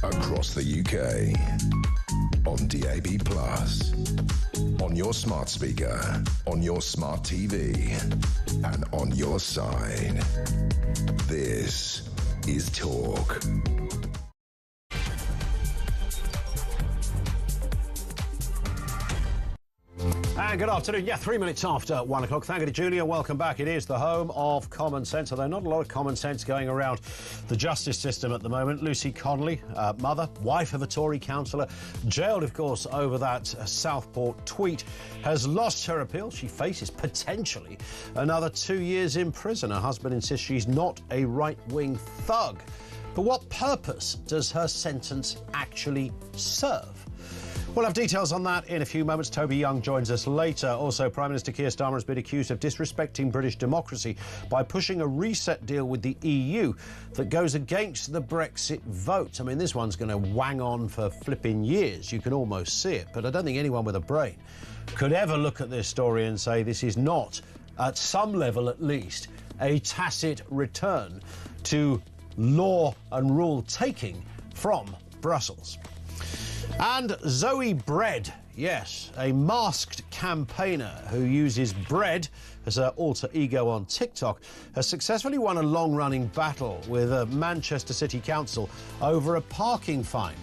across the UK, on DAB+, on your smart speaker, on your smart TV, and on your side. This is Talk. And good afternoon. 3 minutes after 1 o'clock. Thank you to Julia. Welcome back. It is the home of common sense, although not a lot of common sense going around the justice system at the moment. Lucy Connolly, mother, wife of a Tory councillor, jailed, of course, over that Southport tweet, has lost her appeal. She faces potentially another 2 years in prison. Her husband insists she's not a right-wing thug. For what purpose does her sentence actually serve? We'll have details on that in a few moments. Toby Young joins us later. Also, Prime Minister Keir Starmer has been accused of disrespecting British democracy by pushing a reset deal with the EU that goes against the Brexit vote. I mean, this one's going to wang on for flipping years. You can almost see it. But I don't think anyone with a brain could ever look at this story and say this is not, at some level at least, a tacit return to law and rule taking from Brussels. And Zoe Bread, yes, a masked campaigner who uses bread as her alter ego on TikTok, has successfully won a long-running battle with Manchester City Council over a parking fine.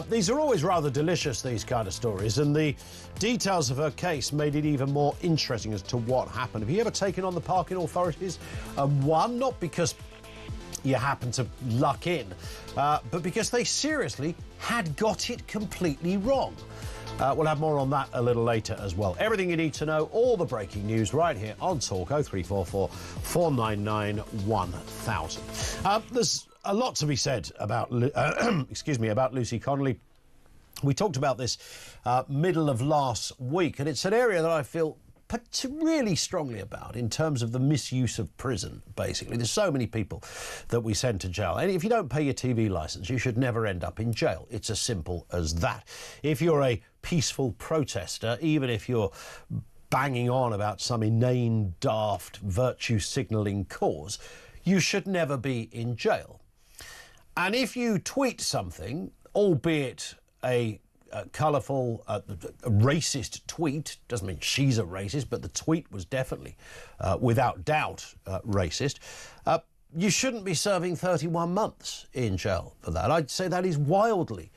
These are always rather delicious, these kind of stories, and the details of her case made it even more interesting as to what happened. Have you ever taken on the parking authorities and won? Not because you happen to luck in, but because they seriously had got it completely wrong. We'll have more on that a little later as well. Everything you need to know, all the breaking news right here on Talk 0344 499 1000. There's a lot to be said about, about Lucy Connolly. We talked about this middle of last week, and it's an area that I feel really strongly about in terms of the misuse of prison, basically. There's so many people that we send to jail. And if you don't pay your TV licence, you should never end up in jail. It's as simple as that. If you're a peaceful protester, even if you're banging on about some inane, daft, virtue-signalling cause, you should never be in jail. And if you tweet something, albeit a colourful, racist tweet, doesn't mean she's a racist, but the tweet was definitely, without doubt, racist, you shouldn't be serving 31 months in jail for that. I'd say that is wildly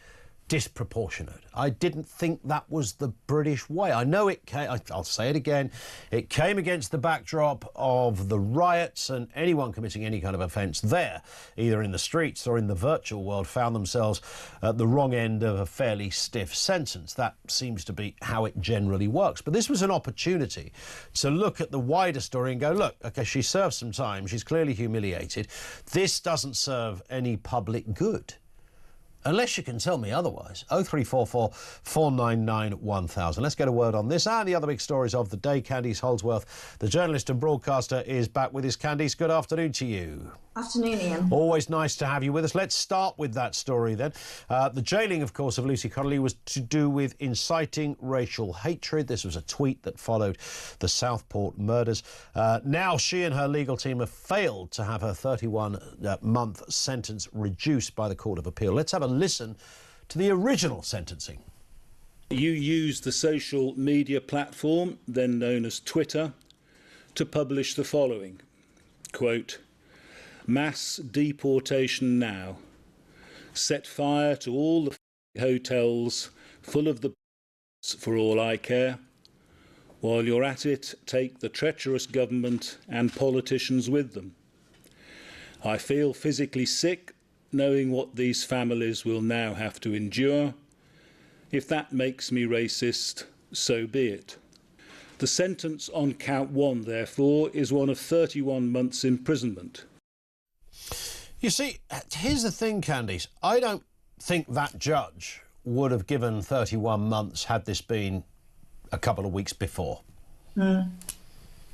disproportionate. I didn't think that was the British way. I know it came, I'll say it again, it came against the backdrop of the riots, and anyone committing any kind of offence there, either in the streets or in the virtual world, found themselves at the wrong end of a fairly stiff sentence. That seems to be how it generally works. But this was an opportunity to look at the wider story and go, look, OK, she served some time, she's clearly humiliated. This doesn't serve any public good. Unless you can tell me otherwise. 0344 499 1000. Let's get a word on this and the other big stories of the day. Candice Holdsworth, the journalist and broadcaster, is back with us. Candice, good afternoon to you. Afternoon, Ian. Always nice to have you with us. Let's start with that story then. The jailing, of course, of Lucy Connolly was to do with inciting racial hatred. This was a tweet that followed the Southport murders. Now she and her legal team have failed to have her 31-month sentence reduced by the Court of Appeal. Let's have a listen to the original sentencing. You used the social media platform, then known as Twitter, to publish the following, quote, "Mass deportation now. Set fire to all the hotels full of the for all I care. While you're at it, take the treacherous government and politicians with them. I feel physically sick knowing what these families will now have to endure. If that makes me racist, so be it." The sentence on count one, therefore, is one of 31 months imprisonment. You see, here's the thing, Candice. I don't think that judge would have given 31 months had this been a couple of weeks before.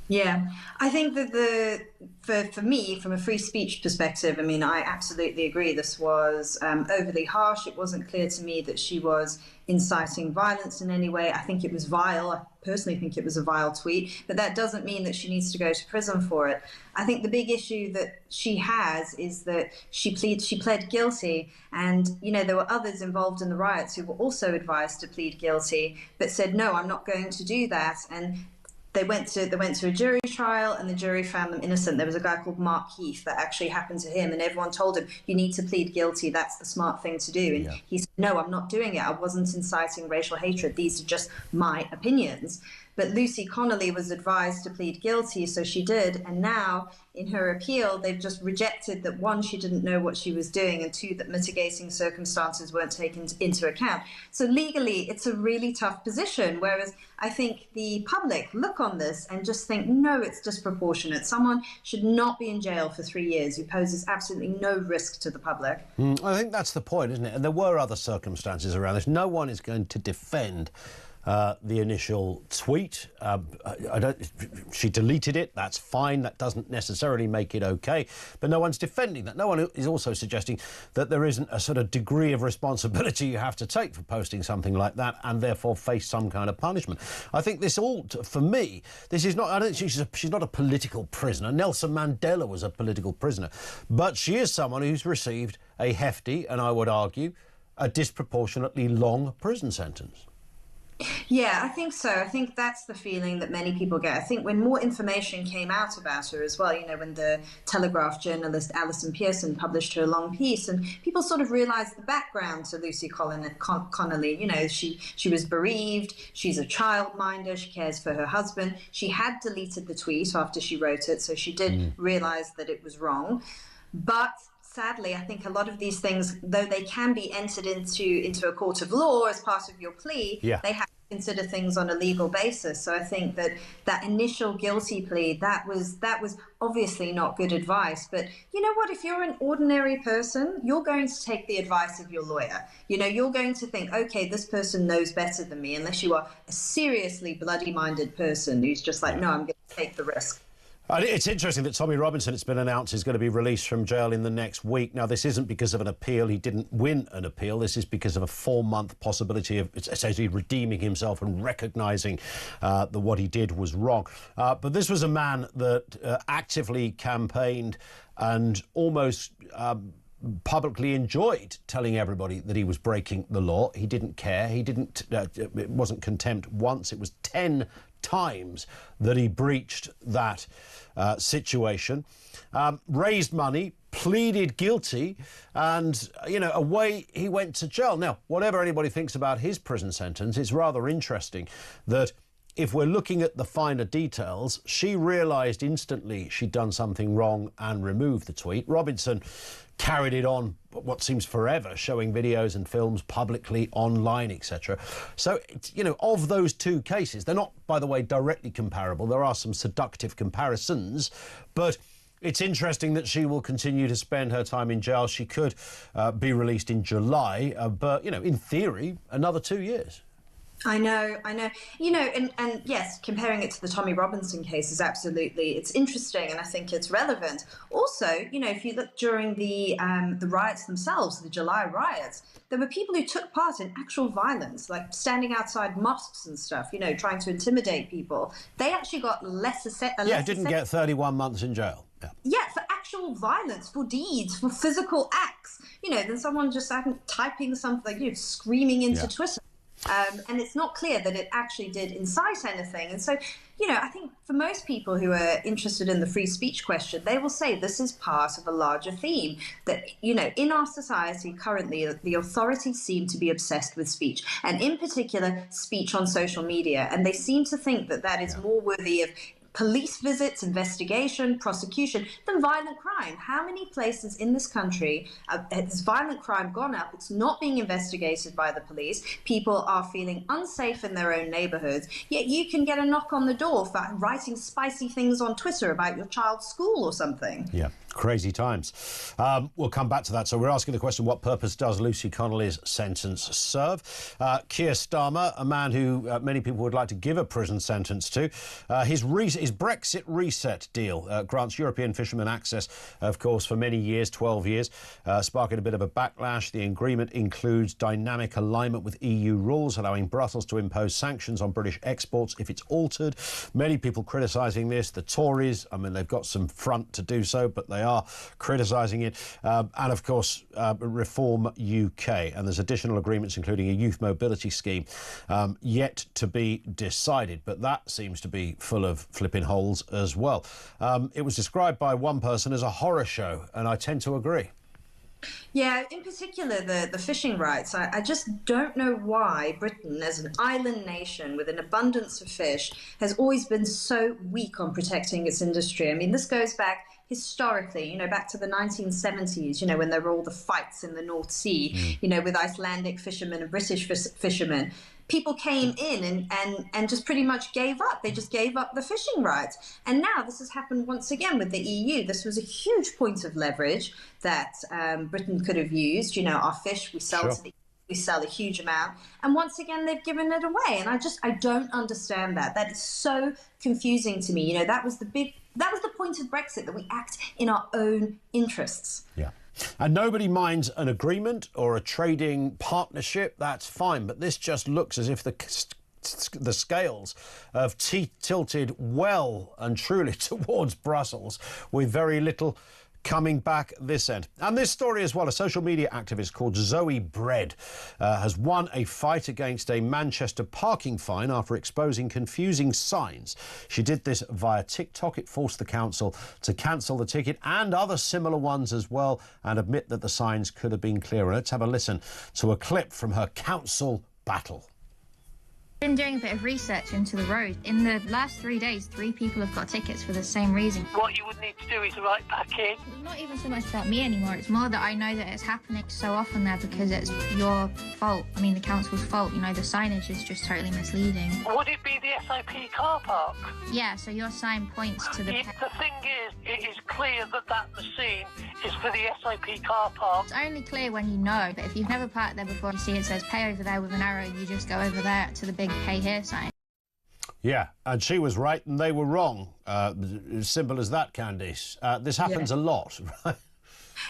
Yeah, I think that for me, from a free speech perspective, I mean, I absolutely agree. This was overly harsh. It wasn't clear to me that she was inciting violence in any way. I think it was vile. I personally think it was a vile tweet, but that doesn't mean that she needs to go to prison for it. I think the big issue that she has is that she pled guilty, and there were others involved in the riots who were also advised to plead guilty, but said no, I'm not going to do that. And they went to a jury trial, and the jury found them innocent. There was a guy called Mark Heath that actually happened to him, and everyone told him, you need to plead guilty. That's the smart thing to do. And he said, no, I'm not doing it. I wasn't inciting racial hatred. These are just my opinions. But Lucy Connolly was advised to plead guilty, so she did. And now, in her appeal, they've just rejected that, one, she didn't know what she was doing, and two, that mitigating circumstances weren't taken into account. So legally, it's a really tough position, whereas I think the public look on this and just think, no, it's disproportionate. Someone should not be in jail for 3 years who poses absolutely no risk to the public. I think that's the point, isn't it? And there were other circumstances around this. No one is going to defend the initial tweet. She deleted it. That's fine. That doesn't necessarily make it okay. But no one's defending that. No one is also suggesting that there isn't a sort of degree of responsibility you have to take for posting something like that and therefore face some kind of punishment. I think this all, for me, this is not, I don't think she's not a political prisoner. Nelson Mandela was a political prisoner. But she is someone who's received a hefty, and I would argue, a disproportionately long prison sentence. Yeah, I think so. I think that's the feeling that many people get. I think when more information came out about her as well, when the Telegraph journalist Alison Pearson published her long piece, and people sort of realised the background to Lucy Connolly. She was bereaved, she's a childminder, she cares for her husband. She had deleted the tweet after she wrote it, so she did realise that it was wrong. But sadly, I think a lot of these things, though they can be entered into a court of law as part of your plea, they have to consider things on a legal basis. So I think that initial guilty plea, that was obviously not good advice. But you know what? If you're an ordinary person, you're going to take the advice of your lawyer. You're going to think, okay, this person knows better than me, unless you are a seriously bloody-minded person who's just like, no, I'm going to take the risk. It's interesting that Tommy Robinson, it's been announced, is going to be released from jail in the next week. Now, this isn't because of an appeal. He didn't win an appeal. This is because of a 4-month possibility of essentially redeeming himself and recognising that what he did was wrong. But this was a man that actively campaigned and almost publicly enjoyed telling everybody that he was breaking the law. He didn't care. He didn't. It wasn't contempt once. It was 10 times that he breached that situation, raised money, pleaded guilty, and away he went to jail. Now, whatever anybody thinks about his prison sentence, it's rather interesting that if we're looking at the finer details, she realised instantly she'd done something wrong and removed the tweet. Robinson carried it on what seems forever, showing videos and films publicly, online, etc. So, of those two cases, they're not, by the way, directly comparable. There are some seductive comparisons, but it's interesting that she will continue to spend her time in jail. She could be released in July, but, in theory, another 2 years. I know. And yes, comparing it to the Tommy Robinson case is absolutely, it's interesting, and I think it's relevant. Also, if you look during the riots themselves, the July riots, there were people who took part in actual violence, like standing outside mosques and stuff, trying to intimidate people. They actually got didn't get 31 months in jail. Yeah, for actual violence, for deeds, for physical acts, than someone just typing something, screaming into Twitter. And it's not clear that it actually did incite anything. And so, I think for most people who are interested in the free speech question, they will say this is part of a larger theme that, in our society currently, the authorities seem to be obsessed with speech, and in particular, speech on social media. And they seem to think that that is more worthy of police visits, investigation, prosecution than violent crime. How many places in this country has violent crime gone up? It's not being investigated by the police. People are feeling unsafe in their own neighborhoods. Yet you can get a knock on the door for writing spicy things on Twitter about your child's school or something. Yeah. Crazy times. We'll come back to that. So we're asking the question, what purpose does Lucy Connolly's sentence serve? Keir Starmer, a man who many people would like to give a prison sentence to, his His Brexit reset deal grants European fishermen access, of course, for many years, 12 years, sparking a bit of a backlash. The agreement includes dynamic alignment with EU rules, allowing Brussels to impose sanctions on British exports if it's altered. Many people criticising this. The Tories, I mean, they've got some front to do so, but they are criticising it. And, of course, Reform UK. And there's additional agreements, including a youth mobility scheme, yet to be decided. But that seems to be full of flipping holes as well. It was described by one person as a horror show, and I tend to agree. Yeah, in particular, the fishing rights. I just don't know why Britain, as an island nation with an abundance of fish, has always been so weak on protecting its industry. I mean, this goes back historically, you know, back to the 1970s, you know, when there were all the fights in the North Sea, you know, with Icelandic fishermen and British fishermen. People came in and just pretty much gave up. They just gave up the fishing rights. And now this has happened once again with the EU. This was a huge point of leverage that Britain could have used. You know, our fish, we sell to the we sell a huge amount. And once again, they've given it away. And I don't understand that. That is so confusing to me. You know, that was the point of Brexit, that we act in our own interests. Yeah. And nobody minds an agreement or a trading partnership. That's fine. But this just looks as if the scales have tilted well and truly towards Brussels, with very little coming back this end. And this story as well, a social media activist called Zoe Bread has won a fight against a Manchester parking fine after exposing confusing signs. She did this via TikTok. It forced the council to cancel the ticket and other similar ones as well, and admit that the signs could have been clearer. Let's have a listen to a clip from her council battle. Been doing a bit of research into the road. In the last 3 days, 3 people have got tickets for the same reason. What you would need to do is write back in. It's not even so much about me anymore. It's more that I know that it's happening so often there because it's your fault. I mean, the council's fault. You know, the signage is just totally misleading. Would it be the SOP car park? Yeah, so your sign points to the... The thing is, it is clear that that machine is for the SOP car park. It's only clear when you know, but if you've never parked there before, you see it says pay over there with an arrow, you just go over there to the big pay here sign. Yeah, and she was right and they were wrong. As simple as that, Candice. This happens a lot, right?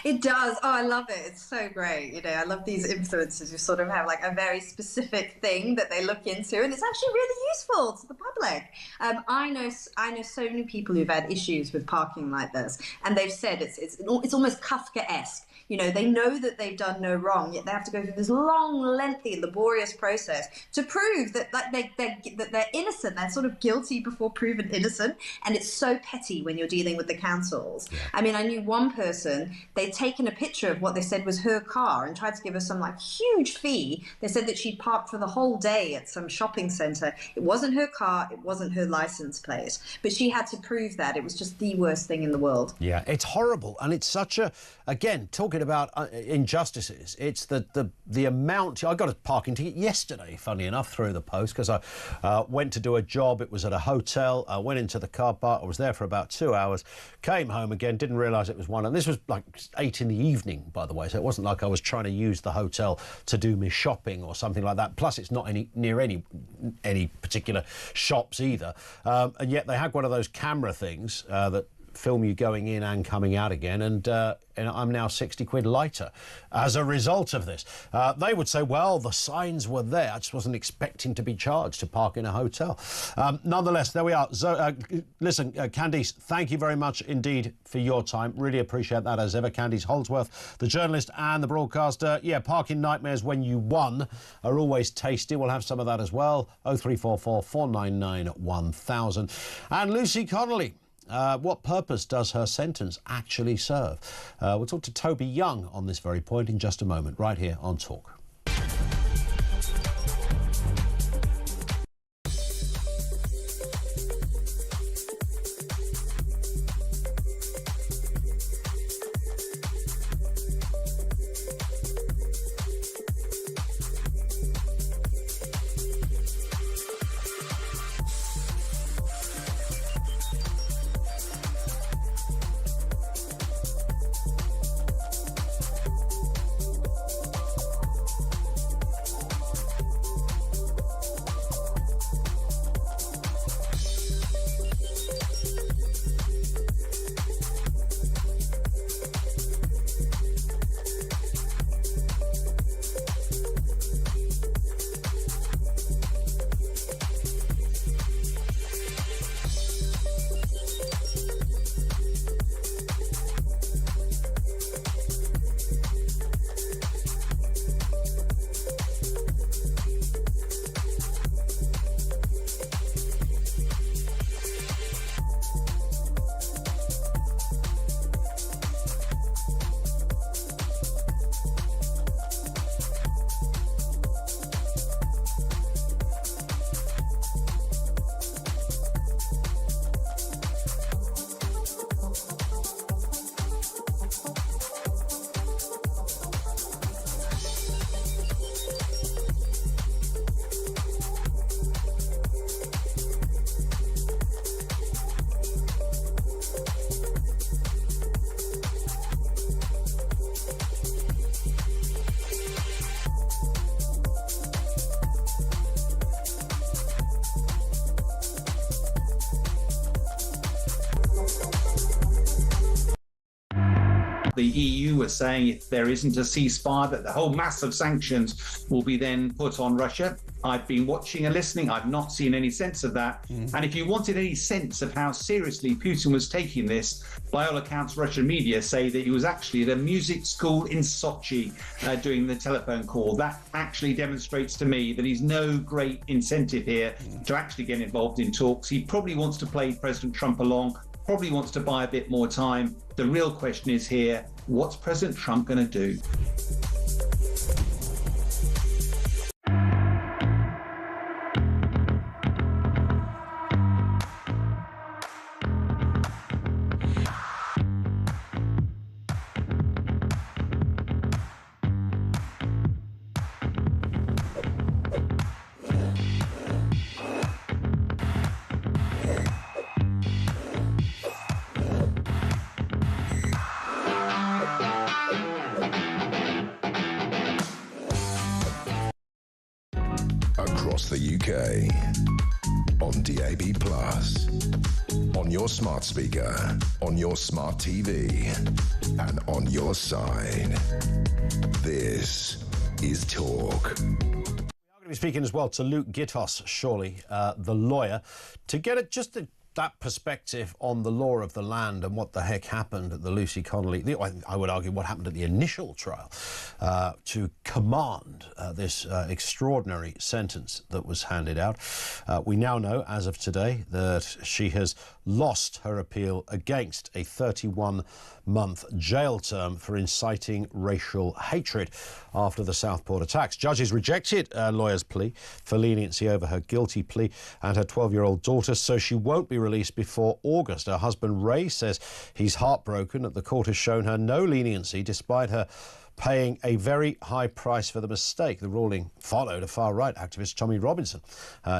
It does. Oh, I love it. It's so great. You know, I love these influencers who sort of have like a very specific thing that they look into, and it's actually really useful to the public. I know so many people who've had issues with parking like this, and they've said it's almost Kafka-esque. You know, they know that they've done no wrong, yet they have to go through this long, lengthy, laborious process to prove that they're innocent. They're sort of guilty before proven innocent, and it's so petty when you're dealing with the councils. Yeah. I mean, I knew one person, they'd taken a picture of what they said was her car and tried to give her some like huge fee. They said that she'd parked for the whole day at some shopping centre. It wasn't her car, it wasn't her license plate, but she had to prove that. It was just the worst thing in the world. Yeah, it's horrible, and it's such a, again, talking about injustices, it's the amount. I got a parking ticket yesterday, funny enough, through the post, because I went to do a job. It was at a hotel. I went into the car park. I was there for about 2 hours, came home again, didn't realise it was 1. And this was like 8 in the evening, by the way, so it wasn't like I was trying to use the hotel to do me shopping or something like that. Plus, it's not near any particular shops either. And yet they had one of those camera things that film you going in and coming out again, and I'm now 60 quid lighter as a result of this. They would say, well, the signs were there. I just wasn't expecting to be charged to park in a hotel. Nonetheless, there we are. Listen, Candice, thank you very much indeed for your time. Really appreciate that as ever. Candice Holdsworth, the journalist and the broadcaster. Yeah, parking nightmares when you won are always tasty. We'll have some of that as well. 0344 499 1000. And Lucy Connolly. What purpose does her sentence actually serve? We'll talk to Toby Young on this very point in just a moment, right here on Talk. The EU was saying if there isn't a ceasefire, that the whole massive sanctions will be then put on Russia. I've been watching and listening. I've not seen any sense of that. And if you wanted any sense of how seriously Putin was taking this, by all accounts, Russian media say that he was actually at a music school in Sochi doing the telephone call. That actually demonstrates to me that he's no great incentive here to actually get involved in talks. He probably wants to play President Trump along, probably wants to buy a bit more time. The real question is here, what's President Trump going to do? Across the UK, on DAB+, on your smart speaker, on your smart TV, and on your side. This is Talk. We're going to be speaking as well to Luke Gittos, surely, the lawyer, to get that perspective on the law of the land and what the heck happened at the Lucy Connolly, I would argue what happened at the initial trial, to command this extraordinary sentence that was handed out. We now know, as of today, that she has lost her appeal against a 31-month jail term for inciting racial hatred after the Southport attacks. Judges rejected a lawyer's plea for leniency over her guilty plea and her 12-year-old daughter, so she won't be released before August. Her husband, Ray, says he's heartbroken that the court has shown her no leniency despite her paying a very high price for the mistake. The ruling followed a far-right activist, Tommy Robinson,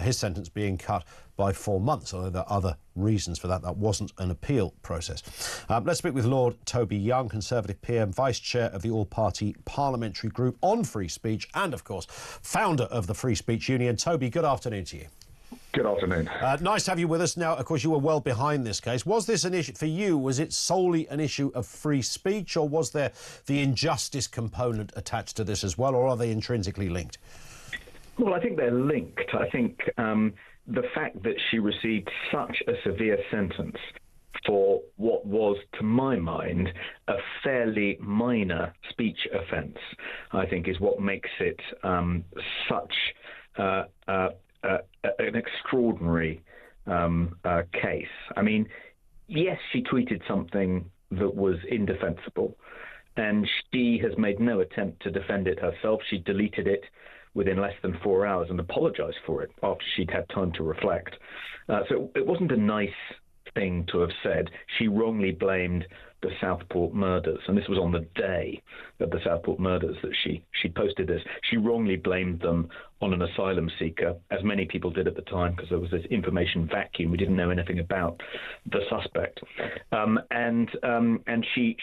his sentence being cut by 4 months, although there are other reasons for that. That wasn't an appeal process. Let's speak with Lord Toby Young, Conservative PM, Vice Chair of the All-Party Parliamentary Group on Free Speech and, of course, founder of the Free Speech Union. Toby, good afternoon to you. Good afternoon. Nice to have you with us. Now, of course, you were well behind this case. Was this an issue for you? Was it solely an issue of free speech, or was there the injustice component attached to this as well, or are they intrinsically linked? Well, I think they're linked. I think the fact that she received such a severe sentence for what was, to my mind, a fairly minor speech offence, I think is what makes it such an extraordinary case. I mean, yes, she tweeted something that was indefensible, and she has made no attempt to defend it herself. She deleted it within less than 4 hours and apologised for it after she'd had time to reflect. So it wasn't a nice thing to have said. She wrongly blamed the Southport murders, and this was on the day of the Southport murders that she posted this. She wrongly blamed them on an asylum seeker, as many people did at the time, because there was this information vacuum. We didn't know anything about the suspect, and she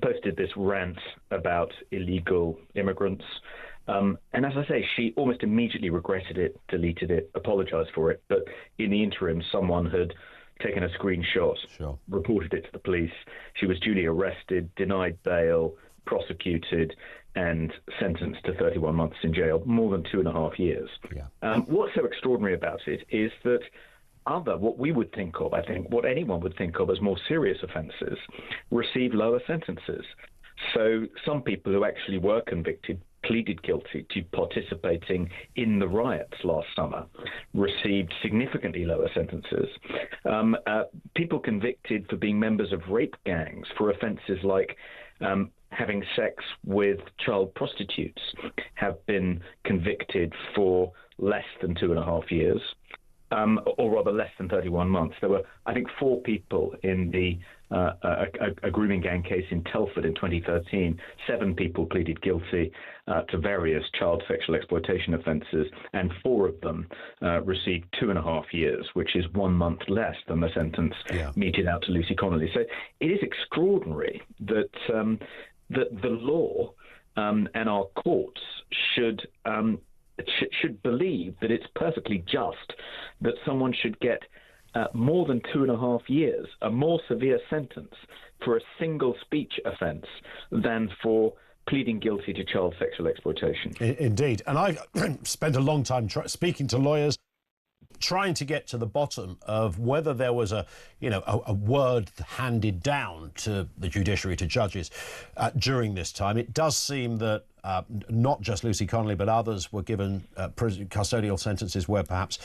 posted this rant about illegal immigrants. And as I say, she almost immediately regretted it, deleted it, apologised for it. But in the interim, someone had taken a screenshot, reported it to the police. She was duly arrested, denied bail, prosecuted, and sentenced to 31 months in jail, more than 2.5 years. Yeah. What's so extraordinary about it is that what we would think of, I think, what anyone would think of as more serious offences, receive lower sentences. So some people who actually were convicted pleaded guilty to participating in the riots last summer, received significantly lower sentences. People convicted for being members of rape gangs for offences like having sex with child prostitutes have been convicted for less than 2.5 years, or rather less than 31 months. There were, I think, 4 people in the a grooming gang case in Telford in 2013. 7 people pleaded guilty to various child sexual exploitation offences, and 4 of them received 2.5 years, which is 1 month less than the sentence meted out to Lucy Connolly. So it is extraordinary that that the law and our courts should believe that it's perfectly just that someone should get more than 2.5 years, a more severe sentence, for a single speech offence than for pleading guilty to child sexual exploitation. Indeed. And I've spent a long time speaking to lawyers, trying to get to the bottom of whether there was a word handed down to the judiciary, to judges during this time. It does seem that not just Lucy Connolly, but others were given custodial sentences where perhaps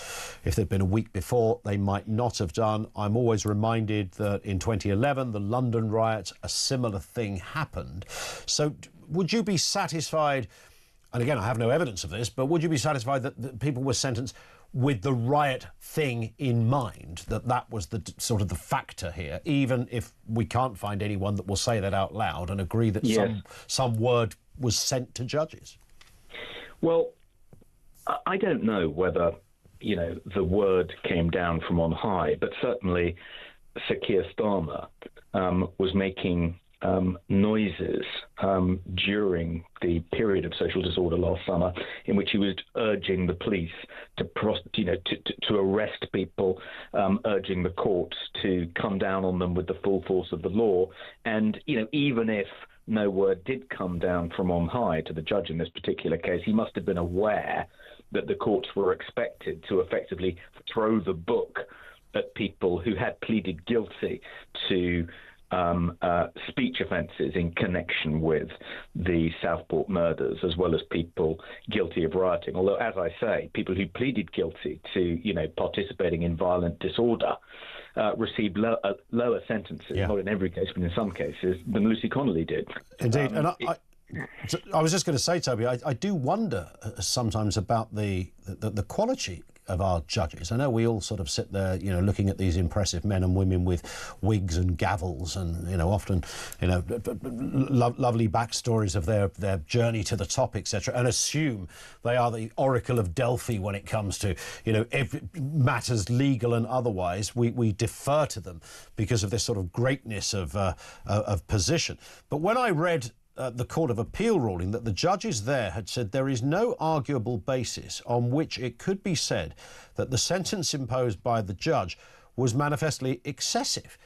if they'd been a week before, they might not have done. I'm always reminded that in 2011, the London riots, a similar thing happened. So would you be satisfied, and again, I have no evidence of this, but would you be satisfied that people were sentenced with the riot thing in mind, that was the sort of the factor here, even if we can't find anyone that will say that out loud and agree that some word was sent to judges? Well, I don't know whether, the word came down from on high, but certainly Sir Keir Starmer was making noises during the period of social disorder last summer, in which he was urging the police to arrest people, urging the courts to come down on them with the full force of the law. And even if no word did come down from on high to the judge in this particular case, he must have been aware that the courts were expected to effectively throw the book at people who had pleaded guilty to speech offences in connection with the Southport murders, as well as people guilty of rioting. Although, as I say, people who pleaded guilty to, participating in violent disorder received lower sentences, not in every case, but in some cases, than Lucy Connolly did. Indeed. And I was just going to say, Toby, I do wonder sometimes about the quality of our judges. I know we all sort of sit there, looking at these impressive men and women with wigs and gavels and, often, lovely backstories of their journey to the top, etc., and assume they are the Oracle of Delphi when it comes to, matters legal and otherwise. We defer to them because of this sort of greatness of position. But when I read the Court of Appeal ruling, that the judges there had said there is no arguable basis on which it could be said that the sentence imposed by the judge was manifestly excessive.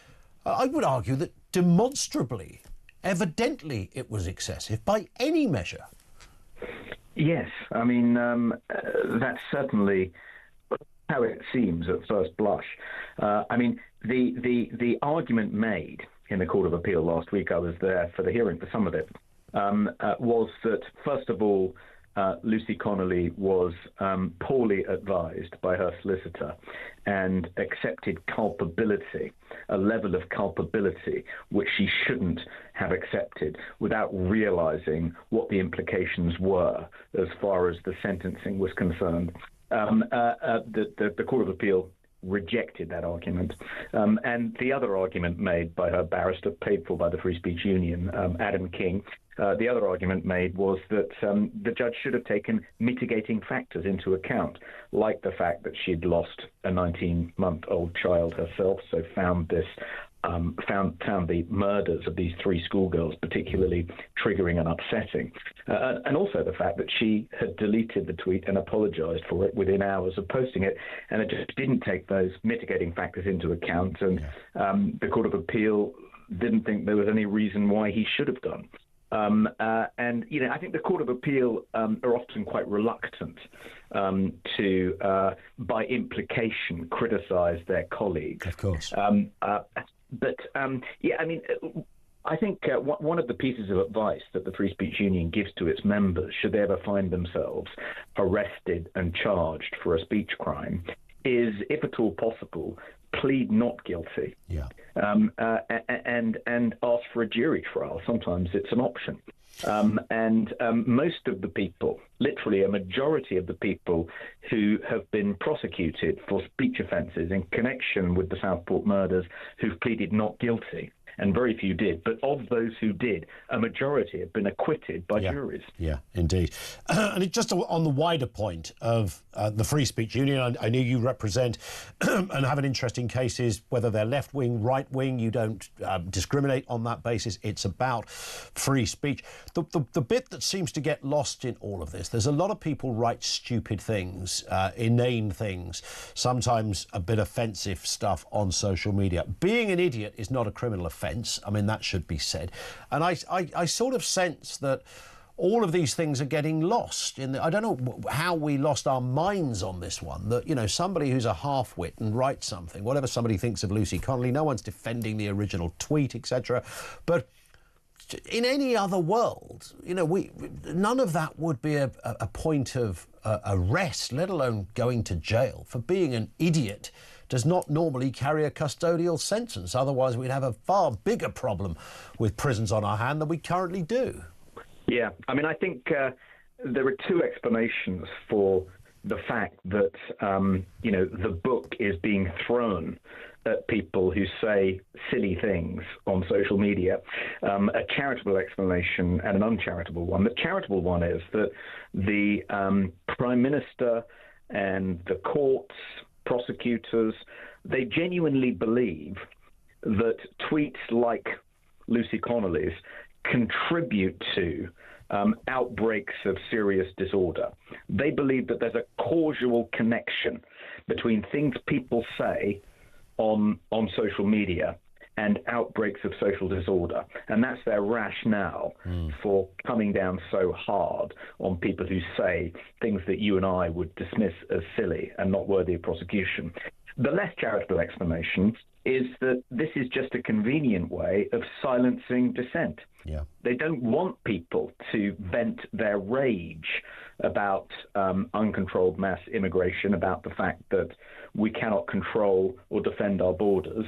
I would argue that demonstrably, evidently, it was excessive by any measure. Yes, I mean, that's certainly how it seems at first blush. The argument made in the Court of Appeal last week, I was there for the hearing for some of it, was that, first of all, Lucy Connolly was poorly advised by her solicitor and accepted culpability, a level of culpability which she shouldn't have accepted, without realising what the implications were as far as the sentencing was concerned. The Court of Appeal rejected that argument. And the other argument made by her barrister, paid for by the Free Speech Union, Adam King, the other argument made was that the judge should have taken mitigating factors into account, like the fact that she'd lost a 19-month-old child herself, so found the murders of these three schoolgirls particularly triggering and upsetting, and also the fact that she had deleted the tweet and apologised for it within hours of posting it, and it just didn't take those mitigating factors into account, and the Court of Appeal didn't think there was any reason why he should have done. I think the Court of Appeal are often quite reluctant to, by implication, criticise their colleagues. Of course. I think one of the pieces of advice that the Free Speech Union gives to its members, should they ever find themselves arrested and charged for a speech crime, is, if at all possible, plead not guilty. And ask for a jury trial. Sometimes it's an option. Most of the people, literally a majority of the people who have been prosecuted for speech offences in connection with the Southport murders, who've pleaded not guilty, and very few did, but of those who did, a majority have been acquitted by juries. Yeah, indeed. And just on the wider point of the Free Speech Union, I know you represent and have an interest in cases, whether they're left-wing, right-wing, you don't discriminate on that basis. It's about free speech. The bit that seems to get lost in all of this, there's a lot of people write stupid things, inane things, sometimes a bit offensive stuff on social media. Being an idiot is not a criminal offence. offence. I mean, that should be said. And I sort of sense that all of these things are getting lost. I don't know how we lost our minds on this one, that, you know, somebody who's a half-wit and writes something, whatever somebody thinks of Lucy Connolly, no one's defending the original tweet, etc. But in any other world, you know, none of that would be a point of arrest, let alone going to jail. For being an idiot does not normally carry a custodial sentence. Otherwise, we'd have a far bigger problem with prisons on our hand than we currently do. Yeah, I mean, I think there are two explanations for the fact that, you know, the book is being thrown at people who say silly things on social media. A charitable explanation and an uncharitable one. The charitable one is that the Prime Minister and the courts, prosecutors, they genuinely believe that tweets like Lucy Connolly's contribute to outbreaks of serious disorder. They believe that there's a causal connection between things people say on social media and outbreaks of social disorder. And that's their rationale for coming down so hard on people who say things that you and I would dismiss as silly and not worthy of prosecution. The less charitable explanation is that this is just a convenient way of silencing dissent. Yeah. They don't want people to vent their rage about uncontrolled mass immigration, about the fact that we cannot control or defend our borders,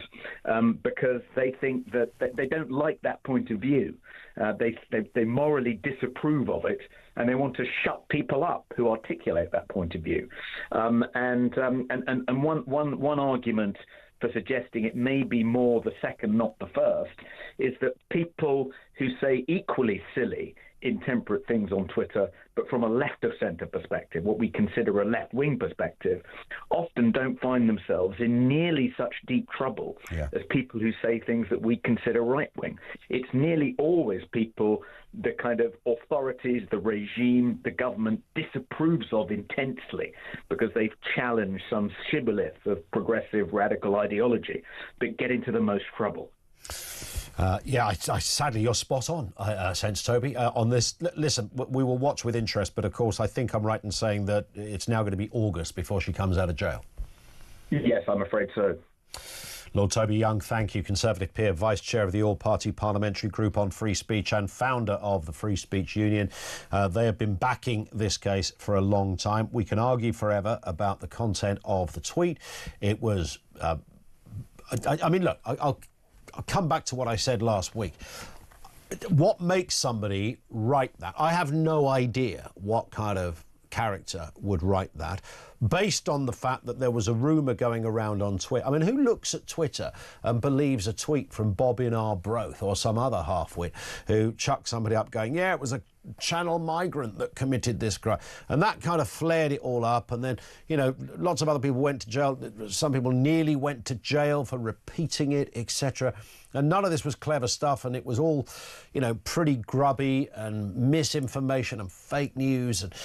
because they think that they don't like that point of view. They morally disapprove of it, and they want to shut people up who articulate that point of view. And one argument for suggesting it may be more the second, not the first, is that people who say equally silly, intemperate things on Twitter, but from a left-of-centre perspective, what we consider a left-wing perspective, often don't find themselves in nearly such deep trouble as people who say things that we consider right-wing. It's nearly always people the kind of authorities, the regime, the government disapproves of intensely because they've challenged some shibboleth of progressive radical ideology that get into the most trouble. Sadly, you're spot on, I sense, Toby, on this. Listen, we will watch with interest, but of course, I think I'm right in saying that it's now going to be August before she comes out of jail. Yes, I'm afraid so. Lord Toby Young, thank you. Conservative peer, Vice Chair of the All-Party Parliamentary Group on Free Speech and founder of the Free Speech Union. They have been backing this case for a long time. We can argue forever about the content of the tweet. It was... I mean, look, I'll come back to what I said last week. What makes somebody write that? I have no idea what kind of character would write that, based on the fact that there was a rumour going around on Twitter. I mean, who looks at Twitter and believes a tweet from Bob in Arbroath or some other half-wit who chucked somebody up going, yeah, it was a Channel migrant that committed this crime, and that kind of flared it all up. And then, you know, lots of other people went to jail. Some people nearly went to jail for repeating it, etc. And none of this was clever stuff, and it was all, you know, pretty grubby and misinformation and fake news. And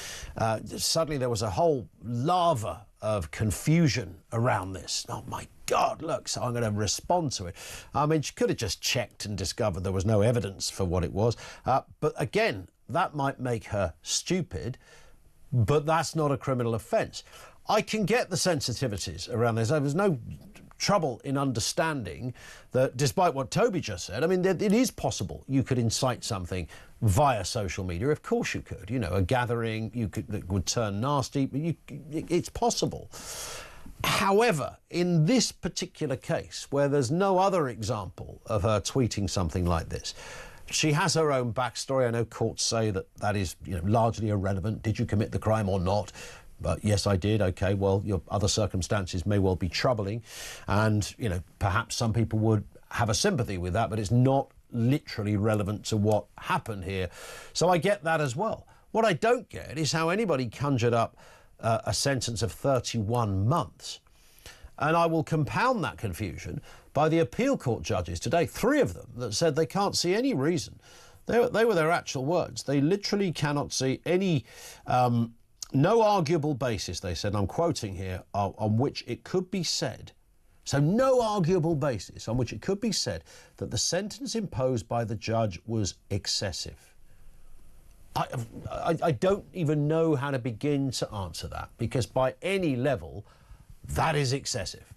suddenly there was a whole lava of confusion around this. Oh my God, look, so I'm going to respond to it. I mean, she could have just checked and discovered there was no evidence for what it was. But again, that might make her stupid, but that's not a criminal offence. I can get the sensitivities around this. There's no trouble in understanding that, despite what Toby just said, I mean, it is possible you could incite something via social media. Of course you could. You know, a gathering that would turn nasty, but it's possible. However, in this particular case, where there's no other example of her tweeting something like this, she has her own backstory. I know courts say that that is, you know, largely irrelevant. Did you commit the crime or not? But yes, I did. OK, well, your other circumstances may well be troubling. And, you know, perhaps some people would have a sympathy with that, but it's not literally relevant to what happened here. So I get that as well. What I don't get is how anybody conjured up a sentence of 31 months. And I will compound that confusion by the appeal court judges today, 3 of them, that said they can't see any reason. They were their actual words. They literally cannot see any, no arguable basis, they said, and I'm quoting here, on which it could be said So no arguable basis on which it could be said that the sentence imposed by the judge was excessive. I don't even know how to begin to answer that, because by any level, that is excessive.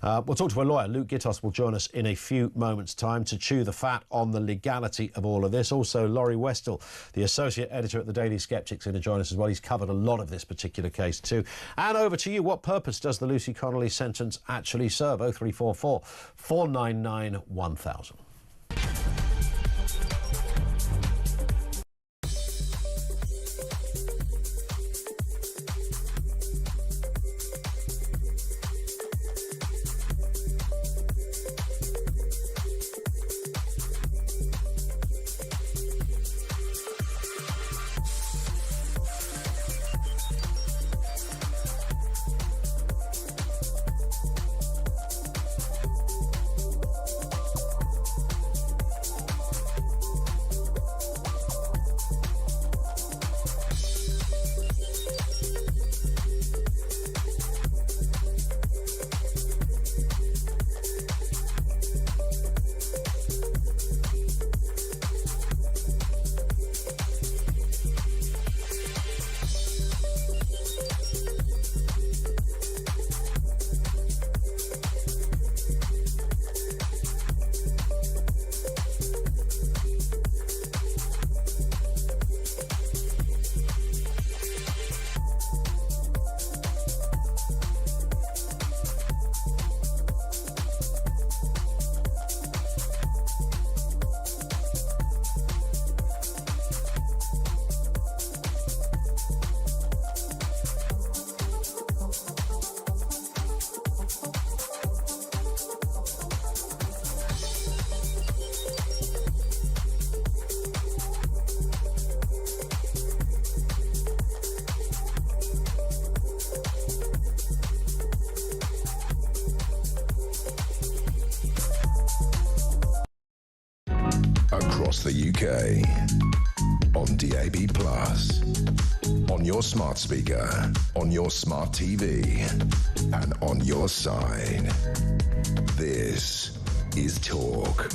We'll talk to a lawyer. Luke Gittos will join us in a few moments' time to chew the fat on the legality of all of this. Also, Laurie Westall, the associate editor at the Daily Skeptic, is going to join us as well. He's covered a lot of this particular case too. And over to you. What purpose does the Lucy Connolly sentence actually serve? 0344 499 1000. Across the UK, on DAB+, on your smart speaker, on your smart TV, and on your side. This is Talk.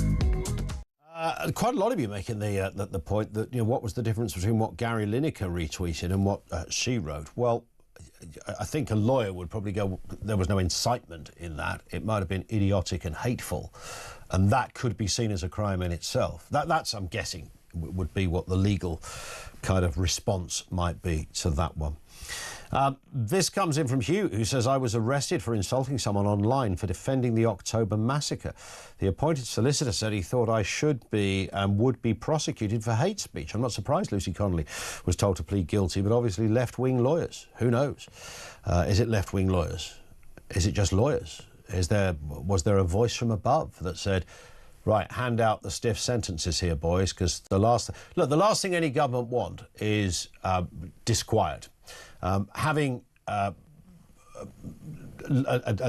Quite a lot of you making the point that, what was the difference between what Gary Lineker retweeted and what she wrote? Well, I think a lawyer would probably go, there was no incitement in that. It might have been idiotic and hateful, and that could be seen as a crime in itself. That's, I'm guessing, would be what the legal kind of response might be to that one. This comes in from Hugh, who says, I was arrested for insulting someone online for defending the October massacre. The appointed solicitor said he thought I should be and would be prosecuted for hate speech. I'm not surprised Lucy Connolly was told to plead guilty, but obviously left-wing lawyers. Who knows? Is it left-wing lawyers? Is it just lawyers? Was there a voice from above that said, right, hand out the stiff sentences here, boys, because the last thing any government want is disquiet. Having a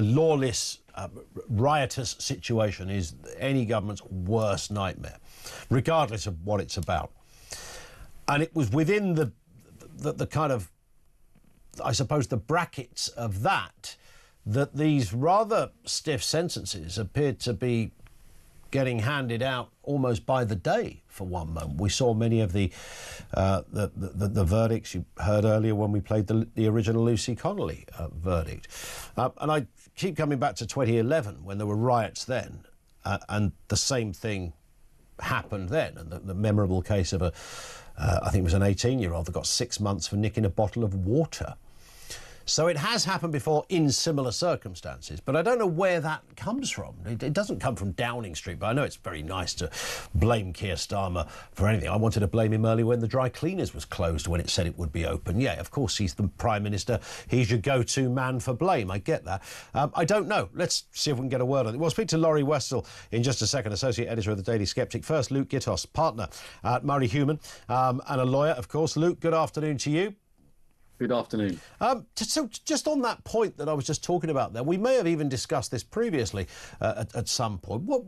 lawless, riotous situation is any government's worst nightmare, regardless of what it's about. And it was within the kind of, I suppose, the brackets of that these rather stiff sentences appeared to be getting handed out almost by the day for one moment. We saw many of the verdicts you heard earlier when we played the original Lucy Connolly verdict. And I keep coming back to 2011 when there were riots then, and the same thing happened then. And the memorable case of I think it was an 18-year-old that got 6 months for nicking a bottle of water. So it has happened before in similar circumstances, but I don't know where that comes from. It doesn't come from Downing Street, but I know it's very nice to blame Keir Starmer for anything. I wanted to blame him earlier when the dry cleaners was closed when it said it would be open. Yeah, of course, he's the Prime Minister. He's your go-to man for blame. I get that. I don't know. Let's see if we can get a word on it. We'll speak to Laurie Westall in just a second, Associate Editor of the Daily Skeptic. First, Luke Gittos, partner at Murray Human, and a lawyer, of course. Luke, good afternoon to you. Good afternoon. So just on that point that I was just talking about there, we may have even discussed this previously at some point. What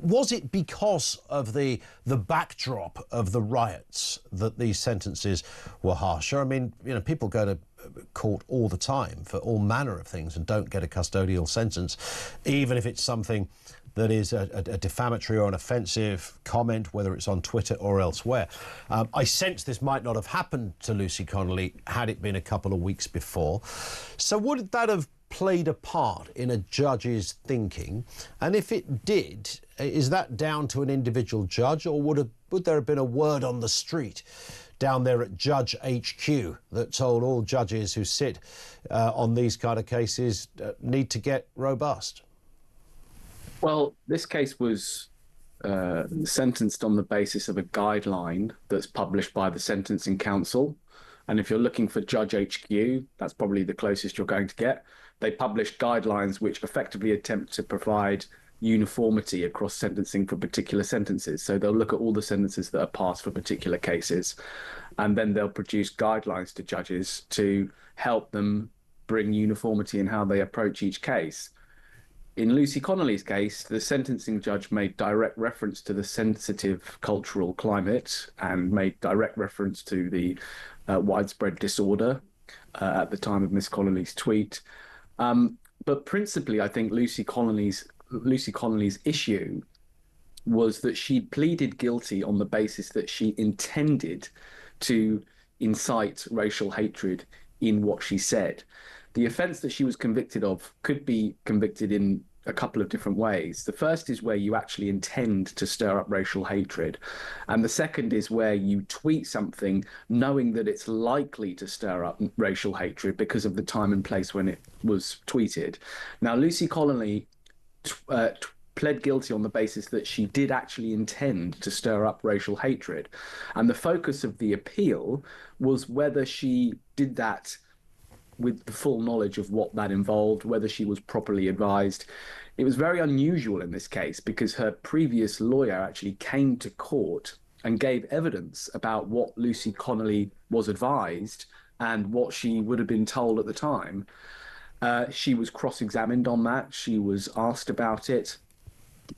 was it because of the backdrop of the riots that these sentences were harsher? I mean, people go to court all the time for all manner of things and don't get a custodial sentence, even if it's something that is a defamatory or an offensive comment, whether it's on Twitter or elsewhere. I sense this might not have happened to Lucy Connolly had it been a couple of weeks before. So would that have played a part in a judge's thinking? And if it did, is that down to an individual judge, or would there have been a word on the street down there at Judge HQ that told all judges who sit on these kind of cases need to get robust? Well, this case was sentenced on the basis of a guideline that's published by the Sentencing Council. And if you're looking for Judge HQ, that's probably the closest you're going to get. They published guidelines which effectively attempt to provide uniformity across sentencing for particular sentences. So they'll look at all the sentences that are passed for particular cases, and then they'll produce guidelines to judges to help them bring uniformity in how they approach each case. In Lucy Connolly's case, the sentencing judge made direct reference to the sensitive cultural climate and made direct reference to the widespread disorder at the time of Miss Connolly's tweet. But principally, I think Lucy Connolly's issue was that she pleaded guilty on the basis that she intended to incite racial hatred in what she said. The offence that she was convicted of could be convicted in a couple of different ways. The first is where you actually intend to stir up racial hatred. And the second is where you tweet something knowing that it's likely to stir up racial hatred because of the time and place when it was tweeted. Now, Lucy Connolly pled guilty on the basis that she did actually intend to stir up racial hatred. And the focus of the appeal was whether she did that with the full knowledge of what that involved, whether she was properly advised. It was very unusual in this case because her previous lawyer actually came to court and gave evidence about what Lucy Connolly was advised and what she would have been told at the time. She was cross-examined on that. She was asked about it.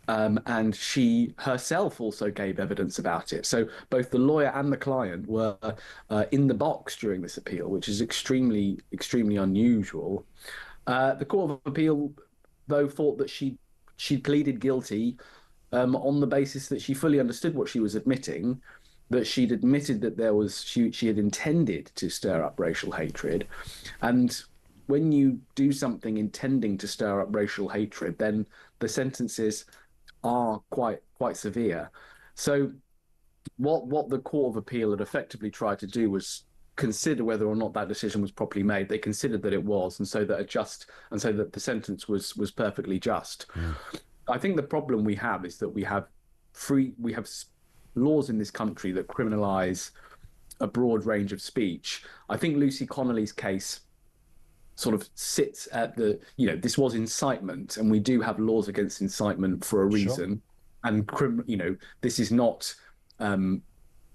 And she herself also gave evidence about it. So both the lawyer and the client were in the box during this appeal, which is extremely, extremely unusual. The Court of Appeal, though, thought that she pleaded guilty on the basis that she fully understood what she was admitting, that she'd admitted that she had intended to stir up racial hatred. And when you do something intending to stir up racial hatred, then the sentences are quite severe. So what the Court of Appeal had effectively tried to do was consider whether or not that decision was properly made. They considered that it was, and so that the sentence was perfectly just. I think the problem we have is that we have laws in this country that criminalize a broad range of speech. I think Lucy Connolly's case sort of sits at this was incitement, and we do have laws against incitement for a reason. Sure. And this is not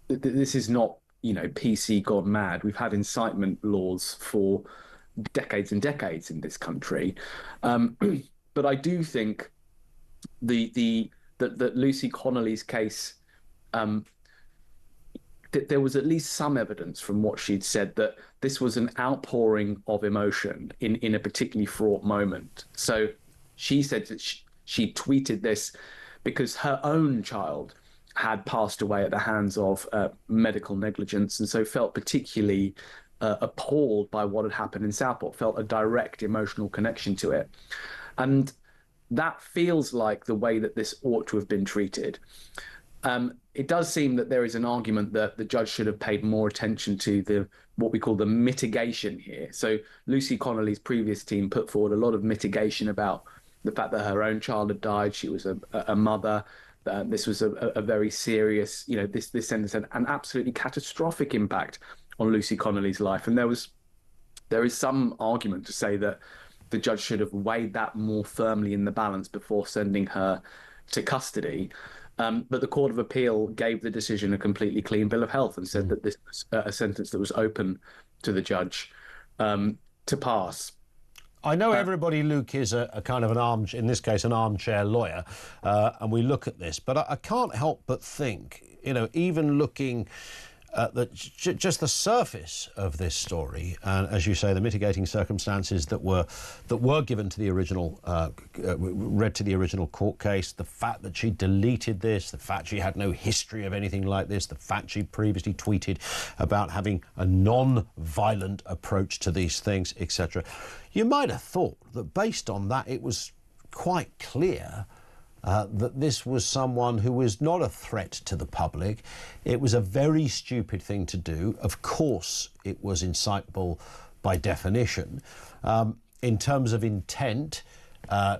PC gone mad. We've had incitement laws for decades and decades in this country. But I do think that Lucy Connolly's case, that there was at least some evidence from what she'd said that this was an outpouring of emotion in a particularly fraught moment. So she said that she tweeted this because her own child had passed away at the hands of medical negligence, and so felt particularly appalled by what had happened in Southport, felt a direct emotional connection to it. And that feels like the way that this ought to have been treated. It does seem that there is an argument that the judge should have paid more attention to what we call the mitigation here. So Lucy Connolly's previous team put forward a lot of mitigation about the fact that her own child had died. She was a mother. This was a very serious, this sentence had an absolutely catastrophic impact on Lucy Connolly's life. And there is some argument to say that the judge should have weighed that more firmly in the balance before sending her to custody. But the Court of Appeal gave the decision a completely clean bill of health and said that this was a sentence that was open to the judge to pass. I know everybody, Luke, is a kind of in this case, an armchair lawyer, and we look at this, but I can't help but think, even looking that just the surface of this story, and as you say, the mitigating circumstances that were given to the original, read to the original court case, the fact that she deleted this, the fact she had no history of anything like this, the fact she previously tweeted about having a non-violent approach to these things, etc. You might have thought that based on that, it was quite clear that this was someone who was not a threat to the public. It was a very stupid thing to do. Of course, it was incitable by definition. In terms of intent, I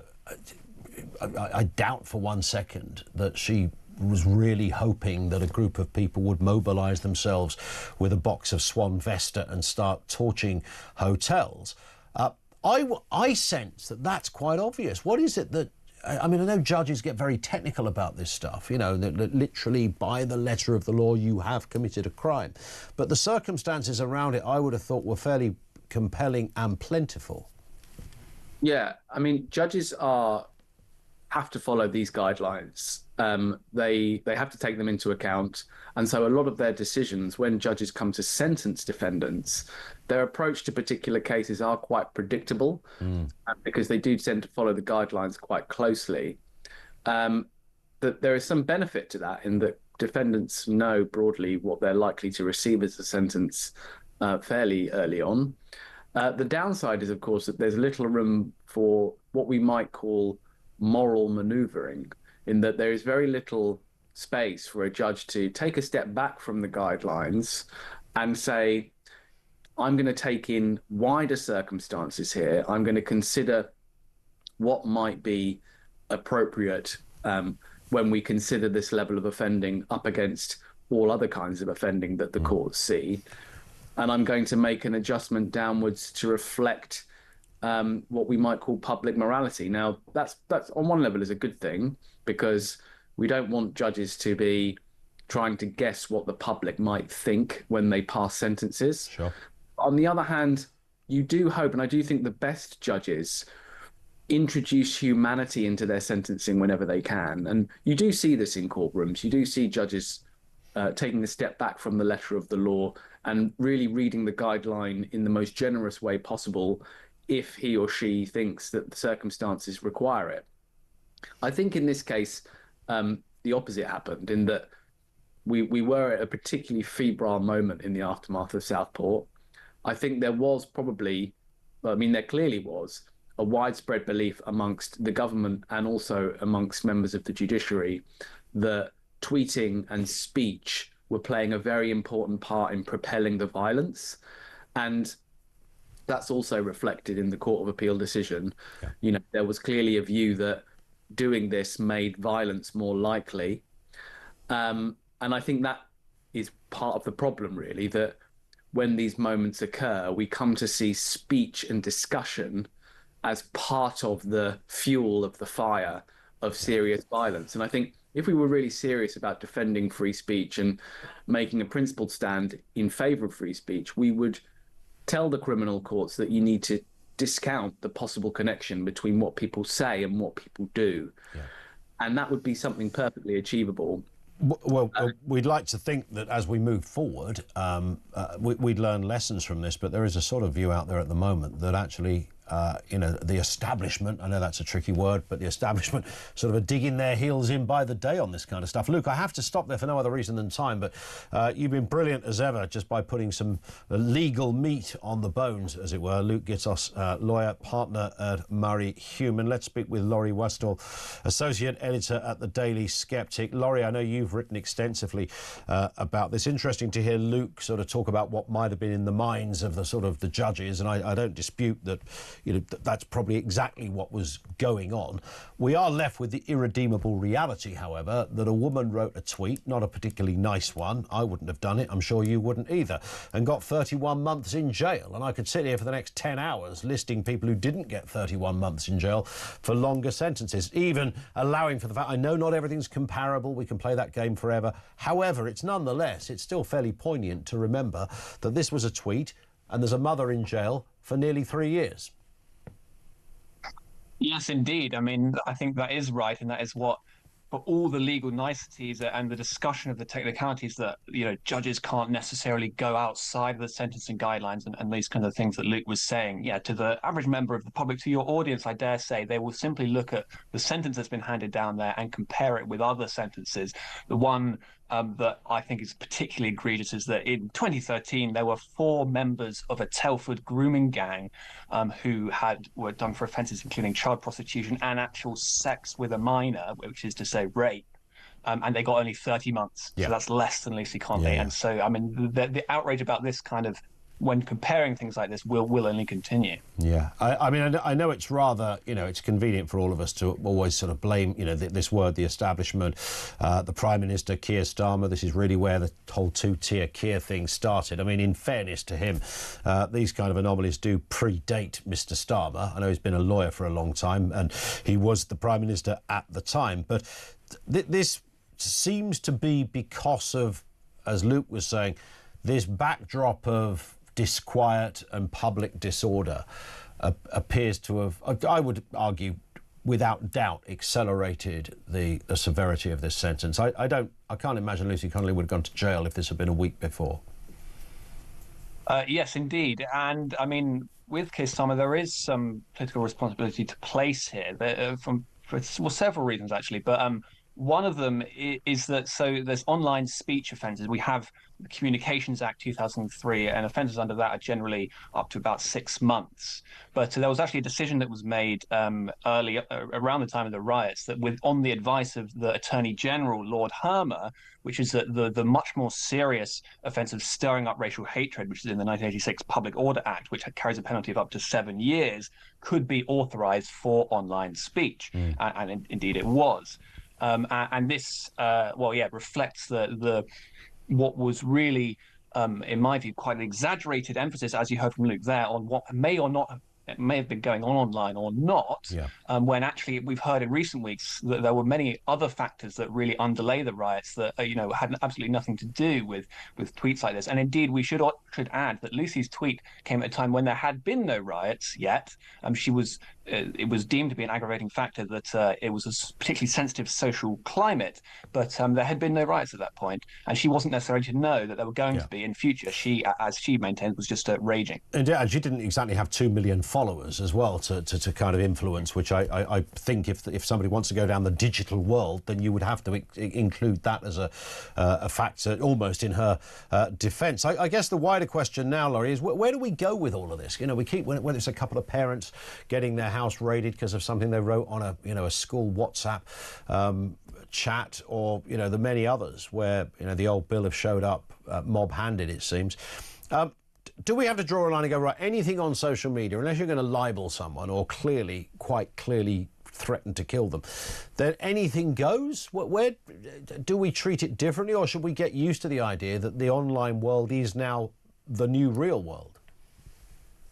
doubt for one second that she was really hoping that a group of people would mobilise themselves with a box of Swan Vesta and start torching hotels. I sense that that's quite obvious. What is it that, I mean, I know judges get very technical about this stuff, you know, that literally by the letter of the law you have committed a crime. But the circumstances around it, I would have thought, were fairly compelling and plentiful. Yeah, I mean, judges have to follow these guidelines. They have to take them into account. And so a lot of their decisions, when judges come to sentence defendants, their approach to particular cases are quite predictable because they do tend to follow the guidelines quite closely. That there is some benefit to that in that defendants know broadly what they're likely to receive as a sentence fairly early on. The downside is, of course, that there's little room for what we might call moral manoeuvring, in that there is very little space for a judge to take a step back from the guidelines and say, I'm going to take in wider circumstances here. I'm going to consider what might be appropriate when we consider this level of offending up against all other kinds of offending that the courts see. And I'm going to make an adjustment downwards to reflect what we might call public morality. Now, that's on one level is a good thing, because we don't want judges to be trying to guess what the public might think when they pass sentences. Sure. On the other hand, you do hope, and I do think the best judges introduce humanity into their sentencing whenever they can. And you do see this in courtrooms. You do see judges taking a step back from the letter of the law and really reading the guideline in the most generous way possible if he or she thinks that the circumstances require it. I think in this case, the opposite happened, in that we were at a particularly febrile moment in the aftermath of Southport. I think there was probably, well, I mean, there clearly was a widespread belief amongst the government and also amongst members of the judiciary that tweeting and speech were playing a very important part in propelling the violence. And that's also reflected in the Court of Appeal decision. Yeah. You know, there was clearly a view that doing this made violence more likely. And I think that is part of the problem, really, that when these moments occur, we come to see speech and discussion as part of the fuel of the fire of serious violence. And I think if we were really serious about defending free speech and making a principled stand in favor of free speech, we would tell the criminal courts that you need to discount the possible connection between what people say and what people do. Yeah. And that would be something perfectly achievable. Well, we'd like to think that as we move forward, we'd learn lessons from this, but there is a sort of view out there at the moment that actually, you know, the establishment, I know that's a tricky word, but the establishment sort of are digging their heels in by the day on this kind of stuff. Luke, I have to stop there for no other reason than time, but you've been brilliant as ever just by putting some legal meat on the bones, as it were. Luke Gittos, lawyer, partner at Murray Human. Let's speak with Laurie Westall, associate editor at the Daily Sceptic. Laurie, I know you've written extensively about this. Interesting to hear Luke sort of talk about what might have been in the minds of the sort of the judges, and I don't dispute that. You know, that's probably exactly what was going on. We are left with the irredeemable reality, however, that a woman wrote a tweet, not a particularly nice one. I wouldn't have done it. I'm sure you wouldn't either. And got 31 months in jail. And I could sit here for the next 10 hours listing people who didn't get 31 months in jail for longer sentences, even allowing for the fact, I know not everything's comparable. We can play that game forever. However, it's still fairly poignant to remember that this was a tweet and there's a mother in jail for nearly 3 years. Yes, indeed. I mean, I think that is right, and that is what for all the legal niceties and the discussion of the technicalities that, judges can't necessarily go outside of the sentencing guidelines and these kind of things that Luke was saying. Yeah, to the average member of the public, to your audience, I dare say, they will simply look at the sentence that's been handed down there and compare it with other sentences. The one that I think is particularly egregious is that in 2013 there were 4 members of a Telford grooming gang who were done for offences including child prostitution and actual sex with a minor, which is to say rape. And they got only 30 months. Yeah. So that's less than Lucy Connolly. Yeah. And so, I mean, the outrage about this kind of, when comparing things like this, will only continue. Yeah, I mean, I know it's rather, it's convenient for all of us to always sort of blame, this word, the establishment, the Prime Minister, Keir Starmer. This is really where the whole two-tier Keir thing started. I mean, in fairness to him, these kind of anomalies do predate Mr Starmer. I know he's been a lawyer for a long time and he was the Prime Minister at the time. But this seems to be because of, as Luke was saying, this backdrop of disquiet and public disorder appears to have, I would argue, without doubt, accelerated the severity of this sentence. I can't imagine Lucy Connolly would have gone to jail if this had been a week before. Yes, indeed. And I mean, with Keir Starmer, there is some political responsibility to place here for several reasons, actually. But one of them is that, so there's online speech offences. We have the Communications Act 2003, and offences under that are generally up to about 6 months. But there was actually a decision that was made early, around the time of the riots, that on the advice of the Attorney General, Lord Hermer, which is the much more serious offence of stirring up racial hatred, which is in the 1986 Public Order Act, which carries a penalty of up to 7 years, could be authorised for online speech. And indeed it was. And this, reflects what was really, in my view, quite an exaggerated emphasis, as you heard from Luke there, on what may or not it may have been going on online or not, when actually we've heard in recent weeks that there were many other factors that really underlay the riots that had absolutely nothing to do with tweets like this. And indeed, we should add that Lucy's tweet came at a time when there had been no riots yet. It was deemed to be an aggravating factor that it was a particularly sensitive social climate, but there had been no riots at that point, and she wasn't necessarily to know that there were going to be in future. She, as she maintained, was just raging. And she didn't exactly have 2 million followers as well to kind of influence, which I think if somebody wants to go down the digital world, then you would have to include that as a factor almost in her defence. I guess the wider question now, Laurie, is where do we go with all of this? We keep, when it's a couple of parents getting their house raided because of something they wrote on a school WhatsApp chat, or the many others where the old bill have showed up mob-handed, it seems. Do we have to draw a line and go, right, anything on social media, unless you're going to libel someone or quite clearly threaten to kill them, then anything goes? Where do we treat it differently, or should we get used to the idea that the online world is now the new real world?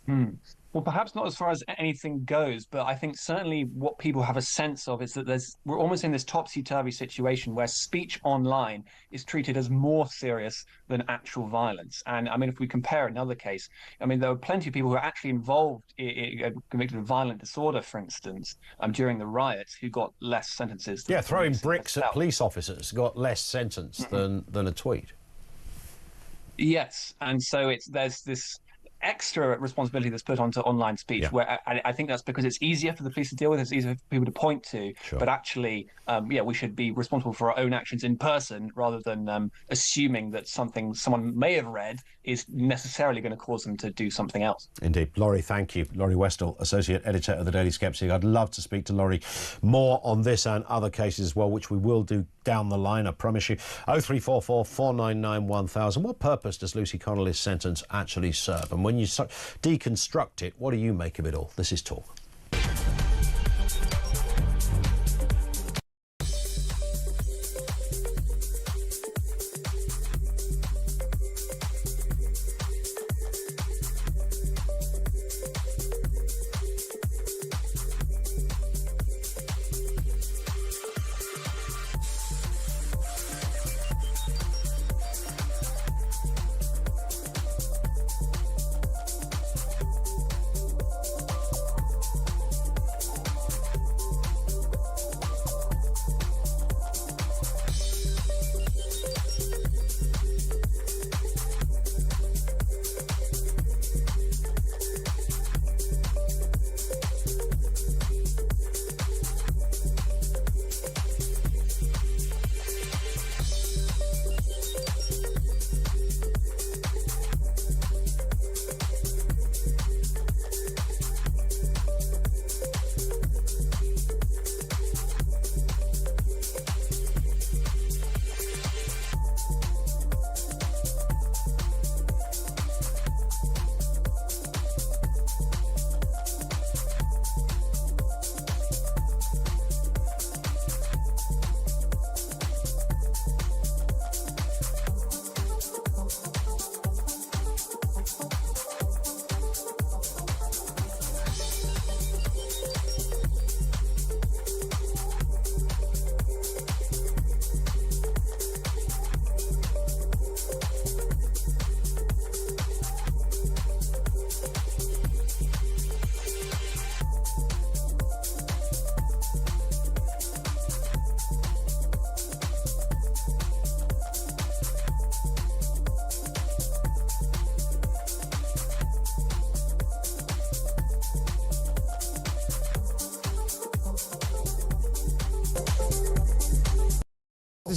Well, perhaps not as far as anything goes, but I think certainly what people have a sense of is that we're almost in this topsy-turvy situation where speech online is treated as more serious than actual violence. And I mean, if we compare another case, I mean, there were plenty of people who were actually involved in convicted of violent disorder, for instance, during the riots, who got less sentences. Throwing bricks at police officers got less sentence than a tweet. Yes, and so there's this extra responsibility that's put onto online speech, where I think that's because it's easier for the police to deal with, it's easier for people to point to, but actually, we should be responsible for our own actions in person rather than assuming that something someone may have read is necessarily going to cause them to do something else. Indeed. Laurie, thank you. Laurie Westall, Associate Editor of the Daily Skeptic. I'd love to speak to Laurie more on this and other cases as well, which we will do down the line, I promise you. 0344 499 1000. What purpose does Lucy Connolly's sentence actually serve? And when you deconstruct it, what do you make of it all? This is Talk.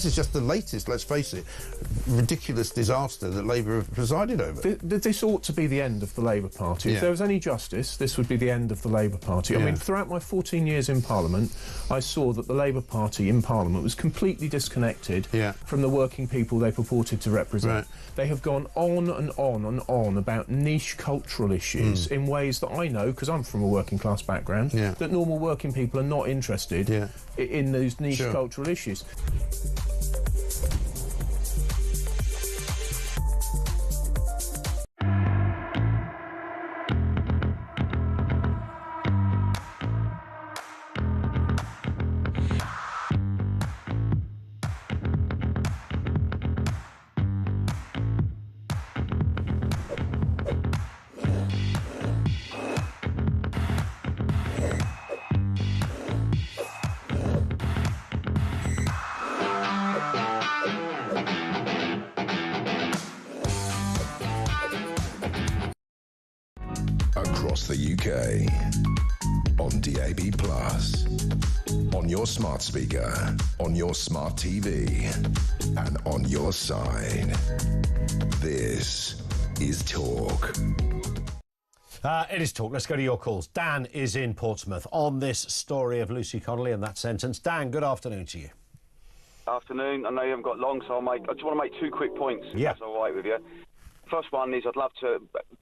This is just the latest, let's face it, ridiculous disaster that Labour have presided over. This ought to be the end of the Labour Party. If there was any justice, this would be the end of the Labour Party. I mean, throughout my 14 years in Parliament, I saw that the Labour Party in Parliament was completely disconnected from the working people they purported to represent. They have gone on and on and on about niche cultural issues in ways that I know, because I'm from a working class background, that normal working people are not interested in those niche cultural issues. Across the UK, on DAB+, on your smart speaker, on your smart TV, and on your side. This is Talk. It is Talk. Let's go to your calls. Dan is in Portsmouth on this story of Lucy Connolly and that sentence. Dan, good afternoon to you. Afternoon. I know you haven't got long, so I just want to make 2 quick points, if that's all right with you. First one is I'd love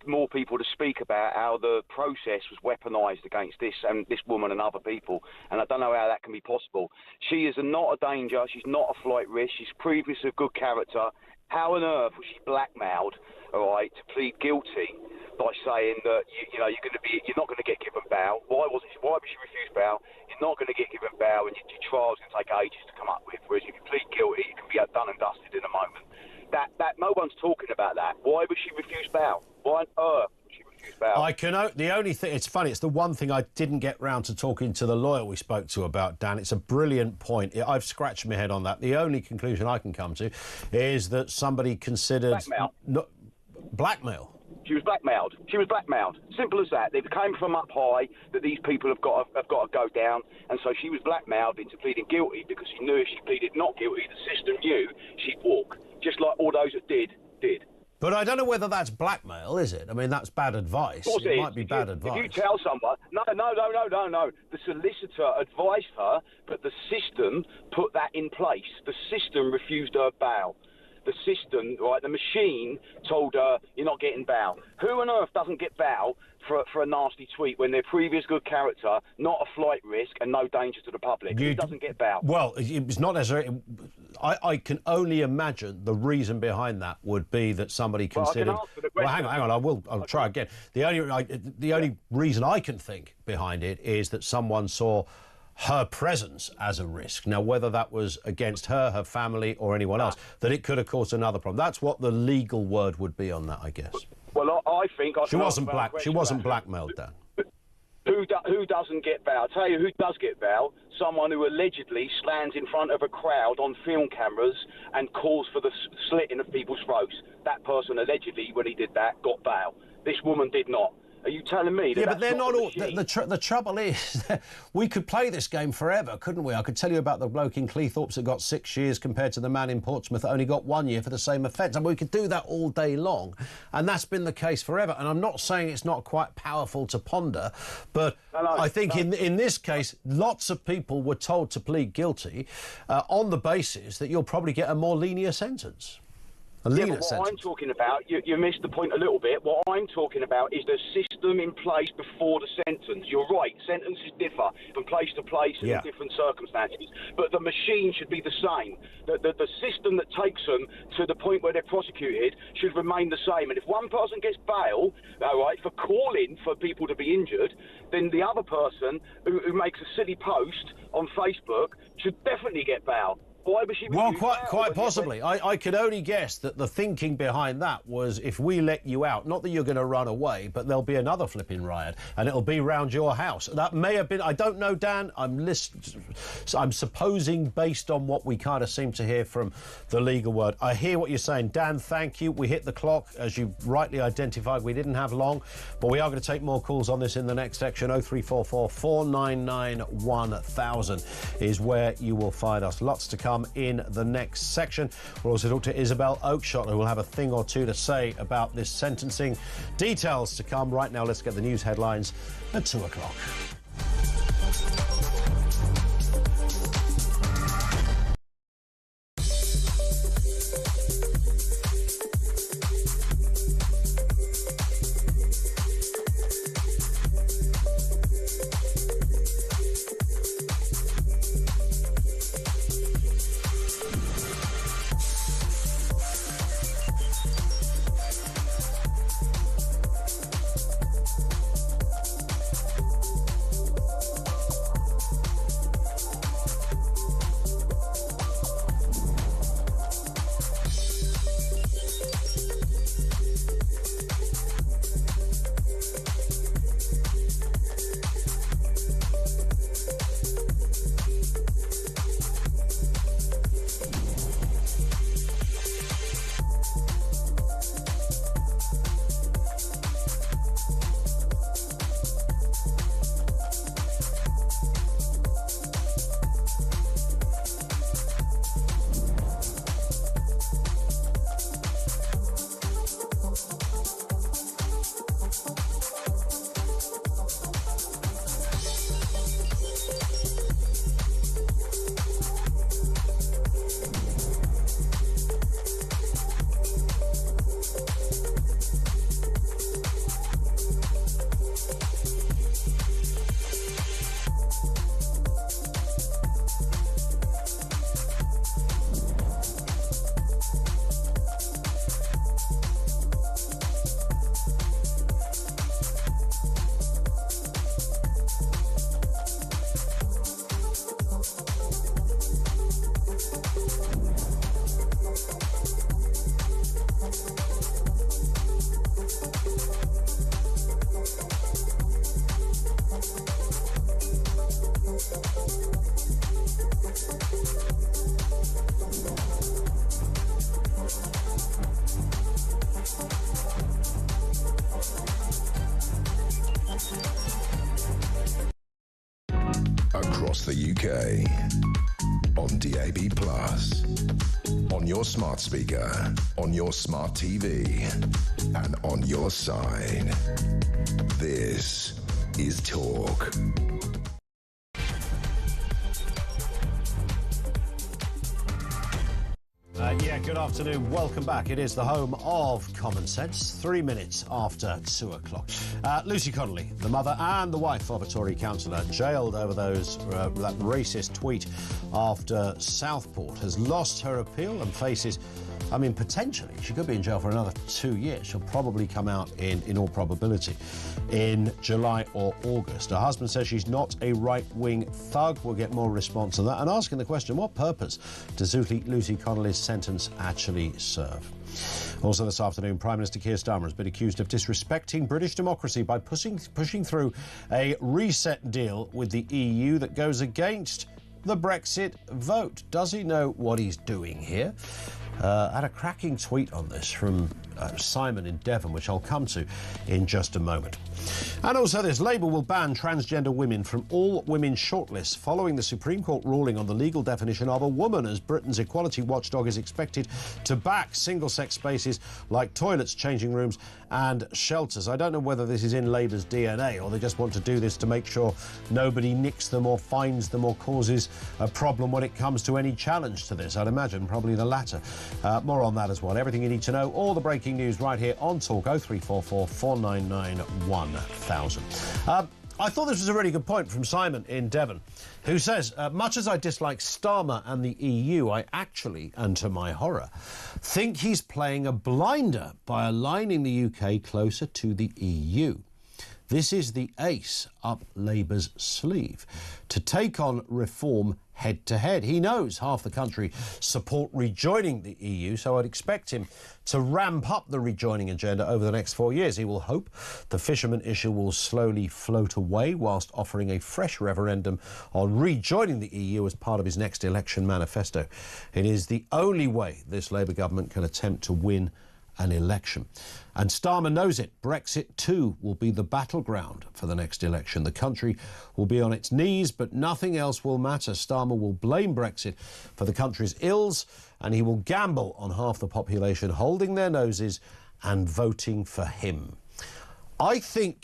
more people to speak about how the process was weaponised against this woman and other people, and I don't know how that can be possible. She is not a danger. She's not a flight risk. She's previously a good character. How on earth was she blackmailed, all right, to plead guilty by saying that you're not going to get given bail? Why would she refuse bail? You're not going to get given bail, and your trial's going to take ages to come up with. Whereas if you plead guilty, it can be done and dusted in a moment. That no one's talking about that. Why would she refuse bail? Why on earth would she refuse bail? The only thing, it's funny, it's the one thing I didn't get round to talking to the lawyer we spoke to about, Dan. It's a brilliant point. I've scratched my head on that. The only conclusion I can come to is that somebody considered... Blackmail? She was blackmailed. She was blackmailed. Simple as that. They came from up high that these people have got to go down, and so she was blackmailed into pleading guilty because she knew if she pleaded not guilty, the system knew she'd walk. Just like all those that did. But I don't know whether that's blackmail, is it? I mean, that's bad advice. It might be bad advice. If you tell someone, no. The solicitor advised her, but the system put that in place. The system refused her bail. The system, right, the machine told her, you're not getting bail. Who on earth doesn't get bail for a nasty tweet when they're previous good character, not a flight risk and no danger to the public? Who doesn't get bail? Well, it's not necessarily... I can only imagine the reason behind that would be that somebody considered... Well, hang on, I'll try again. The only reason I can think behind it is that someone saw her presence as a risk. Now, whether that was against her family, or anyone else, that it could have caused another problem. That's what the legal word would be on that, I guess. Well, I think... She wasn't blackmailed, Dan. Who doesn't get bail? I'll tell you who does get bail. Someone who allegedly stands in front of a crowd on film cameras and calls for the slitting of people's throats. That person allegedly, when he did that, got bail. This woman did not. Are you telling me that? Yeah, but they're not all... The trouble is, we could play this game forever, couldn't we? I could tell you about the bloke in Cleethorpes that got 6 years compared to the man in Portsmouth that only got 1 year for the same offence. And we could do that all day long. And that's been the case forever. And I'm not saying it's not quite powerful to ponder, but I think in this case, lots of people were told to plead guilty on the basis that you'll probably get a more lenient sentence. What I'm talking about, you missed the point a little bit. What I'm talking about is the system in place before the sentence. You're right, sentences differ from place to place and in different circumstances, but the machine should be the same. The system that takes them to the point where they're prosecuted should remain the same. And if one person gets bail, all right, for calling for people to be injured, then the other person who makes a silly post on Facebook should definitely get bail. Why was she... Well, quite possibly. I could only guess that the thinking behind that was if we let you out, not that you're going to run away, but there'll be another flipping riot, and it'll be round your house. That may have been... I don't know, Dan. I'm supposing based on what we kind of seem to hear from the legal word. I hear what you're saying. Dan, thank you. We hit the clock. As you rightly identified, we didn't have long, but we are going to take more calls on this in the next section. 0344 499 1000 is where you will find us. Lots to come. come in the next section. We'll also talk to Isabel Oakeshott, who will have a thing or two to say about this sentencing. Details to come. Right now, let's get the news headlines at 2 o'clock. Across the UK, on DAB+, on your smart speaker, on your smart TV, and on your side. This is Talk. Good afternoon. Welcome back. It is the home of Common Sense. 3 minutes after 2 o'clock. Lucy Connolly, the mother and the wife of a Tory councillor, jailed over that racist tweet after Southport, has lost her appeal and faces, potentially, she could be in jail for another 2 years. She'll probably come out, in all probability, in July or August. Her husband says she's not a right-wing thug. We'll get more response on that. And asking the question, what purpose does Lucy Connolly's sentence actually serve? Also this afternoon, Prime Minister Keir Starmer has been accused of disrespecting British democracy by pushing through a reset deal with the EU that goes against the Brexit vote. Does he know what he's doing here? I had a cracking tweet on this from Simon in Devon, which I'll come to in just a moment. And also this, Labour will ban transgender women from all women shortlists following the Supreme Court ruling on the legal definition of a woman, as Britain's equality watchdog is expected to back single-sex spaces like toilets, changing rooms and shelters. I don't know whether this is in Labour's DNA or they just want to do this to make sure nobody nicks them or finds them or causes a problem when it comes to any challenge to this. I'd imagine probably the latter. More on that as well. Everything you need to know, all the breaking news right here on Talk 0344 499 1000. I thought this was a really good point from Simon in Devon, who says, much as I dislike Starmer and the EU, I actually, and to my horror, think he's playing a blinder by aligning the UK closer to the EU. This is the ace up Labour's sleeve to take on reform head-to-head. He knows half the country support rejoining the EU, so I'd expect him to ramp up the rejoining agenda over the next 4 years. He will hope the fisherman issue will slowly float away whilst offering a fresh referendum on rejoining the EU as part of his next election manifesto. It is the only way this Labour government can attempt to win an election. And Starmer knows it. Brexit too will be the battleground for the next election. The country will be on its knees, but nothing else will matter. Starmer will blame Brexit for the country's ills, and he will gamble on half the population holding their noses and voting for him. I think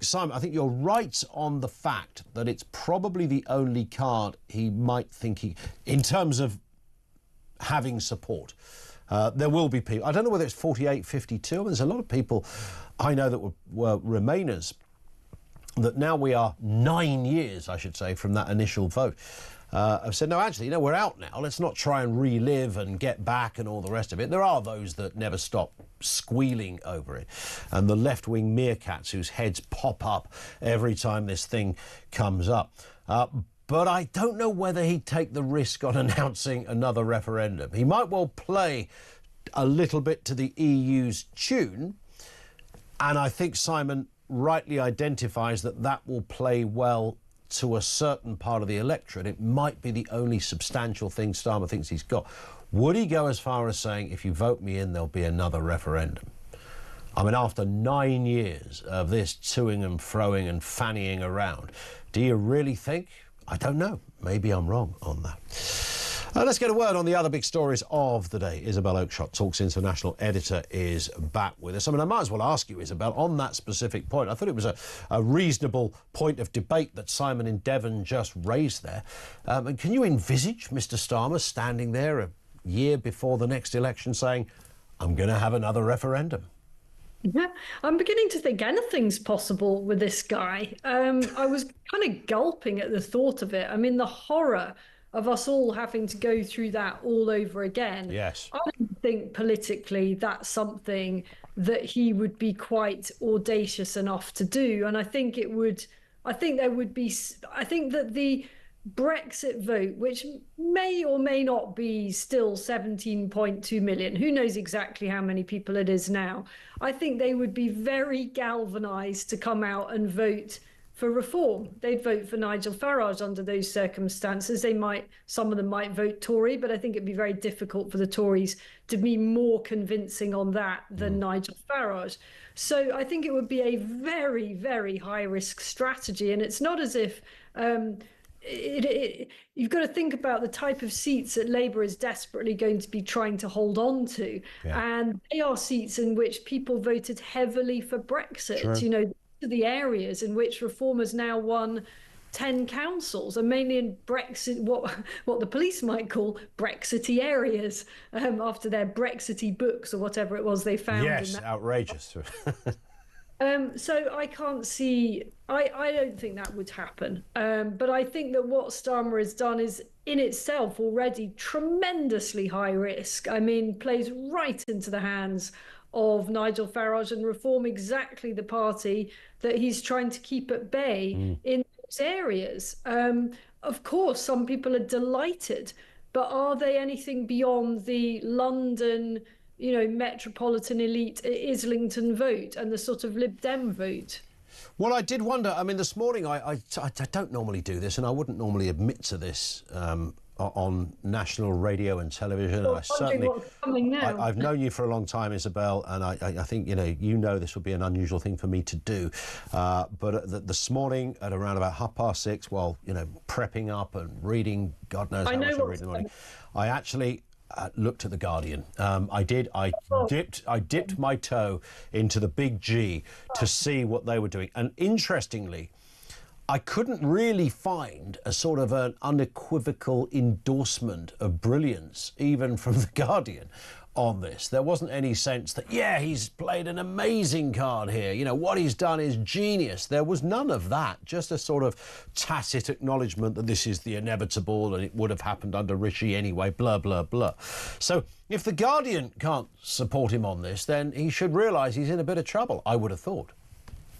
Simon, I think you're right on the fact that it's probably the only card he might think in terms of having support. There will be people, I don't know whether it's 48, 52, I mean, there's a lot of people I know that were Remainers that now we are 9 years, I should say, from that initial vote. I've said, no, actually, we're out now. Let's not try and relive and get back and all the rest of it. There are those that never stop squealing over it. And the left-wing meerkats whose heads pop up every time this thing comes up. But I don't know whether he'd take the risk on announcing another referendum. He might well play a little bit to the EU's tune. And I think Simon rightly identifies that that will play well to a certain part of the electorate. It might be the only substantial thing Starmer thinks he's got. Would he go as far as saying, if you vote me in, there'll be another referendum? I mean, after 9 years of this toing and froing and fannying around, do you really think? I don't know. Maybe I'm wrong on that. Let's get a word on the other big stories of the day. Isabel Oakeshott, Talk's international editor, is back with us. I mean, I might as well ask you, Isabel, on that specific point. I thought it was a reasonable point of debate that Simon in Devon just raised there. And can you envisage Mr Starmer standing there a year before the next election saying, I'm going to have another referendum? Yeah, I'm beginning to think anything's possible with this guy. I was kind of gulping at the thought of it. I mean, the horror of us all having to go through that all over again. Yes. I don't think politically that's something that he would be quite audacious enough to do. And I think that the Brexit vote, which may or may not be still 17.2 million, who knows exactly how many people it is now, I think they would be very galvanised to come out and vote for reform. They'd vote for Nigel Farage under those circumstances. Some of them might vote Tory, but I think it'd be very difficult for the Tories to be more convincing on that than Nigel Farage. So I think it would be a very, very high-risk strategy. And it's not as if... you've got to think about the type of seats that Labour is desperately going to be trying to hold on to. Yeah. And they are seats in which people voted heavily for Brexit. Sure. The areas in which Reform has now won 10 councils, and mainly in Brexit, what the police might call Brexity areas, after their Brexity books or whatever it was they found. Yes, outrageous. So I can't see, I don't think that would happen. But I think that what Starmer has done is in itself already tremendously high risk. I mean, plays right into the hands of Nigel Farage and Reform, exactly the party that he's trying to keep at bay in those areas. Of course, some people are delighted, but are they anything beyond the London, metropolitan elite Islington vote and the sort of Lib Dem vote? Well, I did wonder. I mean, this morning, I don't normally do this, and I wouldn't normally admit to this on national radio and television. Well, I've known you for a long time, Isabel, and I think this would be an unusual thing for me to do. But this morning at around about 6:30, while prepping up and reading, God knows how much I read in the morning, I actually looked at the Guardian. I did. I dipped my toe into the big G to see what they were doing, and interestingly, I couldn't really find a sort of an unequivocal endorsement of brilliance, even from the Guardian, on this. There wasn't any sense that, he's played an amazing card here. What he's done is genius. There was none of that. Just a sort of tacit acknowledgement that this is the inevitable and it would have happened under Rishi anyway, blah, blah, blah. So if the Guardian can't support him on this, then he should realise he's in a bit of trouble, I would have thought.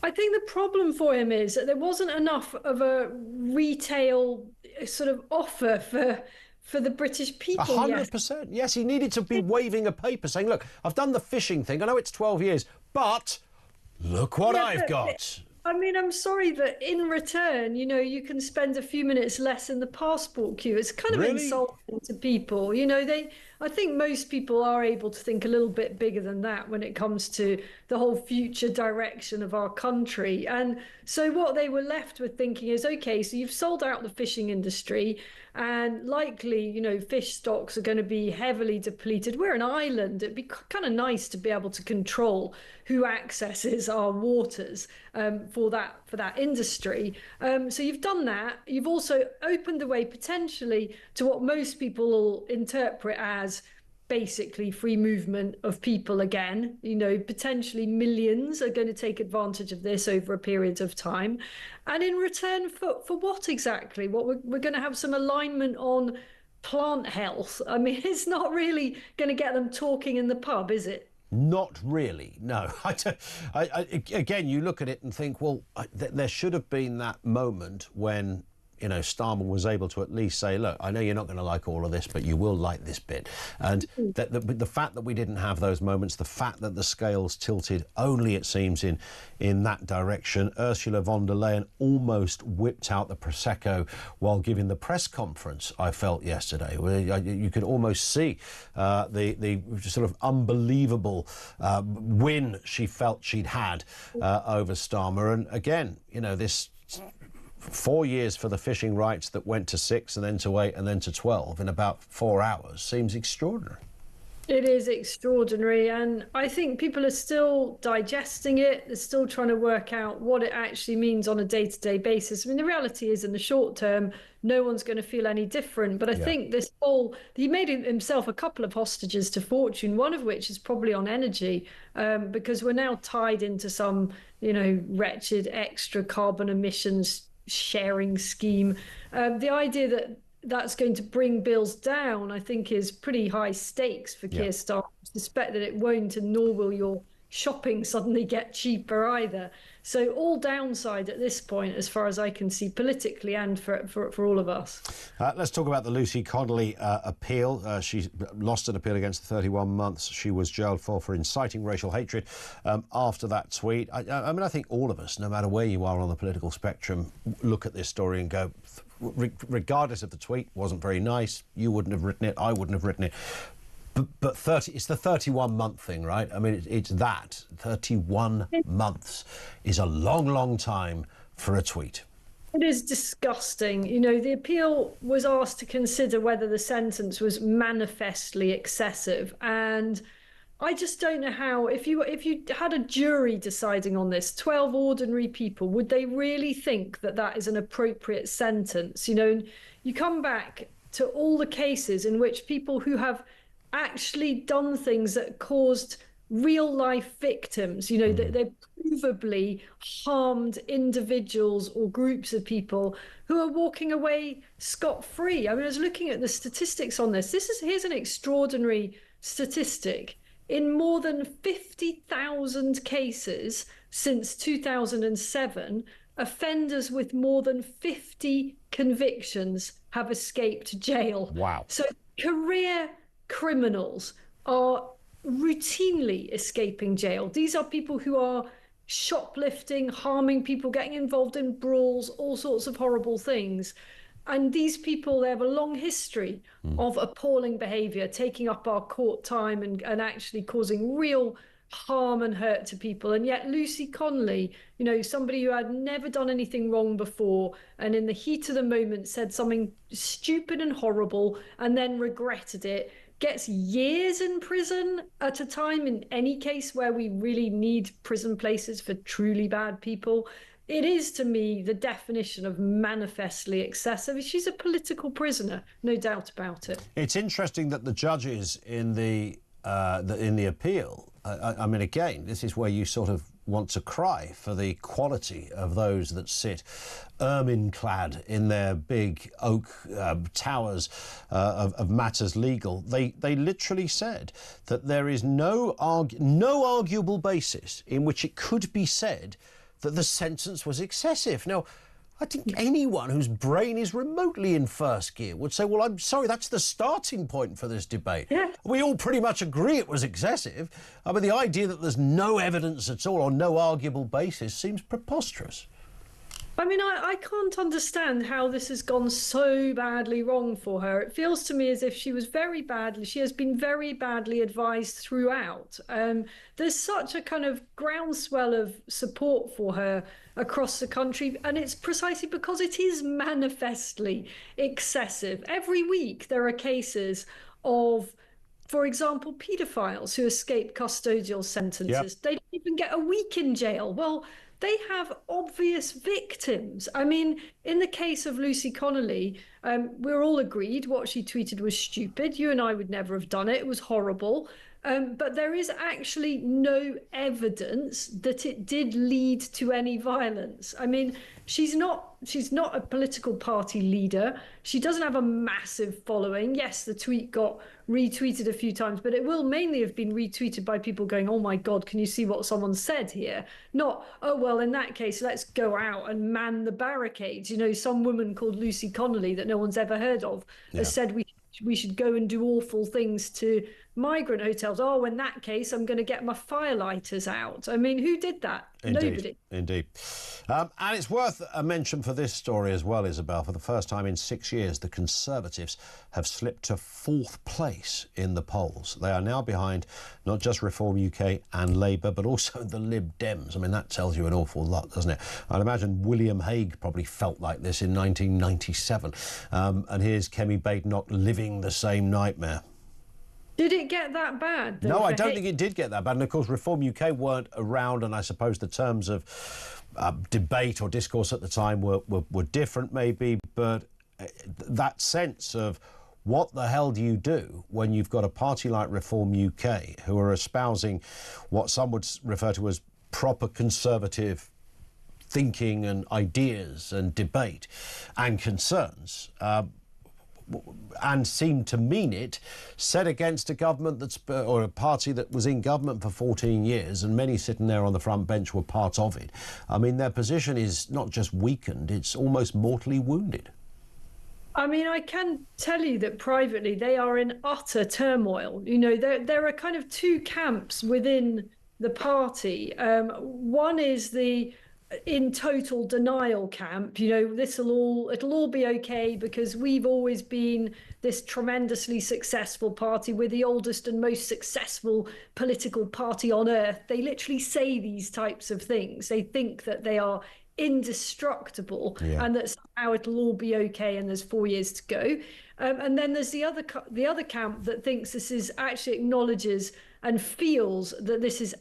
I think the problem for him is that there wasn't enough of a retail sort of offer for the British people. 100%. Yes, he needed to be waving a paper saying, look, I've done the fishing thing. I know it's 12 years, but look what I've got. I mean, I'm sorry that in return, you can spend a few minutes less in the passport queue. It's kind of insulting to people. I think most people are able to think a little bit bigger than that when it comes to the whole future direction of our country. And so what they were left with thinking is, okay, so you've sold out the fishing industry, and likely, you know, fish stocks are going to be heavily depleted. We're an island. It'd be kind of nice to be able to control who accesses our waters for that industry. So you've done that. You've also opened the way potentially to what most people will interpret as basically free movement of people again. You know, potentially millions are going to take advantage of this over a period of time. And in return for what exactly? What we're going to have some alignment on plant health. I mean, it's not really going to get them talking in the pub, is it? Not really, no. Again, you look at it and think, well, there should have been that moment when, you know, Starmer was able to at least say, look, I know you're not going to like all of this, but you will like this bit. And the fact that we didn't have those moments, the fact that the scales tilted only, it seems, in that direction. Ursula von der Leyen almost whipped out the Prosecco while giving the press conference, I felt yesterday. You could almost see the sort of unbelievable win she felt she'd had over Starmer. And again, you know, this 4 years for the fishing rights that went to 6 and then to 8 and then to 12 in about 4 hours seems extraordinary. It is extraordinary, and I think people are still digesting it. They're still trying to work out what it actually means on a day-to-day basis. I mean, the reality is in the short term, no one's going to feel any different. But I think this whole, he made himself a couple of hostages to fortune, one of which is probably on energy, because we're now tied into some, you know, wretched extra carbon emissions sharing scheme. The idea that that's going to bring bills down, I think, is pretty high stakes for Keir Starmer. I suspect that it won't, and nor will your shopping suddenly get cheaper either. So all downside at this point, as far as I can see, politically and for all of us. Let's talk about the Lucy Connolly appeal. She lost an appeal against the 31 months she was jailed for inciting racial hatred after that tweet. I mean, I think all of us, no matter where you are on the political spectrum, look at this story and go, regardless of the tweet, wasn't very nice. You wouldn't have written it. I wouldn't have written it. But it's the 31-month thing, right? I mean, it's that. 31 months is a long, long time for a tweet. It is disgusting. You know, the appeal was asked to consider whether the sentence was manifestly excessive. And I just don't know how, if you had a jury deciding on this, 12 ordinary people, would they really think that that is an appropriate sentence? You know, you come back to all the cases in which people who have actually done things that caused real life victims, you know, that they're provably harmed individuals or groups of people who are walking away scot-free. I mean, I was looking at the statistics on this. Here's an extraordinary statistic. In more than 50,000 cases since 2007, offenders with more than 50 convictions have escaped jail. Wow. So career criminals are routinely escaping jail. These are people who are shoplifting, harming people, getting involved in brawls, all sorts of horrible things. And these people, they have a long history of appalling behaviour, taking up our court time and actually causing real harm and hurt to people. And yet Lucy Connolly, you know, somebody who had never done anything wrong before and in the heat of the moment said something stupid and horrible and then regretted it, gets years in prison at a time in any case where we really need prison places for truly bad people. It is, to me, the definition of manifestly excessive. She's a political prisoner, no doubt about it. It's interesting that the judges in the appeal, I mean, again, this is where you sort of want to cry for the quality of those that sit ermine-clad in their big oak towers of matters legal. They literally said that there is no arguable basis in which it could be said that the sentence was excessive. Now, I think anyone whose brain is remotely in first gear would say, well, I'm sorry, that's the starting point for this debate. Yeah. We all pretty much agree it was excessive. I mean, the idea that there's no evidence at all or no arguable basis seems preposterous. I mean, I can't understand how this has gone so badly wrong for her. It feels to me as if she has been very badly advised throughout. There's such a kind of groundswell of support for her across the country, and it's precisely because it is manifestly excessive. Every week there are cases of, for example, paedophiles who escape custodial sentences. They don't even get a week in jail. Well, they have obvious victims. I mean, in the case of Lucy Connolly, we're all agreed what she tweeted was stupid. You and I would never have done it. It was horrible. But there is actually no evidence that it did lead to any violence. I mean, she's not a political party leader. She doesn't have a massive following. Yes, the tweet got retweeted a few times, but it will mainly have been retweeted by people going, oh my God, can you see what someone said here? Not, oh, well, in that case, let's go out and man the barricades. You know, some woman called Lucy Connolly that no one's ever heard of has said we should go and do awful things to migrant hotels. Oh, in that case, I'm going to get my firelighters out. I mean, who did that? Nobody. Indeed. And it's worth a mention for this story as well, Isabel. For the first time in 6 years, the Conservatives have slipped to 4th place in the polls. They are now behind not just Reform UK and Labour, but also the Lib Dems. I mean, that tells you an awful lot, doesn't it? I'd imagine William Hague probably felt like this in 1997. And here's Kemi Badenoch living the same nightmare. Did it get that bad? No, I don't think it did get that bad. And of course, Reform UK weren't around, and I suppose the terms of debate or discourse at the time were different, maybe. But that sense of what the hell do you do when you've got a party like Reform UK who are espousing what some would refer to as proper conservative thinking and ideas and debate and concerns, and seemed to mean it, set against a government or a party that was in government for 14 years, and many sitting there on the front bench were part of it. I mean, their position is not just weakened, it's almost mortally wounded. I mean, I can tell you that privately they are in utter turmoil. You know, there are kind of two camps within the party. One is the in total denial camp. You know, it'll all be okay because we've always been this tremendously successful party. We're the oldest and most successful political party on earth. They literally say these types of things. They think that they are indestructible and that somehow it'll all be okay and there's 4 years to go. And then there's the other camp that thinks this is actually acknowledges and feels that this is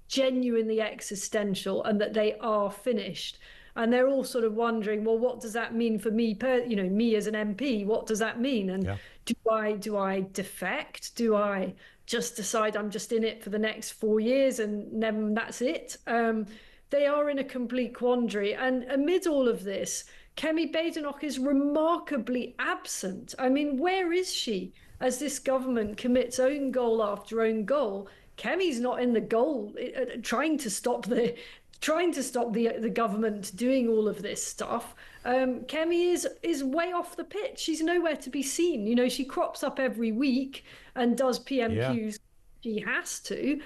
genuinely existential and that they are finished. And they're all sort of wondering, well, what does that mean for me, me as an MP? What does that mean? And do I defect? Do I just decide I'm just in it for the next 4 years and then that's it? They are in a complete quandary. And amid all of this, Kemi Badenoch is remarkably absent. I mean, where is she as this government commits own goal after own goal? Kemi's not in the goal, trying to stop the government doing all of this stuff. Kemi is way off the pitch. She's nowhere to be seen. You know, she crops up every week and does PMQs. She has to.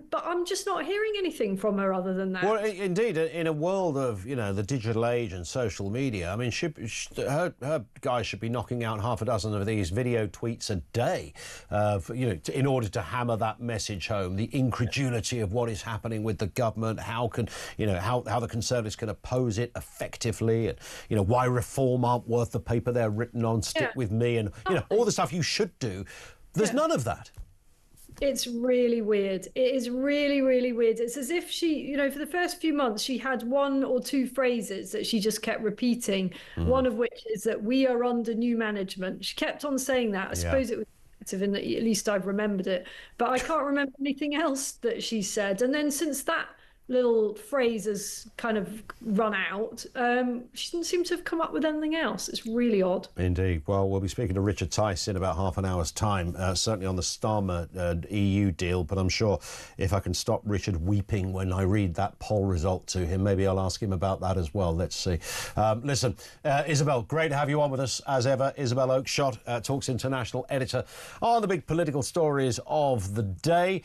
But I'm just not hearing anything from her other than that. Well, indeed, in a world of, the digital age and social media, I mean, her guys should be knocking out half a dozen of these video tweets a day, in order to hammer that message home, the incredulity of what is happening with the government, how the Conservatives can oppose it effectively, and, why reform aren't worth the paper they're written on, stick with me, and, all the stuff you should do. There's none of that. It's really weird. It is really, really weird. It's as if she, for the first few months, she had one or two phrases that she just kept repeating, one of which is that we are under new management. She kept on saying that. I suppose it was effective in that at least I've remembered it. But I can't remember anything else that she said. And then since that little phrase has kind of run out, she didn't seem to have come up with anything else. It's really odd. Indeed. Well, we'll be speaking to Richard Tice in about half an hour's time, certainly on the Starmer EU deal, but I'm sure if I can stop Richard weeping when I read that poll result to him, maybe I'll ask him about that as well. Let's see. Listen, Isabel, great to have you on with us as ever. Isabel Oakeshott, Talks International editor on the big political stories of the day.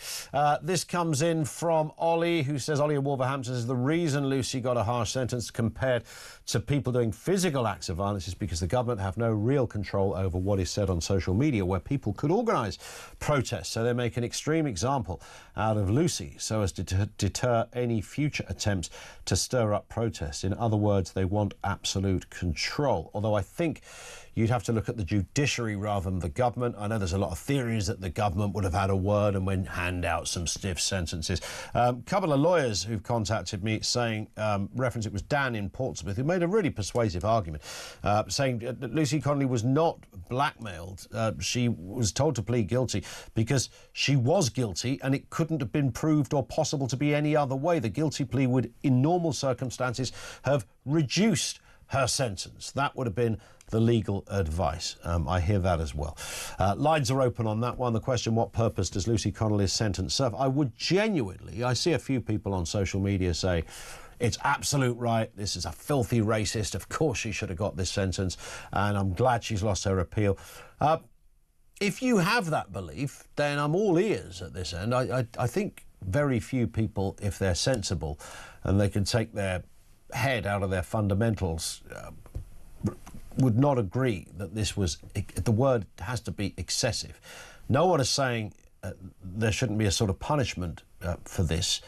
This comes in from Ollie, who says, Ollie Sally in Wolverhampton says the reason Lucy got a harsh sentence compared to people doing physical acts of violence is because the government have no real control over what is said on social media, where people could organise protests. So they make an extreme example out of Lucy so as to deter any future attempts to stir up protests. In other words, they want absolute control. Although I think you'd have to look at the judiciary rather than the government. I know there's a lot of theories that the government would have had a word and would hand out some stiff sentences. A couple of lawyers who've contacted me saying, reference it was Dan in Portsmouth, who made a really persuasive argument, saying that Lucy Connolly was not blackmailed. She was told to plead guilty because she was guilty and it couldn't have been proved or possible to be any other way. The guilty plea would, in normal circumstances, have reduced her sentence. That would have been the legal advice. I hear that as well. Lines are open on that one. The question, what purpose does Lucy Connolly's sentence serve? I would genuinely, I see a few people on social media say, it's absolute right, this is a filthy racist, of course she should have got this sentence, and I'm glad she's lost her appeal. If you have that belief, then I'm all ears at this end. I think very few people, if they're sensible and they can take their head out of their fundamentals, would not agree that this was, the word has to be excessive. No one is saying there shouldn't be a sort of punishment for this.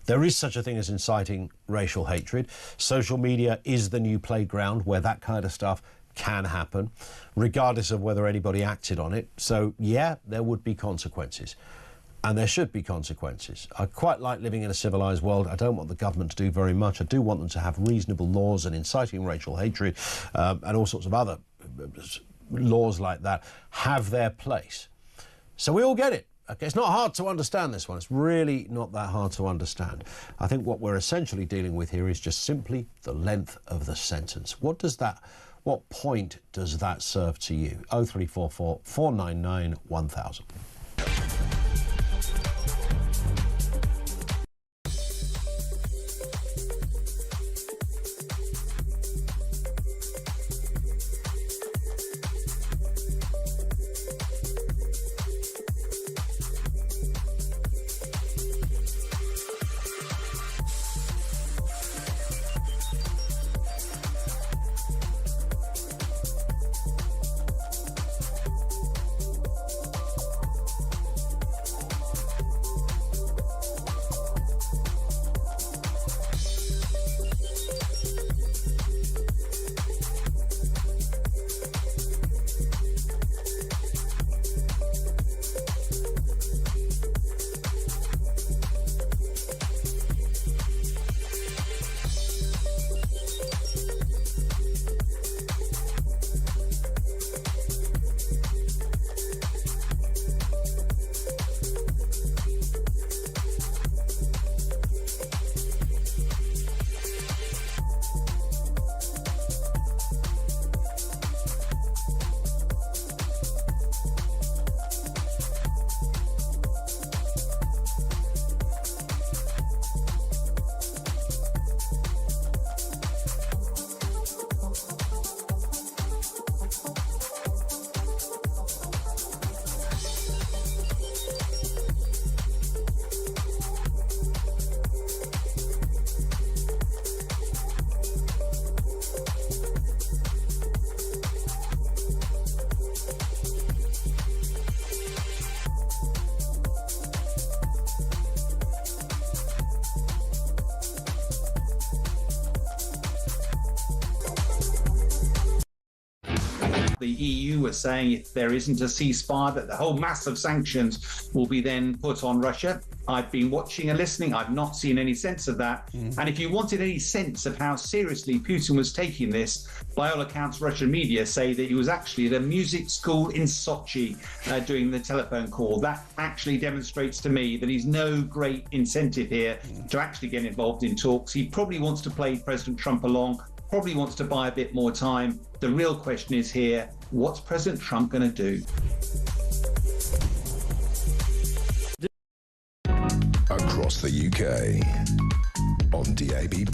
There is such a thing as inciting racial hatred. Social media is the new playground where that kind of stuff can happen, regardless of whether anybody acted on it. So, yeah, there would be consequences. And there should be consequences. I quite like living in a civilised world. I don't want the government to do very much. I do want them to have reasonable laws, and inciting racial hatred and all sorts of other laws like that have their place. So we all get it. Okay, it's not hard to understand this one. It's really not that hard to understand. I think what we're essentially dealing with here is just simply the length of the sentence. What point does that serve to you? 0344 499 1000. The EU was saying if there isn't a ceasefire, that the whole mass of sanctions will be then put on Russia. I've been watching and listening. I've not seen any sense of that. And if you wanted any sense of how seriously Putin was taking this, by all accounts, Russian media say that he was actually at a music school in Sochi doing the telephone call. That actually demonstrates to me that he's no great incentive here to actually get involved in talks. He probably wants to play President Trump along, probably wants to buy a bit more time. The real question is here, what's President Trump going to do? Across the UK, on DAB+,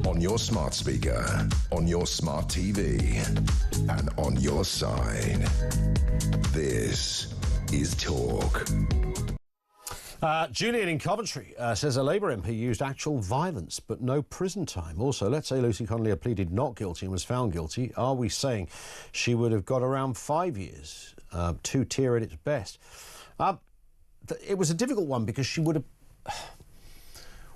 on your smart speaker, on your smart TV, and on your side. This is Talk. Julian in Coventry says a Labour MP used actual violence but no prison time. Also, let's say Lucy Connolly had pleaded not guilty and was found guilty. Are we saying she would have got around 5 years? Two-tier at its best. It was a difficult one because she would have...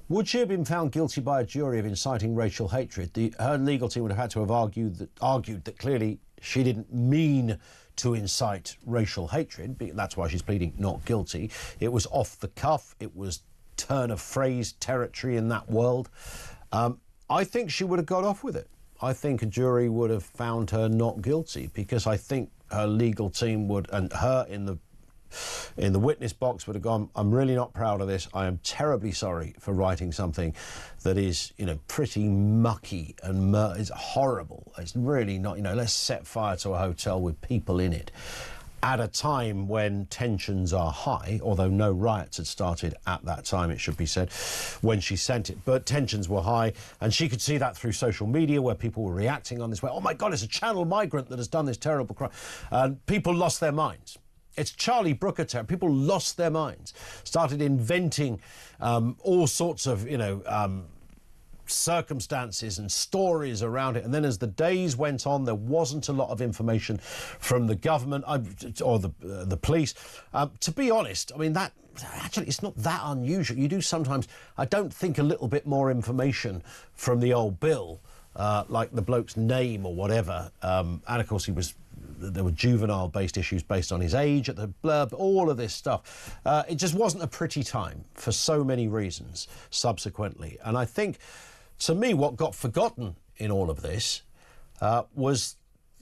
Would she have been found guilty by a jury of inciting racial hatred? Her legal team would have had to have argued that clearly she didn't mean to incite racial hatred. That's why she's pleading not guilty. It was off the cuff. It was turn of phrase territory in that world. I think she would have got off with it. I think a jury would have found her not guilty because I think her legal team would, and her in the witness box would have gone, I'm really not proud of this. I am terribly sorry for writing something that is, pretty mucky and it's horrible. It's really not, let's set fire to a hotel with people in it at a time when tensions are high, although no riots had started at that time, it should be said, when she sent it. But tensions were high, and she could see that through social media where people were reacting on this way. Oh, my God, it's a Channel migrant that has done this terrible crime. And people lost their minds. It's Charlie Brooker terror. People lost their minds, started inventing all sorts of, circumstances and stories around it. And then as the days went on, there wasn't a lot of information from the government or the police. To be honest, I mean, that actually, it's not that unusual. You do sometimes, I don't think, a little bit more information from the old bill, like the bloke's name or whatever. And of course, there were juvenile-based issues based on his age at the blurb, all of this stuff. It just wasn't a pretty time for so many reasons subsequently. And I think, to me, what got forgotten in all of this was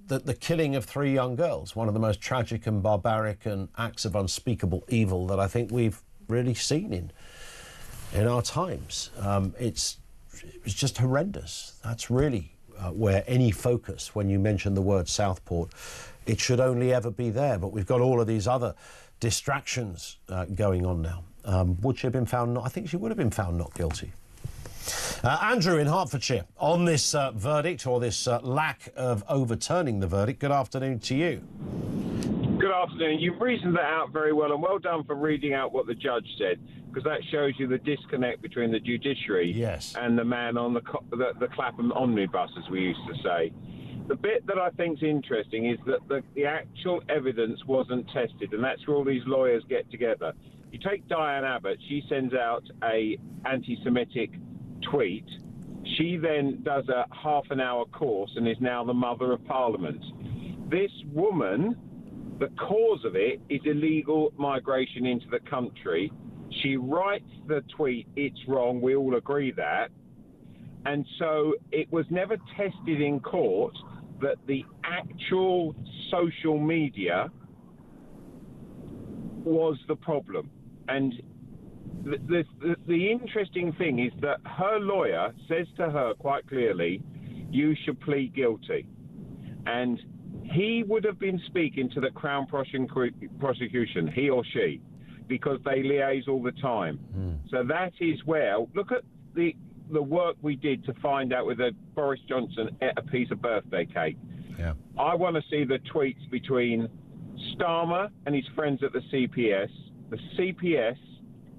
the killing of 3 young girls, one of the most tragic and barbaric and acts of unspeakable evil that I think we've really seen in our times. It was just horrendous. That's really where any focus, when you mention the word Southport, it should only ever be there. But we've got all of these other distractions going on now. Would she have been found not? I think she would have been found not guilty. Andrew in Hertfordshire, on this verdict or this lack of overturning the verdict, good afternoon to you. Good afternoon. You've reasoned that out very well, and well done for reading out what the judge said, because that shows you the disconnect between the judiciary and the man on the Clapham omnibus, as we used to say. The bit that I think is interesting is that the actual evidence wasn't tested, and that's where all these lawyers get together. You take Diane Abbott, she sends out a anti-Semitic tweet. She then does a half-an-hour course and is now the Mother of Parliament. This woman, the cause of it is illegal migration into the country. She writes the tweet, it's wrong, we all agree that. And so it was never tested in court that the actual social media was the problem. And the interesting thing is that her lawyer says to her quite clearly, you should plead guilty. And he would have been speaking to the Crown prosecution, he or she, because they liaise all the time. So that is where, look at the work we did to find out whether Boris Johnson ate a piece of birthday cake. Yeah. I want to see the tweets between Starmer and his friends at the CPS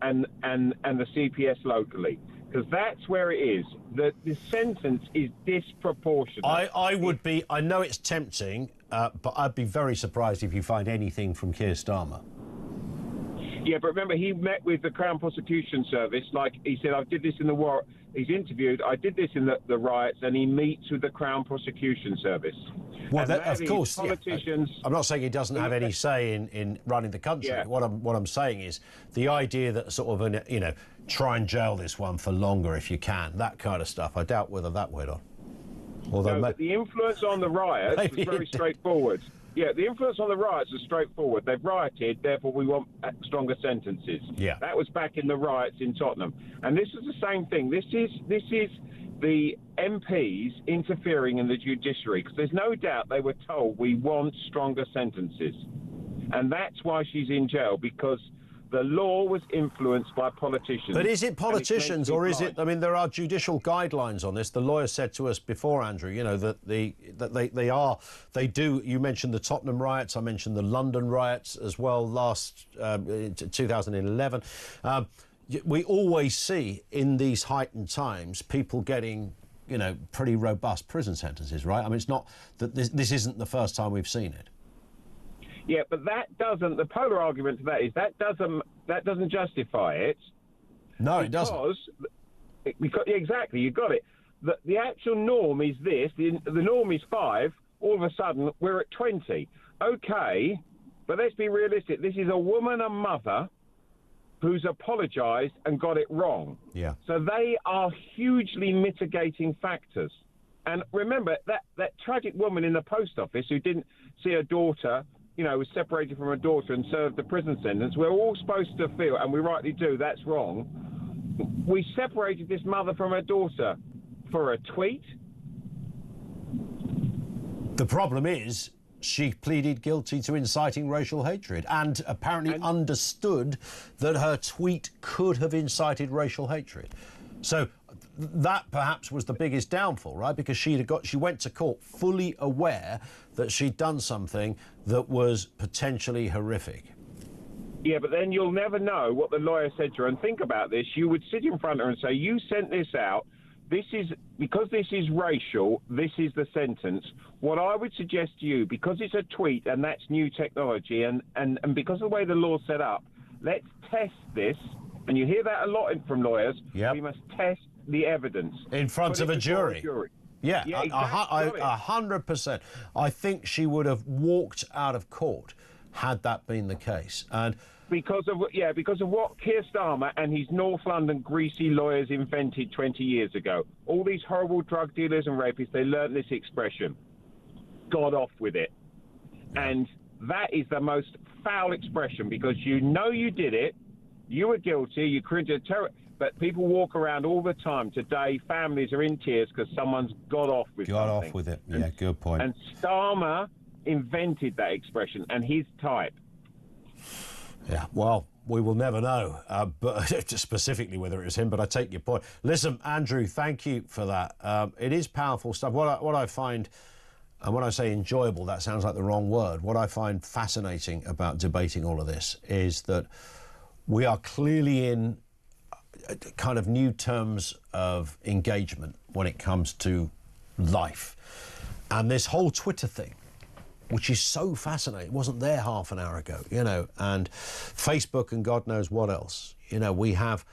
and the CPS locally, because that's where it is. The sentence is disproportionate. I know it's tempting, but I'd be very surprised if you find anything from Keir Starmer. Yeah, but remember, he met with the Crown Prosecution Service, like he said, I did this in the war. He's interviewed, I did this in the riots, and he meets with the Crown Prosecution Service. Well, of course, politicians. I'm not saying he doesn't have any say in running the country. Yeah. What I'm saying is the idea that sort of, try and jail this one for longer if you can, that kind of stuff. I doubt whether that went on. Although but the influence on the riots was very straightforward. Yeah, the influence on the riots was straightforward. They've rioted, therefore we want stronger sentences. Yeah. That was back in the riots in Tottenham. And this is the same thing. This is the MPs interfering in the judiciary, because there's no doubt they were told we want stronger sentences. And that's why she's in jail, because The law was influenced by politicians. But is it politicians or is it? I mean, there are judicial guidelines on this. The lawyer said to us before, Andrew, you know, that they do. You mentioned the Tottenham riots. I mentioned the London riots as well. Last 2011, we always see in these heightened times people getting, you know, pretty robust prison sentences, right? I mean, it's not that this isn't the first time we've seen it. Yeah, but that doesn't. The polar argument to that is that doesn't justify it. No, it doesn't. Because exactly, you got it. The actual norm is this. The norm is 5. All of a sudden, we're at 20. Okay, but let's be realistic. This is a woman, a mother, who's apologised and got it wrong. Yeah. So they are hugely mitigating factors. And remember that tragic woman in the post office who didn't see her daughter, you know, was separated from her daughter and served a prison sentence. We're all supposed to feel, and we rightly do, that's wrong. We separated this mother from her daughter for a tweet. The problem is she pleaded guilty to inciting racial hatred and apparently understood that her tweet could have incited racial hatred. So that perhaps was the biggest downfall, right? Because she went to court fully aware that she'd done something that was potentially horrific. Yeah, but then you'll never know what the lawyer said to her. And think about this. You would sit in front of her and say, you sent this out. Because this is racial, this is the sentence. What I would suggest to you, because it's a tweet and that's new technology, and because of the way the law's set up, let's test this. And you hear that a lot from lawyers. Yep. We must test the evidence. In front of a jury. Yeah, exactly. 100%. I think she would have walked out of court had that been the case. And because of what Keir Starmer and his North London greasy lawyers invented 20 years ago. All these horrible drug dealers and rapists, they learned this expression. Got off with it. And that is the most foul expression because you know you did it, you were guilty, you created a terror. But people walk around all the time. Today, families are in tears because someone's got off with something. Got off with it. Yeah, good point. And Starmer invented that expression and his type. Yeah, well, we will never know, but specifically whether it was him, but I take your point. Listen, Andrew, thank you for that. It is powerful stuff. What I find, and when I say enjoyable, that sounds like the wrong word. What I find fascinating about debating all of this is that we are clearly in kind of new terms of engagement when it comes to life. And this whole Twitter thing, which is so fascinating. It wasn't there half an hour ago, you know, and Facebook and God knows what else. You know, we have,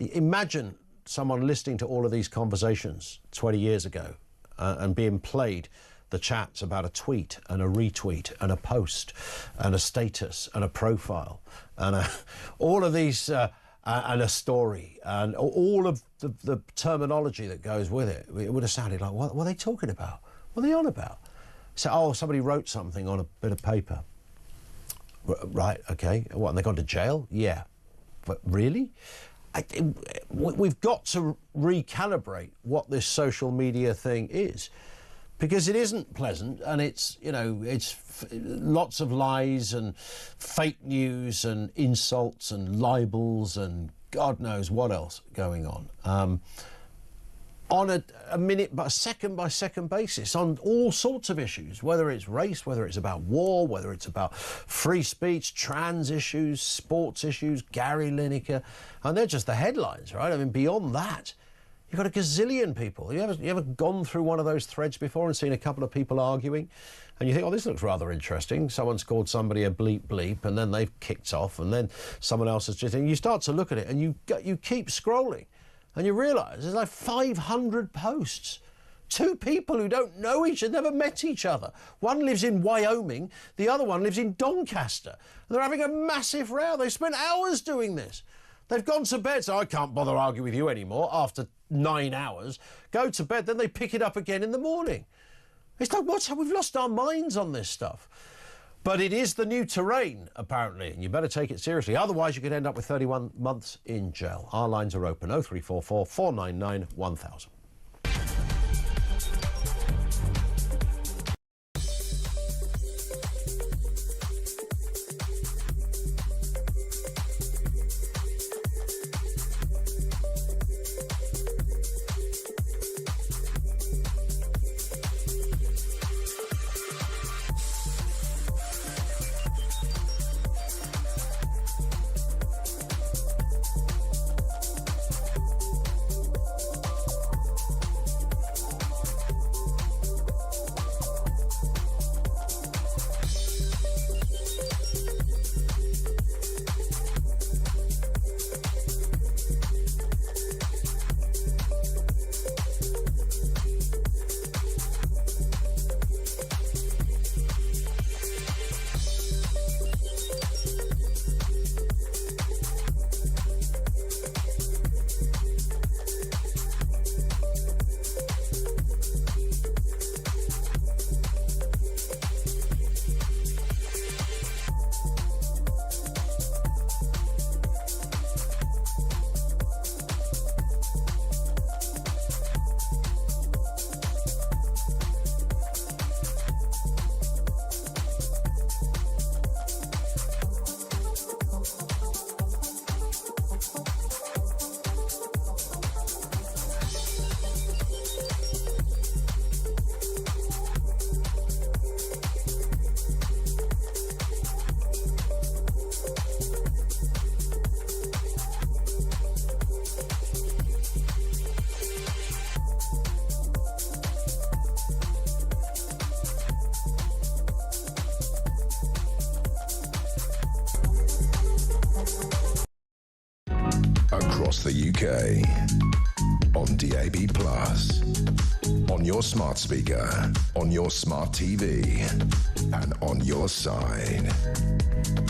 imagine someone listening to all of these conversations 20 years ago and being played the chats about a tweet and a retweet and a post and a status and a profile and all of these, and a story and all of the terminology that goes with it. It would have sounded like, what are they talking about? What are they on about? So, somebody wrote something on a bit of paper. Right, okay. What, and they gone to jail? Yeah. But really? We've got to recalibrate what this social media thing is. Because it isn't pleasant and it's, you know, it's lots of lies and fake news and insults and libels and God knows what else going on a minute by second basis on all sorts of issues, whether it's race, whether it's about war, whether it's about free speech, trans issues, sports issues, Gary Lineker, and they're just the headlines, right? I mean, beyond that, you've got a gazillion people. You ever gone through one of those threads before and seen a couple of people arguing? And you think, oh, this looks rather interesting. Someone's called somebody a bleep bleep, and then they've kicked off, and then someone else has just... And you start to look at it, and you keep scrolling, and you realise there's like 500 posts. Two people who don't know each other, never met each other. One lives in Wyoming, the other one lives in Doncaster. And they're having a massive row. They spent hours doing this. They've gone to bed, so I can't bother arguing with you anymore after 9 hours. Go to bed, then they pick it up again in the morning. It's like, we've lost our minds on this stuff. But it is the new terrain, apparently, and you better take it seriously. Otherwise, you could end up with 31 months in jail. Our lines are open, 0344 499 1000. across the UK. On DAB+, on your smart speaker, on your smart TV, and on your side.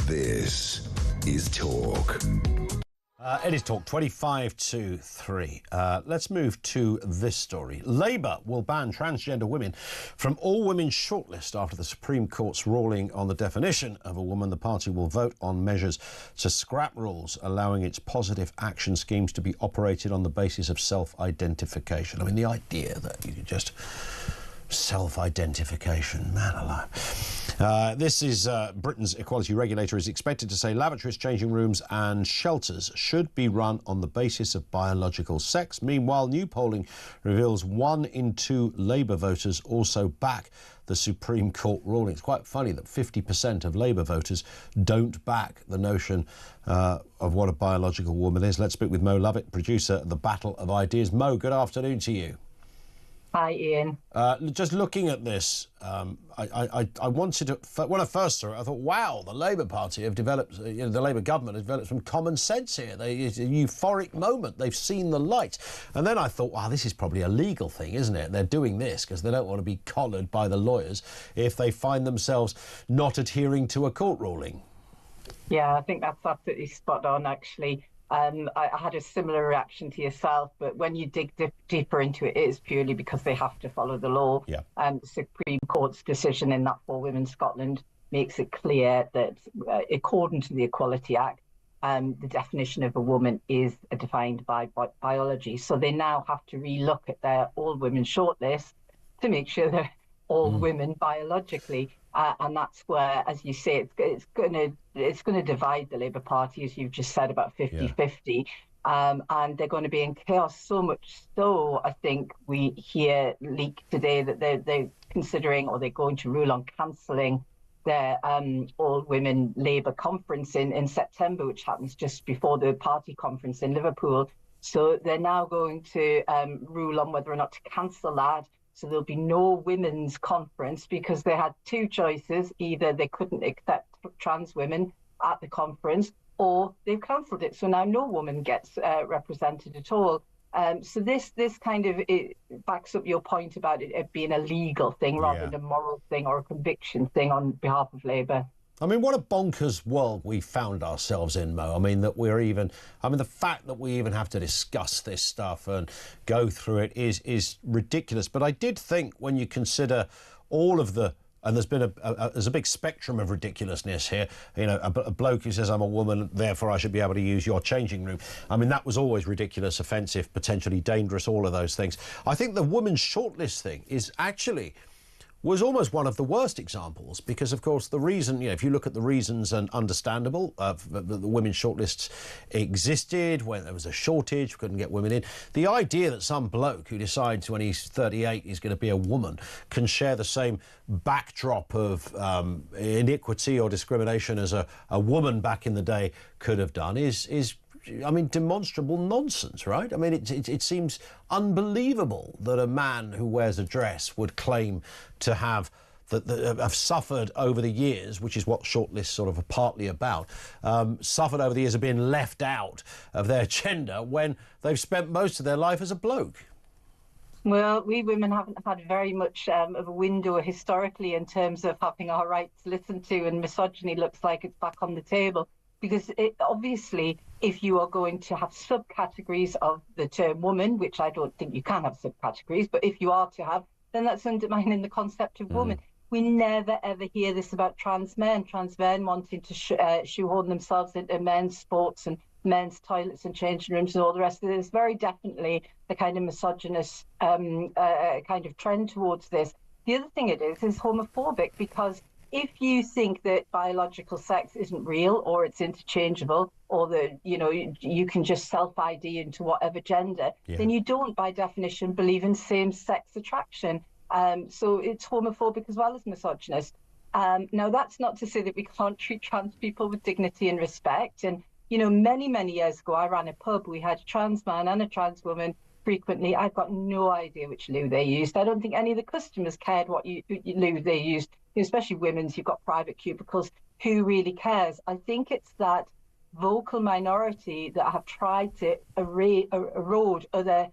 This is Talk. It is Talk 25 to 3. Let's move to this story. Labour will ban transgender women from all women's shortlist after the Supreme Court's ruling on the definition of a woman. The party will vote on measures to scrap rules allowing its positive action schemes to be operated on the basis of self-identification. I mean, the idea that you could just... self-identification, man alive. This is Britain's equality regulator is expected to say lavatories, changing rooms and shelters should be run on the basis of biological sex. Meanwhile, new polling reveals 1 in 2 Labour voters also back the Supreme Court ruling. It's quite funny that 50% of Labour voters don't back the notion of what a biological woman is. Let's speak with Mo Lovett, producer of The Battle of Ideas. Mo, good afternoon to you. Hi, Ian. Just looking at this, I wanted to... When I first saw it, I thought, wow, the Labour Party have developed... the Labour government has developed some common sense here. It's a euphoric moment. They've seen the light. And then I thought, wow, this is probably a legal thing, isn't it? They're doing this because they don't want to be collared by the lawyers if they find themselves not adhering to a court ruling. Yeah, I think that's absolutely spot on, actually. I had a similar reaction to yourself, but when you dig deeper into it, it is purely because they have to follow the law. Yeah. The Supreme Court's decision in that For Women Scotland makes it clear that according to the Equality Act, the definition of a woman is defined by biology. So they now have to relook at their all-women shortlist to make sure they're all women biologically. And that's where, as you say, it's going to divide the Labour Party, as you've just said, about 50-50. And they're going to be in chaos, so much so, I think we hear leak today that they're considering, or they're going to rule on cancelling their all-women Labour conference in September, which happens just before the party conference in Liverpool. So they're now going to rule on whether or not to cancel that. So there'll be no women's conference because they had 2 choices. Either they couldn't accept trans women at the conference or they've cancelled it. So now no woman gets represented at all. So this kind of it backs up your point about it being a legal thing rather than a moral thing or a conviction thing on behalf of Labour. I mean, what a bonkers world we found ourselves in, Mo. I mean, the fact that we even have to discuss this stuff and go through it is ridiculous. But I did think when you consider all of the... And there's been there's a big spectrum of ridiculousness here. You know, a bloke who says, I'm a woman, therefore I should be able to use your changing room. I mean, that was always ridiculous, offensive, potentially dangerous, all of those things. I think the women's shortlist thing is actually... was almost one of the worst examples because, of course, the reason, if you look at the reasons, and understandable, the women's shortlists existed when there was a shortage, couldn't get women in. The idea that some bloke who decides when he's 38 he's going to be a woman can share the same backdrop of iniquity or discrimination as a woman back in the day could have done is I mean, demonstrable nonsense, right? I mean, it seems unbelievable that a man who wears a dress would claim to have suffered over the years, which is what shortlists sort of are partly about, suffered over the years of being left out of their gender when they've spent most of their life as a bloke. Well, we women haven't had very much of a window historically in terms of having our rights listened to, and misogyny looks like it's back on the table. Because obviously, if you are going to have subcategories of the term woman, which I don't think you can have subcategories, but if you are to have, then that's undermining the concept of woman. We never, ever hear this about trans men wanting to shoehorn themselves into men's sports and men's toilets and changing rooms and all the rest of it. There's very definitely the kind of misogynist kind of trend towards this. The other thing it is homophobic because if you think that biological sex isn't real or it's interchangeable or that, you can just self-ID into whatever gender, then you don't, by definition, believe in same-sex attraction. So it's homophobic as well as misogynist. Now, that's not to say that we can't treat trans people with dignity and respect. And, many, many years ago, I ran a pub. We had a trans man and a trans woman frequently. I've got no idea which loo they used. I don't think any of the customers cared what loo they used, especially women's. You've got private cubicles. Who really cares? I think it's that vocal minority that have tried to erode other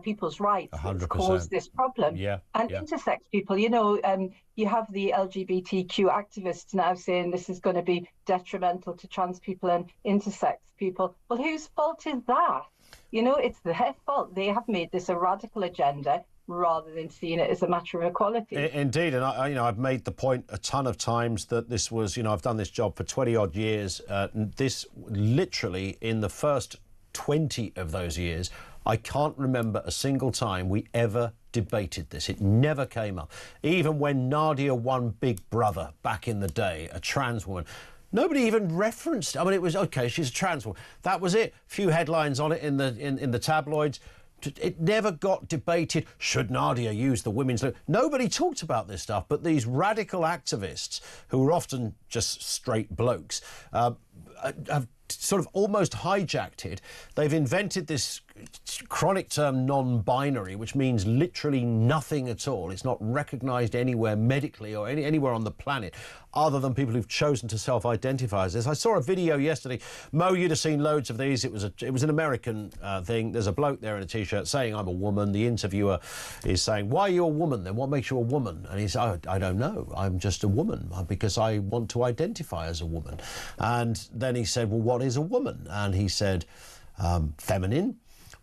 people's rights that's caused this problem. And intersex people, you have the LGBTQ activists now saying this is going to be detrimental to trans people and intersex people. Well, whose fault is that? It's their fault. They have made this a radical agenda rather than seeing it as a matter of equality. Indeed, and I've made the point a ton of times that this was, I've done this job for 20 odd years. This literally in the first 20 of those years, I can't remember a single time we ever debated this. It never came up. Even when Nadia won Big Brother back in the day, a trans woman, nobody even referenced. I mean, it was okay. She's a trans woman. That was it. Few headlines on it in the tabloids. It never got debated. Should Nadia use the women's lib? Nobody talked about this stuff. But these radical activists, who are often just straight blokes, have sort of almost hijacked it. They've invented this chronic term non-binary, which means literally nothing at all. It's not recognised anywhere medically or anywhere on the planet other than people who've chosen to self-identify as this. I saw a video yesterday. Mo, you'd have seen loads of these. It was an American thing. There's a bloke there in a T-shirt saying, I'm a woman. The interviewer is saying, why are you a woman then? What makes you a woman? And he said, I don't know. I'm just a woman because I want to identify as a woman. And then he said, well, what is a woman? And he said, feminine.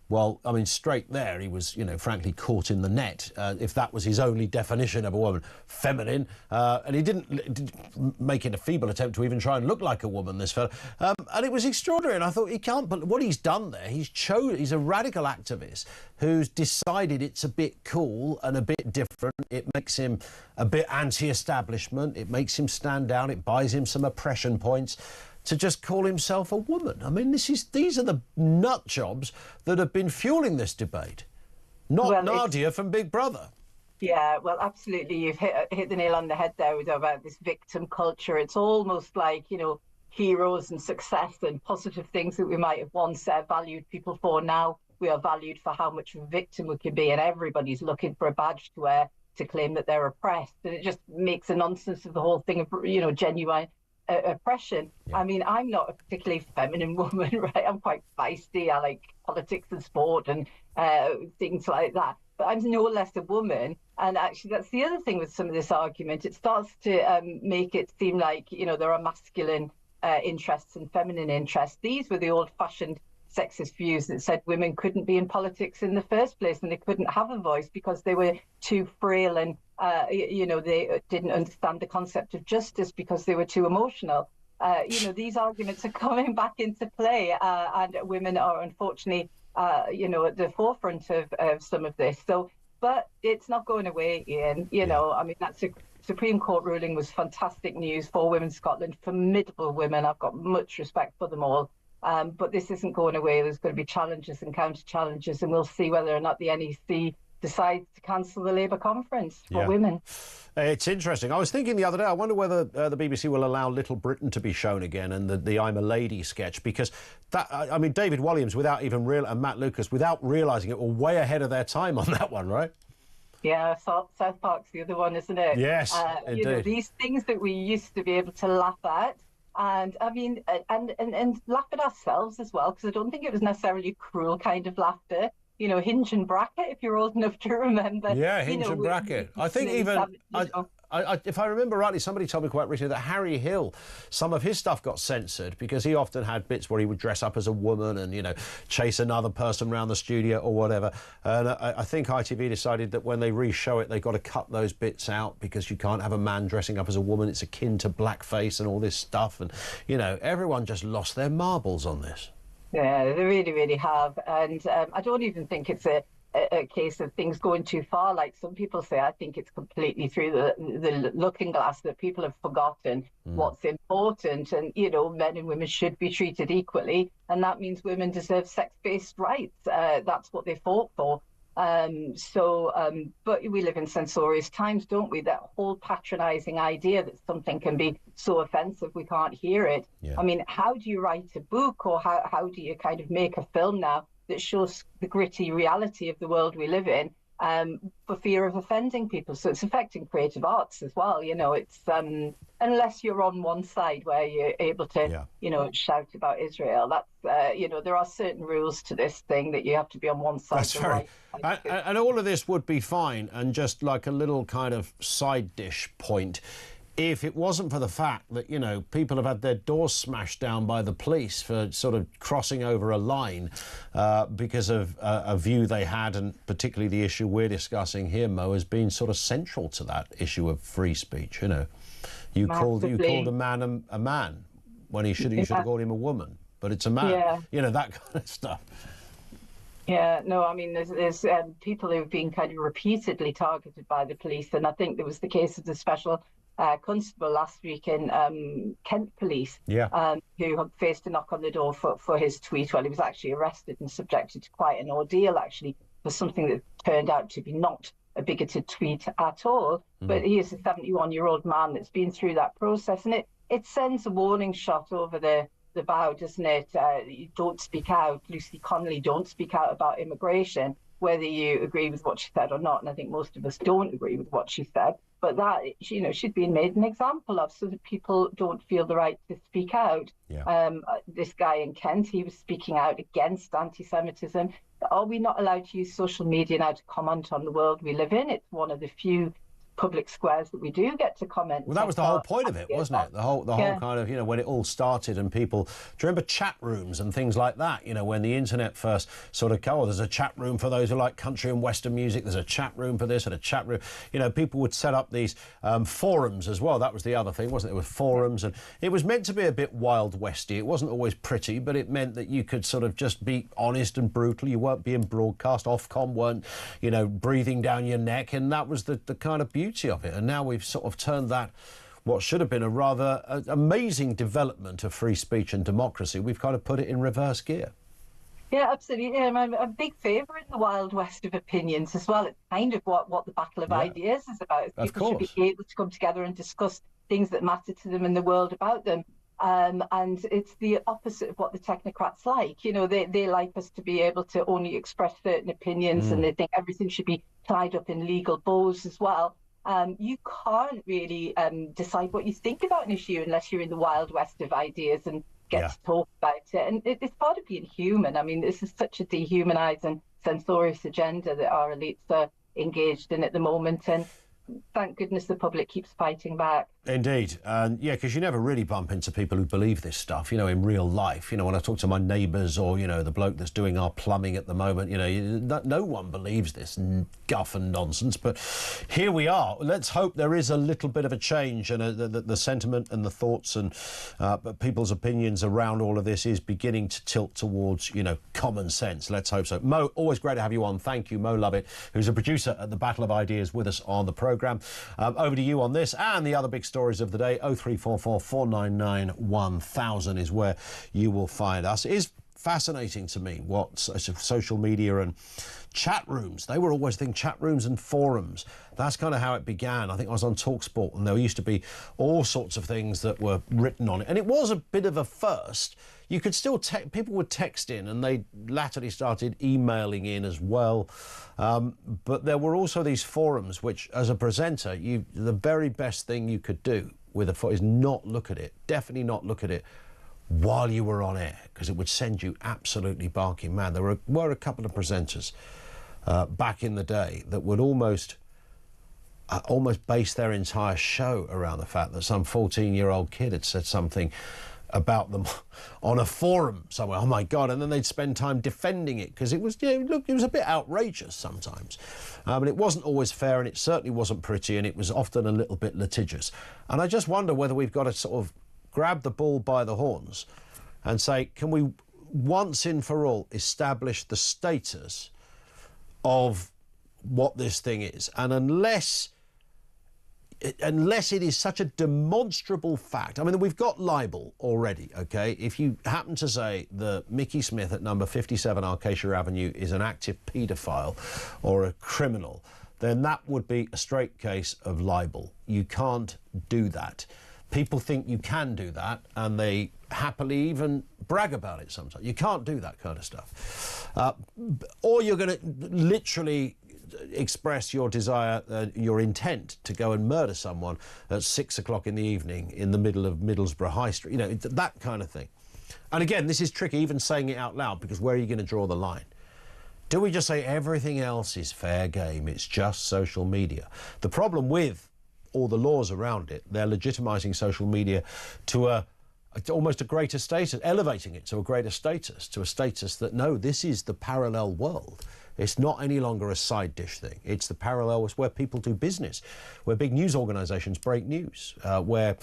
Well, I mean, straight there, he was, frankly caught in the net, if that was his only definition of a woman. Feminine. And he didn't make it a feeble attempt to even try and look like a woman, this fella. And it was extraordinary. And I thought, he can't, but what he's done there, he's a radical activist who's decided it's a bit cool and a bit different. It makes him a bit anti-establishment. It makes him stand down. It buys him some oppression points to just call himself a woman. I mean, these are the nut jobs that have been fueling this debate, not Nadia from Big Brother. Yeah, well, absolutely. You've hit the nail on the head there about this victim culture. It's almost like, heroes and success and positive things that we might have once valued people for. Now we are valued for how much of a victim we can be, and everybody's looking for a badge to wear to claim that they're oppressed. And it just makes a nonsense of the whole thing of, genuine oppression. Yeah. I mean, I'm not a particularly feminine woman, right? I'm quite feisty. I like politics and sport and things like that. But I'm no less a woman. And actually, that's the other thing with some of this argument. It starts to make it seem like, there are masculine interests and feminine interests. These were the old-fashioned sexist views that said women couldn't be in politics in the first place and they couldn't have a voice because they were too frail and they didn't understand the concept of justice because they were too emotional. These arguments are coming back into play, and women are unfortunately, at the forefront of some of this. So, but it's not going away, Ian. I mean, that Supreme Court ruling was fantastic news for Women Scotland, formidable women. I've got much respect for them all. But this isn't going away. There's going to be challenges and counter-challenges, and we'll see whether or not the NEC decides to cancel the Labour conference for women. It's interesting. I was thinking the other day, I wonder whether the BBC will allow Little Britain to be shown again and the I'm a Lady sketch, because David Walliams, and Matt Lucas, without realising it, were way ahead of their time on that one, right? Yeah, South Park's the other one, isn't it? Yes, indeed. These things that we used to be able to laugh at, and I mean, and laugh at ourselves as well, because I don't think it was necessarily cruel kind of laughter. Hinge and Bracket, if you're old enough to remember. Yeah, Hinge and Bracket. I think even, if I remember rightly, somebody told me quite recently that Harry Hill, some of his stuff got censored because he often had bits where he would dress up as a woman and, chase another person around the studio or whatever. And I think ITV decided that when they re-show it, they've got to cut those bits out because you can't have a man dressing up as a woman. It's akin to blackface and all this stuff. And, everyone just lost their marbles on this. Yeah, they really, really have. And I don't even think it's a case of things going too far. Like some people say, I think it's completely through the looking glass that people have forgotten what's important. And, men and women should be treated equally. And that means women deserve sex-based rights. That's what they fought for. But we live in censorious times, don't we? That whole patronising idea that something can be so offensive we can't hear it. Yeah. I mean, how do you write a book, or how do you kind of make a film now that shows the gritty reality of the world we live in, for fear of offending people. So it's affecting creative arts as well. You know, it's unless you're on one side where you're able to, you know, shout about Israel. That's you know, there are certain rules to this thing that you have to be on one side. That's very. And all of this would be fine, and just like a little kind of side dish point, if it wasn't for the fact that, you know, people have had their doors smashed down by the police for sort of crossing over a line because of a view they had, and particularly the issue we're discussing here, Mo, has been sort of central to that issue of free speech. You know, you called a man a man when you should have called him a woman, but it's a man. Yeah. You know, that kind of stuff. Yeah, no, I mean, there's people who've been kind of repeatedly targeted by the police, and I think there was the case of the special constable last week in Kent Police, who had faced a knock on the door for his tweet. Well, he was actually arrested and subjected to quite an ordeal, actually, for something that turned out to be not a bigoted tweet at all. But he is a 71-year-old man that's been through that process, and it sends a warning shot over the bow, doesn't it? You don't speak out. Lucy Connolly, don't speak out about immigration, whether you agree with what she said or not. And I think most of us don't agree with what she said. But that, you know, should be made an example of, so that people don't feel the right to speak out. This guy in Kent, he was speaking out against anti-Semitism. Are we not allowed to use social media now to comment on the world we live in? It's one of the few public squares that we do get to comment. Well, that was the whole point of it, wasn't it? The whole kind of, you know, when it all started and people, do you remember chat rooms and things like that? You know, when the internet first sort of came, there's a chat room for those who like country and western music, there's a chat room for this and a chat room. You know, people would set up these forums as well. That was the other thing, wasn't it? There were forums, and it was meant to be a bit Wild Westy. It wasn't always pretty, but it meant that you could sort of just be honest and brutal. You weren't being broadcast. Ofcom weren't, you know, breathing down your neck, and that was the kind of beauty of it. And now we've sort of turned that, what should have been a rather amazing development of free speech and democracy, we've kind of put it in reverse gear. Yeah, absolutely. I'm a big favourite in the Wild West of opinions as well. It's kind of what the battle of ideas is about. People should be able to come together and discuss things that matter to them in the world about them. And it's the opposite of what the technocrats like. You know, they like us to be able to only express certain opinions, and they think everything should be tied up in legal bows as well. You can't really decide what you think about an issue unless you're in the Wild West of ideas and get to talk about it. And it's part of being human. I mean, this is such a dehumanising, censorious agenda that our elites are engaged in at the moment. And thank goodness the public keeps fighting back. Indeed. And yeah, because you never really bump into people who believe this stuff, you know, in real life. You know, when I talk to my neighbours or, you know, the bloke that's doing our plumbing at the moment, you know, no one believes this guff and nonsense. But here we are. Let's hope there is a little bit of a change, and the sentiment and the thoughts and people's opinions around all of this is beginning to tilt towards, you know, common sense. Let's hope so. Mo, always great to have you on. Thank you, Mo Lovett, who's a producer at the Battle of Ideas, with us on the programme. Over to you on this and the other big stories of the day. 0344 499 1000 is where you will find us. It is fascinating to me what social media and chat rooms, they were always thinking chat rooms and forums. That's kind of how it began. I think I was on TalkSport and there used to be all sorts of things that were written on it. And it was a bit of a first. You could still, people would text in, and they latterly started emailing in as well. But there were also these forums, which as a presenter, the very best thing you could do with a forum is not look at it, definitely not look at it while you were on air, because it would send you absolutely barking mad. There were a couple of presenters back in the day that would almost base their entire show around the fact that some 14-year-old kid had said something about them on a forum somewhere. Oh my God! And then they'd spend time defending it because it was, look, it was a bit outrageous sometimes, and it wasn't always fair, and it certainly wasn't pretty, and it was often a little bit litigious. And I just wonder whether we've got to sort of grab the bull by the horns and say, can we once and for all establish the status of what this thing is? And unless it is such a demonstrable fact, I mean, we've got libel already, OK? If you happen to say that Mickey Smith at number 57 Acacia Avenue is an active paedophile or a criminal, then that would be a straight case of libel. You can't do that. People think you can do that, and they happily even brag about it sometimes. You can't do that kind of stuff. Or you're going to literally express your desire, your intent to go and murder someone at 6 o'clock in the evening in the middle of Middlesbrough High Street. You know, that kind of thing. And again, this is tricky, even saying it out loud, because where are you going to draw the line? Do we just say everything else is fair game, it's just social media? The problem with all the laws around it, they're legitimising social media to almost a greater status, elevating it to a greater status, to a status that, no, this is the parallel world. It's not any longer a side dish thing. It's the parallel where people do business, where big news organisations break news, where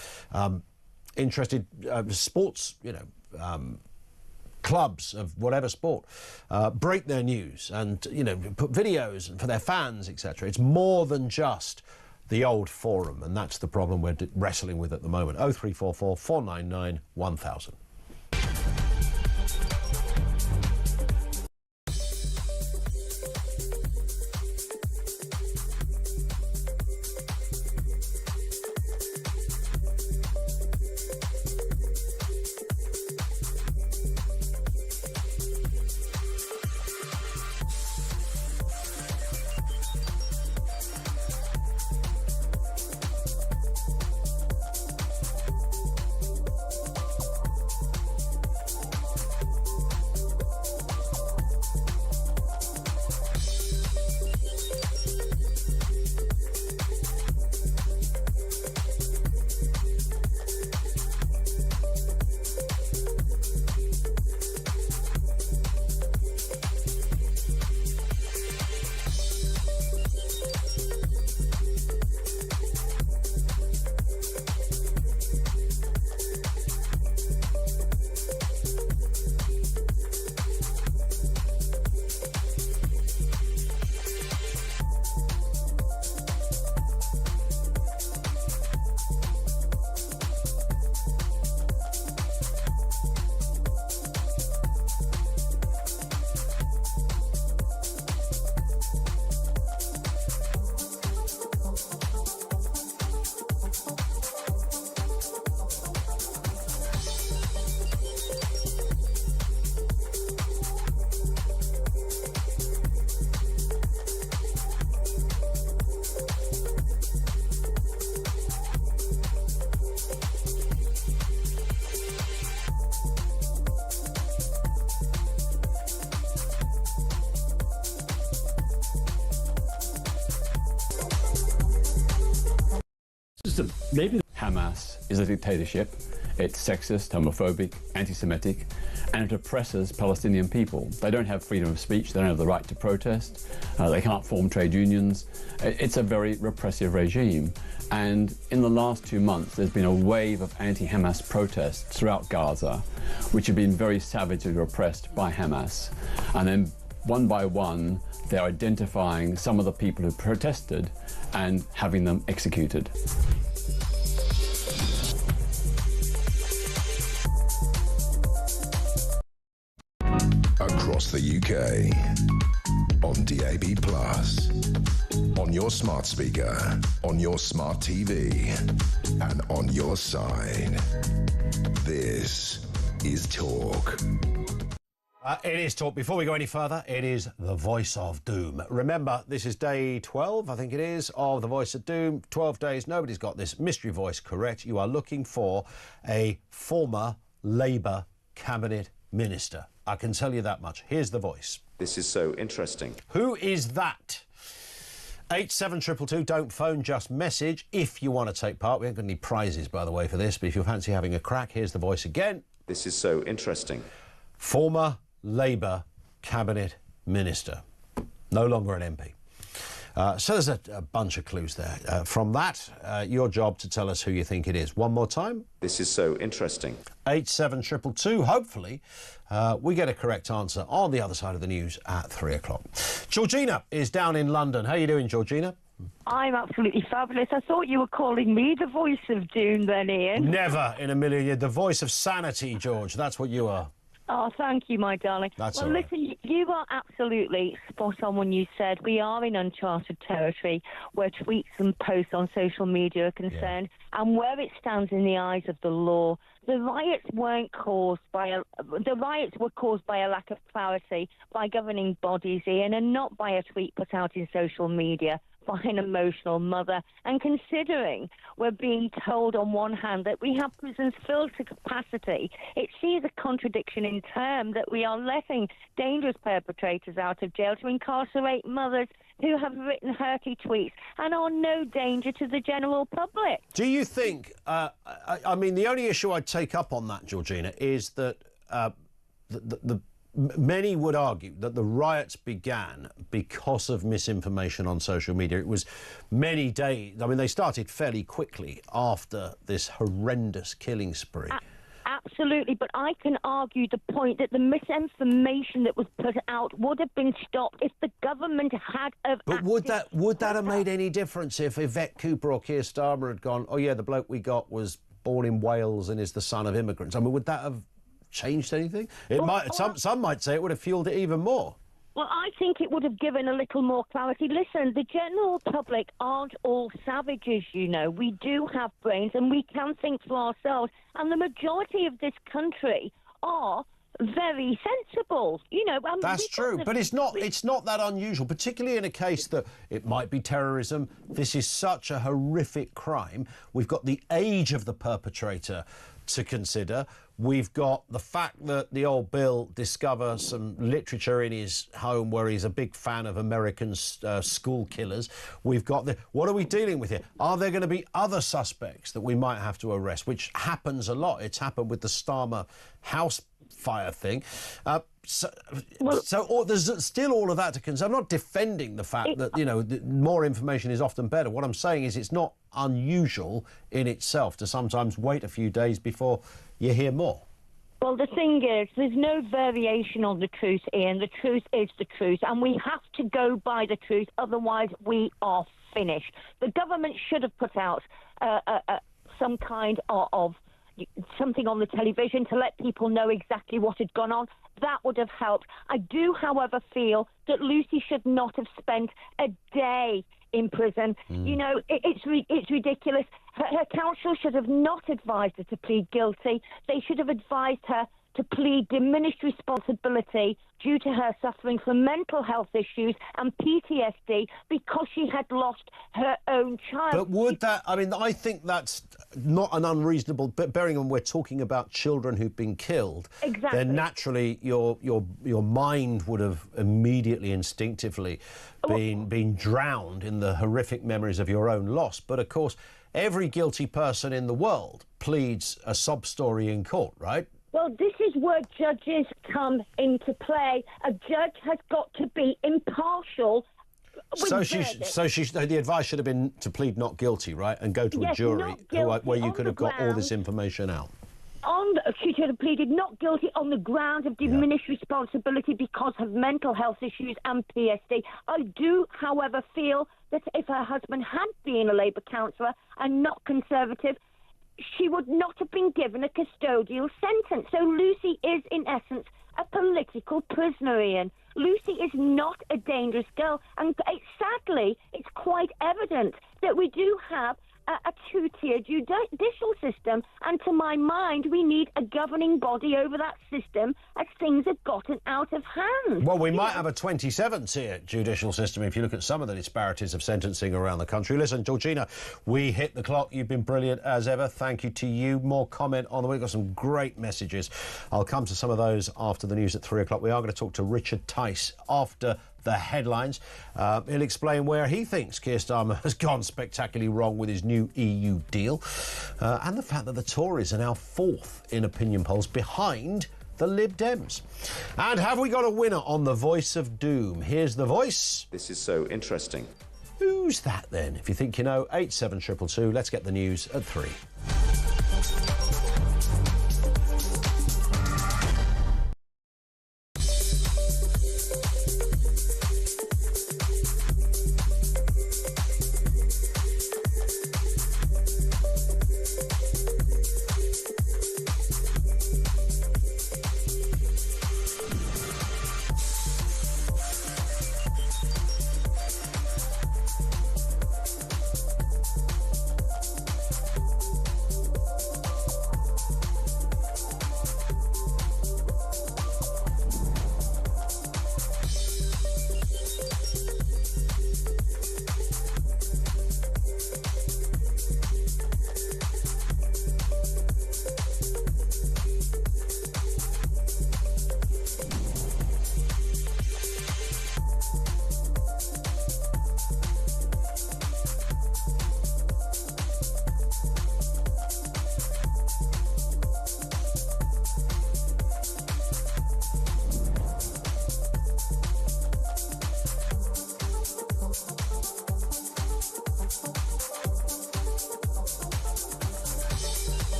interested sports, clubs of whatever sport break their news and, put videos for their fans, etc. It's more than just the old forum, and that's the problem we're wrestling with at the moment. 0344 499 1000. Maybe Hamas is a dictatorship. It's sexist, homophobic, anti-Semitic, and it oppresses Palestinian people. They don't have freedom of speech. They don't have the right to protest. They can't form trade unions. It's a very repressive regime. And in the last 2 months, there's been a wave of anti-Hamas protests throughout Gaza, which have been very savagely repressed by Hamas. And then one by one, they're identifying some of the people who protested and having them executed. Across the UK, on DAB+, on your smart speaker, on your smart TV, and on your side. This is Talk. It is Talk. Before we go any further, it is the Voice of Doom. Remember, this is day 12, I think it is, of the Voice of Doom. 12 days, nobody's got this mystery voice correct. You are looking for a former Labour cabinet minister. I can tell you that much. Here's the voice. This is so interesting. Who is that? 87222, don't phone, just message if you want to take part. We haven't got any prizes, by the way, for this, but if you fancy having a crack, here's the voice again. This is so interesting. Former Labour cabinet minister, no longer an MP. So there's a bunch of clues there. From that, your job to tell us who you think it is. One more time. This is so interesting. 87222. Hopefully, we get a correct answer on the other side of the news at 3 o'clock. Georgina is down in London. How are you doing, Georgina? I'm absolutely fabulous. I thought you were calling me the voice of doom then, Ian. Never in a million years. The voice of sanity, George. That's what you are. Oh, thank you, my darling. That's well, all right. listen, You are absolutely spot on when you said we are in uncharted territory where tweets and posts on social media are concerned, and where it stands in the eyes of the law. The riots were caused by a lack of clarity by governing bodies, Ian, and not by a tweet put out in social media by an emotional mother. And considering we're being told on one hand that we have prisons filled to capacity, it sees a contradiction in term that we are letting dangerous perpetrators out of jail to incarcerate mothers who have written hurty tweets and are no danger to the general public. Do you think, I mean, the only issue I'd take up on that, Georgina, is that many would argue that the riots began because of misinformation on social media. It was many days, I mean, they started fairly quickly after this horrendous killing spree. Absolutely, but I can argue the point that the misinformation that was put out would have been stopped if the government had... But would that have made any difference if Yvette Cooper or Keir Starmer had gone, oh yeah, the bloke we got was born in Wales and is the son of immigrants? I mean, would that have changed anything? It might. Some might say it would have fueled it even more. Well, I think it would have given a little more clarity. Listen, the general public aren't all savages, you know. We do have brains and we can think for ourselves. And the majority of this country are very sensible, you know. That's true, but it's not that unusual, particularly in a case that it might be terrorism. This is such a horrific crime. We've got the age of the perpetrator to consider. We've got the fact that the old Bill discovered some literature in his home where he's a big fan of American school killers. We've got what are we dealing with here? Are there going to be other suspects that we might have to arrest, which happens a lot? It's happened with the Starmer house fire thing. So there's still all of that to consider. I'm not defending the fact that, you know, more information is often better. What I'm saying is it's not unusual in itself to sometimes wait a few days before you hear more. Well, the thing is, there's no variation on the truth, Ian. The truth is the truth, and we have to go by the truth, otherwise we are finished. The government should have put out some kind of something on the television to let people know exactly what had gone on. That would have helped. I do, however, feel that Lucy should not have spent a day in prison. You know, it's ridiculous. Her counsel should have not advised her to plead guilty. They should have advised her to plead diminished responsibility due to her suffering from mental health issues and PTSD because she had lost her own child. But would that, I mean, I think that's not an unreasonable, but bearing in mind we're talking about children who've been killed, exactly. Then naturally your mind would have immediately, instinctively been drowned in the horrific memories of your own loss. But of course, every guilty person in the world pleads a sob story in court, right? Well, this is where judges come into play. A judge has got to be impartial. So the advice should have been to plead not guilty, right, and go to a jury where you could have got all this information out. She should have pleaded not guilty on the ground of diminished responsibility because of mental health issues and PSD. I do, however, feel that if her husband had been a Labour councillor and not Conservative, she would not have been given a custodial sentence. So Lucy is, in essence, a political prisoner, Ian. Lucy is not a dangerous girl. And sadly, it's quite evident that we do have a two-tier judicial system, and to my mind, we need a governing body over that system as things have gotten out of hand. Well, we might have a 27-tier judicial system if you look at some of the disparities of sentencing around the country. Listen, Georgina, we hit the clock. You've been brilliant as ever. Thank you to you. More comment on the week. We've got some great messages. I'll come to some of those after the news at 3 o'clock. We are going to talk to Richard Tice after the headlines. He'll explain where he thinks Keir Starmer has gone spectacularly wrong with his new EU deal, and the fact that the Tories are now fourth in opinion polls behind the Lib Dems. And have we got a winner on the Voice of Doom? Here's the voice. This is so interesting. Who's that then? If you think you know, 87222. Let's get the news at 3.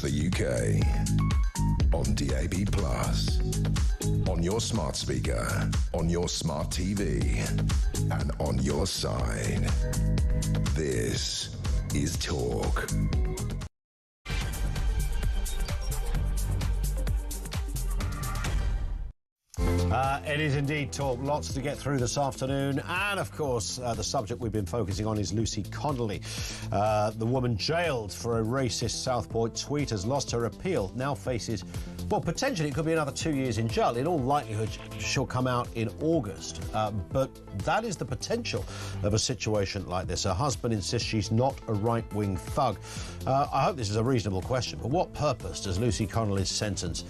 the UK. On DAB+, on your smart speaker, on your smart TV, and on your side. This is Talk. It is indeed Talk. Lots to get through this afternoon. And, of course, the subject we've been focusing on is Lucy Connolly. The woman jailed for a racist Southport tweet has lost her appeal, now faces, well, potentially it could be another 2 years in jail. In all likelihood, she'll come out in August. But that is the potential of a situation like this. Her husband insists she's not a right-wing thug. I hope this is a reasonable question, but what purpose does Lucy Connolly's sentence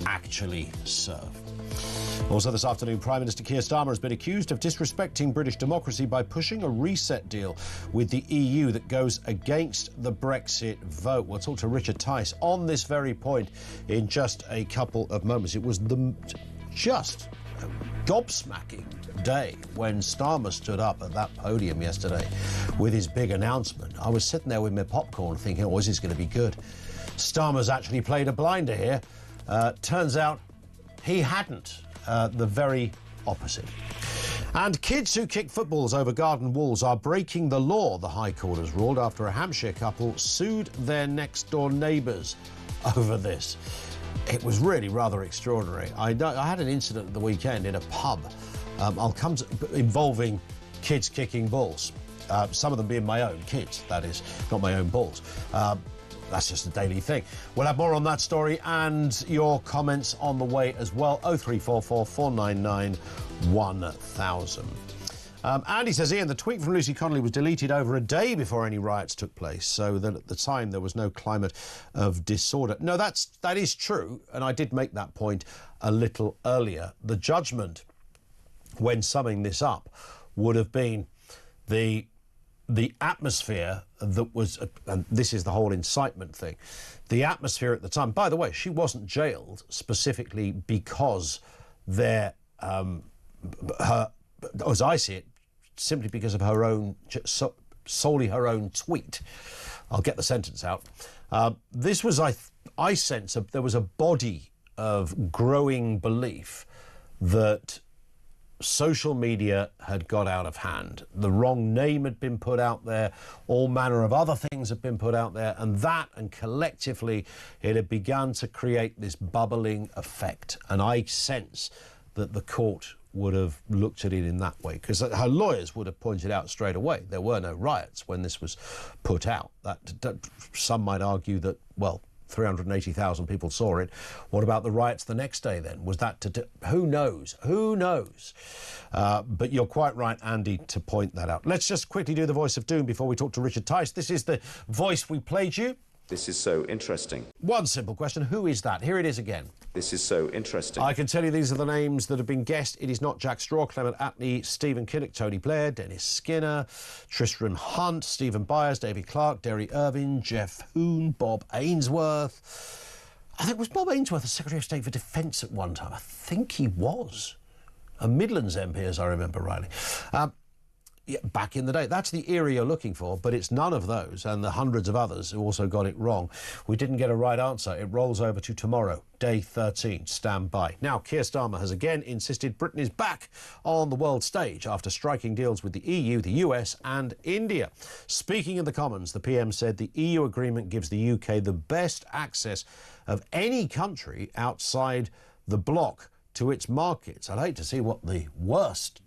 actually serve? Also this afternoon, Prime Minister Keir Starmer has been accused of disrespecting British democracy by pushing a reset deal with the EU that goes against the Brexit vote. We'll talk to Richard Tice on this very point in just a couple of moments. It was just a gobsmacking day when Starmer stood up at that podium yesterday with his big announcement. I was sitting there with my popcorn thinking, oh, is this going to be good? Starmer's actually played a blinder here. Turns out he hadn't. The very opposite. And kids who kick footballs over garden walls are breaking the law, the High Court has ruled, after a Hampshire couple sued their next-door neighbours over this. It was really rather extraordinary. I had an incident at the weekend in a pub. Involving kids kicking balls. Some of them being my own kids, that is, not my own balls. That's just a daily thing. We'll have more on that story and your comments on the way as well. 0344 499 1000. Andy says, Ian, the tweet from Lucy Connolly was deleted over a day before any riots took place, so that at the time there was no climate of disorder. No, that is true, and I did make that point a little earlier. The judgment, when summing this up, would have been the atmosphere that was, and this is the whole incitement thing, the atmosphere at the time. By the way, she wasn't jailed specifically because as I see it, simply because of her own, solely her own tweet. I'll get the sentence out. This was, I sense, there was a body of growing belief that social media had got out of hand. The wrong name had been put out there. All manner of other things had been put out there. And collectively, it had begun to create this bubbling effect. And I sense that the court would have looked at it in that way, because her lawyers would have pointed out straight away there were no riots when this was put out. That some might argue that, well, 380,000 people saw it. What about the riots the next day then? Was that who knows? Who knows? But you're quite right, Andy, to point that out. Let's just quickly do the voice of doom before we talk to Richard Tice. This is the voice we played you. This is so interesting. One simple question. Who is that? Here it is again. This is so interesting. I can tell you these are the names that have been guessed. It is not Jack Straw, Clement Attlee, Stephen Kinnock, Tony Blair, Dennis Skinner, Tristram Hunt, Stephen Byers, David Clark, Derry Irvine, Jeff Hoon, Bob Ainsworth. I think, was Bob Ainsworth the Secretary of State for Defence at one time? I think he was. A Midlands MP, as I remember rightly. Yeah, back in the day. That's the era you're looking for, but it's none of those and the hundreds of others who also got it wrong. We didn't get a right answer. It rolls over to tomorrow, day 13. Stand by. Now, Keir Starmer has again insisted Britain is back on the world stage after striking deals with the EU, the US and India. Speaking in the Commons, the PM said the EU agreement gives the UK the best access of any country outside the bloc to its markets. I'd hate to see what the worst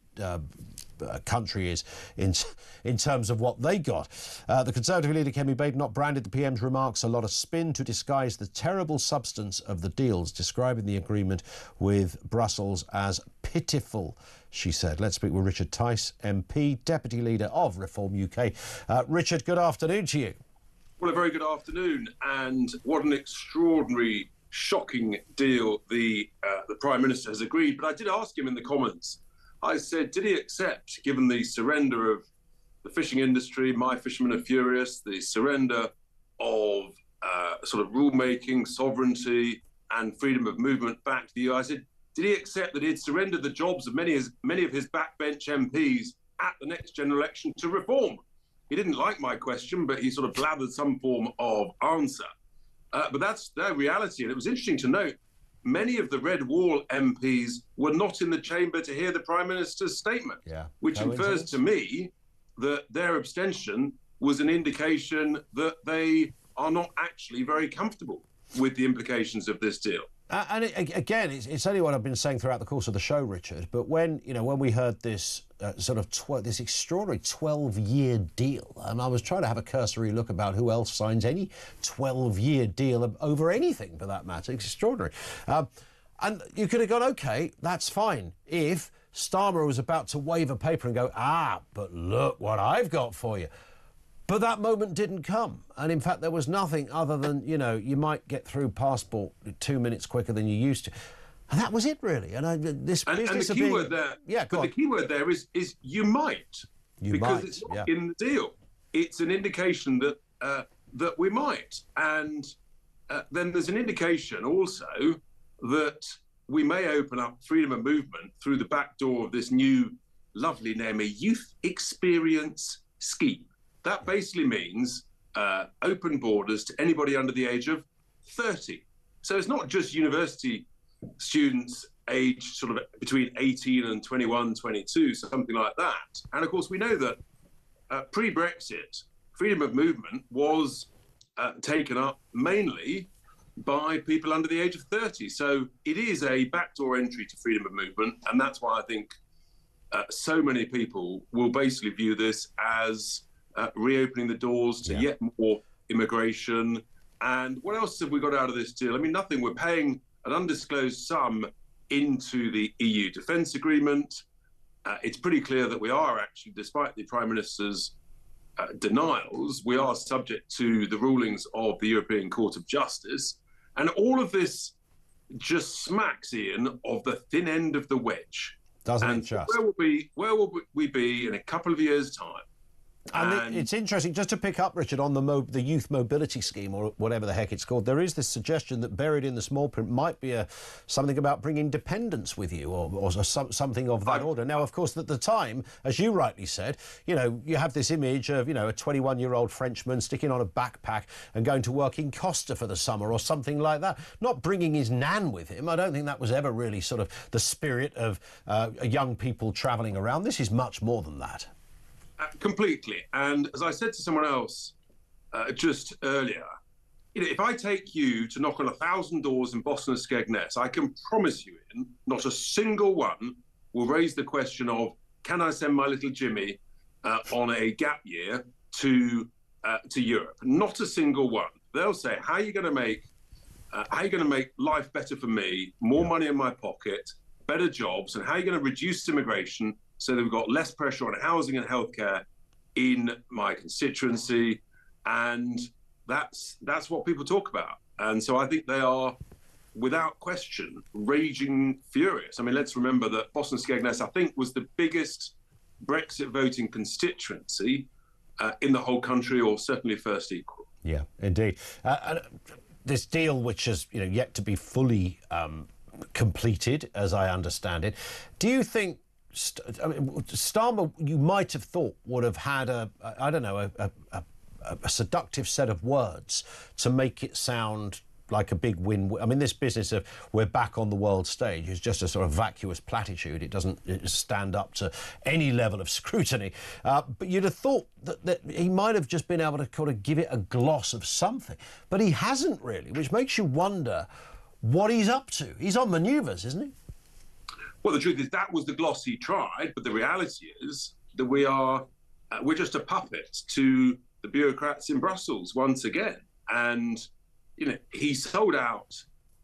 country is in terms of what they got. The Conservative leader Kemi Badenoch branded the PM's remarks a lot of spin to disguise the terrible substance of the deals, describing the agreement with Brussels as pitiful, she said. Let's speak with Richard Tice, MP, Deputy Leader of Reform UK. Richard, good afternoon to you. Well, a very good afternoon, and what an extraordinary, shocking deal the Prime Minister has agreed. But I did ask him in the Commons, I said, did he accept, given the surrender of the fishing industry, My Fishermen Are Furious, the surrender of sort of rulemaking, sovereignty and freedom of movement back to the EU? I said, did he accept that he had surrendered the jobs of many of his backbench MPs at the next general election to reform? He didn't like my question, but he sort of blathered some form of answer. but that's their reality. And it was interesting to note many of the Red Wall MPs were not in the chamber to hear the Prime Minister's statement, which infers to me that their abstention was an indication that they are not actually very comfortable with the implications of this deal. And again, it's only what I've been saying throughout the course of the show, Richard. But when we heard this this extraordinary 12-year deal, and I was trying to have a cursory look about who else signs any 12-year deal over anything, for that matter. It's extraordinary. And you could have gone, OK, that's fine, if Starmer was about to wave a paper and go, but look what I've got for you. But that moment didn't come. And in fact, there was nothing other than, you might get through passport 2 minutes quicker than you used to. And that was it, really. And the key word there, the key word there is you might. Because it's not in the deal. It's an indication that that we might. And then there's an indication also that we may open up freedom of movement through the back door of this new, lovely name, a youth experience scheme. That basically means open borders to anybody under the age of 30. So it's not just university students aged sort of between 18 and 21, 22, something like that. And of course, we know that pre-Brexit, freedom of movement was taken up mainly by people under the age of 30. So it is a backdoor entry to freedom of movement. And that's why I think so many people will basically view this as reopening the doors to yet more immigration. And what else have we got out of this deal? I mean, nothing. We're paying an undisclosed sum into the EU defence agreement. It's pretty clear that we are actually, despite the Prime Minister's denials, we are subject to the rulings of the European Court of Justice. And all of this just smacks, Ian, of the thin end of the wedge. Doesn't it just? Where will we be in a couple of years' time? And it's interesting, just to pick up, Richard, on the youth mobility scheme, or whatever the heck it's called, there is this suggestion that buried in the small print might be something about bringing dependents with you, or something of that order. Now, of course, at the time, as you rightly said, you have this image of, a 21-year-old Frenchman sticking on a backpack and going to work in Costa for the summer or something like that, not bringing his nan with him. I don't think that was ever really sort of the spirit of young people travelling around. This is much more than that. Completely. And as I said to someone else just earlier, if I take you to knock on 1,000 doors in Boston and Skegness, I can promise you, Ian, not a single one will raise the question of, can I send my little Jimmy on a gap year to Europe? Not a single one. They'll say, how are you going to make life better for me, more money in my pocket, better jobs, and how are you going to reduce immigration so that we've got less pressure on housing and healthcare in my constituency? And that's what people talk about. And so I think they are, without question, raging furious. I mean, let's remember that Boston Skegness, I think, was the biggest Brexit voting constituency in the whole country, or certainly first equal. Yeah, indeed. And this deal, which has yet to be fully completed, as I understand it, do you think Starmer, you might have thought, would have had a seductive set of words to make it sound like a big win. I mean, this business of we're back on the world stage is just a sort of vacuous platitude. It doesn't stand up to any level of scrutiny. But you'd have thought that he might have just been able to kind of give it a gloss of something. But he hasn't really, which makes you wonder what he's up to. He's on manoeuvres, isn't he? Well, the truth is that was the gloss he tried, but the reality is that we're just a puppet to the bureaucrats in Brussels once again. And, he sold out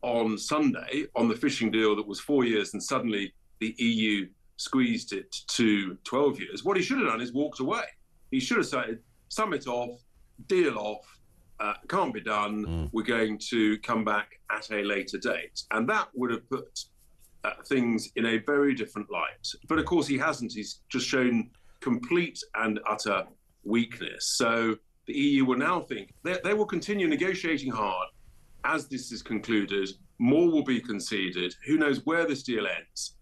on Sunday on the fishing deal that was 4 years, and suddenly the EU squeezed it to 12 years. What he should have done is walked away. He should have said, sum it off, deal off, can't be done, we're going to come back at a later date. And that would have put things in a very different light. But of course he hasn't. He's just shown complete and utter weakness. So the EU will now think they will continue negotiating hard as this is concluded. More will be conceded. Who knows where this deal ends?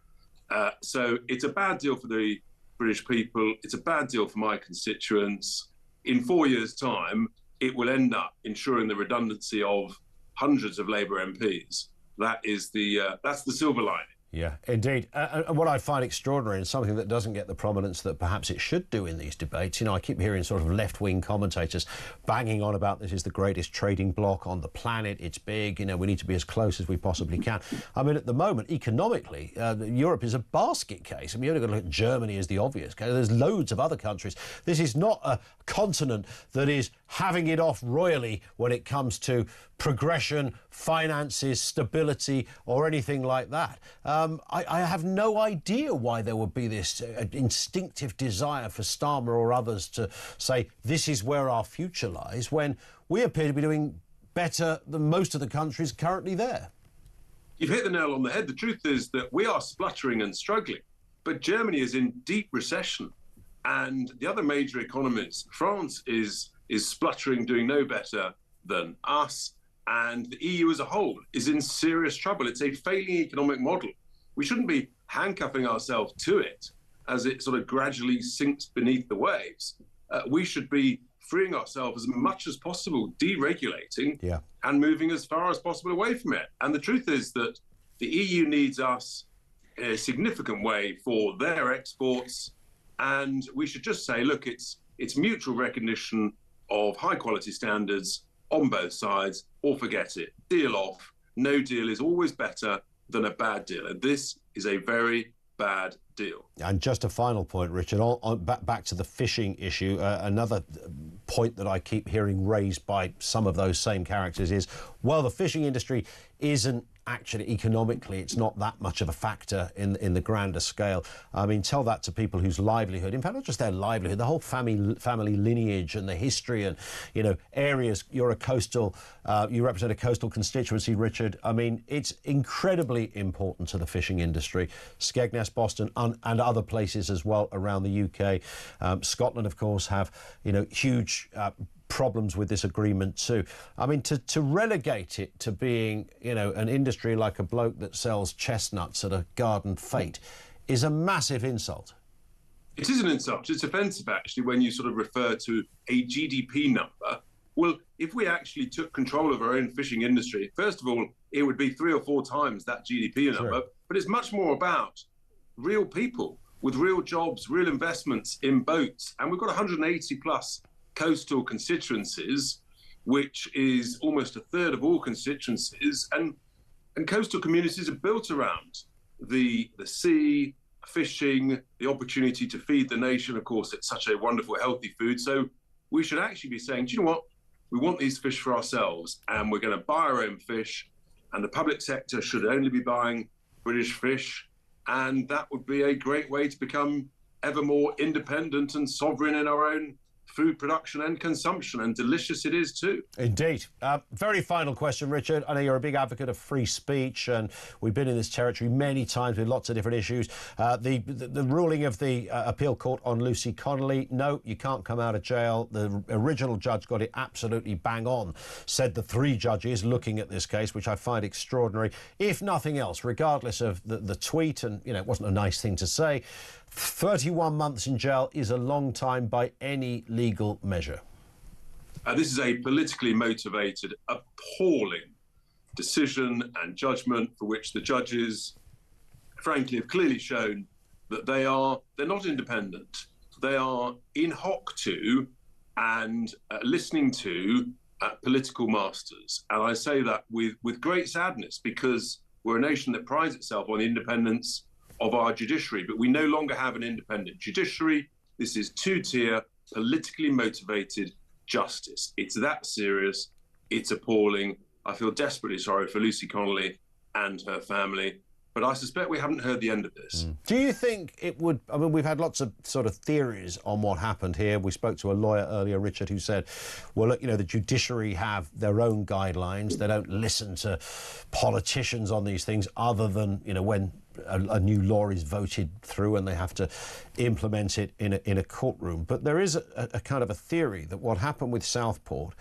So it's a bad deal for the British people. It's a bad deal for my constituents. In 4 years' time, it will end up ensuring the redundancy of hundreds of Labour MPs. That's the silver lining. Yeah, indeed. And what I find extraordinary, and something that doesn't get the prominence that perhaps it should do in these debates, you know, I keep hearing sort of left-wing commentators banging on about this is the greatest trading bloc on the planet, it's big, you know, we need to be as close as we possibly can. I mean, at the moment, economically, Europe is a basket case. I mean, you've only got to look at Germany as the obvious case. There's loads of other countries. This is not a continent that is having it off royally when it comes to progression, finances, stability, or anything like that. I have no idea why there would be this instinctive desire for Starmer or others to say this is where our future lies, when we appear to be doing better than most of the countries currently there. You've hit the nail on the head. The truth is that we are spluttering and struggling, but Germany is in deep recession, and the other major economies, France is spluttering, doing no better than us, and the EU as a whole is in serious trouble. It's a failing economic model. We shouldn't be handcuffing ourselves to it as it sort of gradually sinks beneath the waves. We should be freeing ourselves as much as possible, deregulating and moving as far as possible away from it. And the truth is that the EU needs us in a significant way for their exports, and we should just say, look, it's mutual recognition of high quality standards on both sides, or forget it. Deal off. No deal is always better than a bad deal, and this is a very bad deal. And just a final point, Richard, back to the fishing issue. Another point that I keep hearing raised by some of those same characters is, well, the fishing industry isn't actually economically, it's not that much of a factor in the grander scale. I mean, tell that to people whose livelihood, in fact, not just their livelihood, the whole family lineage and the history and, you know, areas. You're a coastal, you represent a coastal constituency, Richard. I mean, it's incredibly important to the fishing industry. Skegness, Boston, and other places as well around the UK. Scotland, of course, have, you know, huge problems with this agreement too. I mean, to relegate it to being, you know, an industry like a bloke that sells chestnuts at a garden fete is a massive insult. It is an insult. It's offensive, actually, when you sort of refer to a GDP number. Well, if we actually took control of our own fishing industry, first of all, it would be 3 or 4 times that GDP number, but it's much more about real people with real jobs, real investments in boats. And we've got 180 plus coastal constituencies, which is almost a third of all constituencies, and coastal communities are built around the sea, fishing, the opportunity to feed the nation. Of course, it's such a wonderful, healthy food. So we should actually be saying, do you know what? We want these fish for ourselves, and we're going to buy our own fish, and the public sector should only be buying British fish, and that would be a great way to become ever more independent and sovereign in our own food production and consumption, and delicious it is too. Indeed. Very final question, Richard. I know you're a big advocate of free speech, and we've been in this territory many times with lots of different issues. The ruling of the appeal court on Lucy Connolly, no, you can't come out of jail. The original judge got it absolutely bang on, said the 3 judges looking at this case, which I find extraordinary. If nothing else, regardless of the tweet, and, you know, it wasn't a nice thing to say, 31 months in jail is a long time by any legal measure. This is a politically motivated, appalling decision and judgment for which the judges, frankly, have clearly shown that they're not independent. They are in hoc to and listening to political masters. And I say that with great sadness, because we're a nation that prides itself on the independence of our judiciary, but we no longer have an independent judiciary. This is 2-tier, politically motivated justice. It's that serious. It's appalling. I feel desperately sorry for Lucy Connolly and her family, but I suspect we haven't heard the end of this. Do you think it would... I mean, we've had lots of sort of theories on what happened here. We spoke to a lawyer earlier, Richard, who said, well, look, you know, the judiciary have their own guidelines. They don't listen to politicians on these things, other than, you know, when a new law is voted through and they have to implement it in a courtroom. But there is a kind of a theory that what happened with Southport,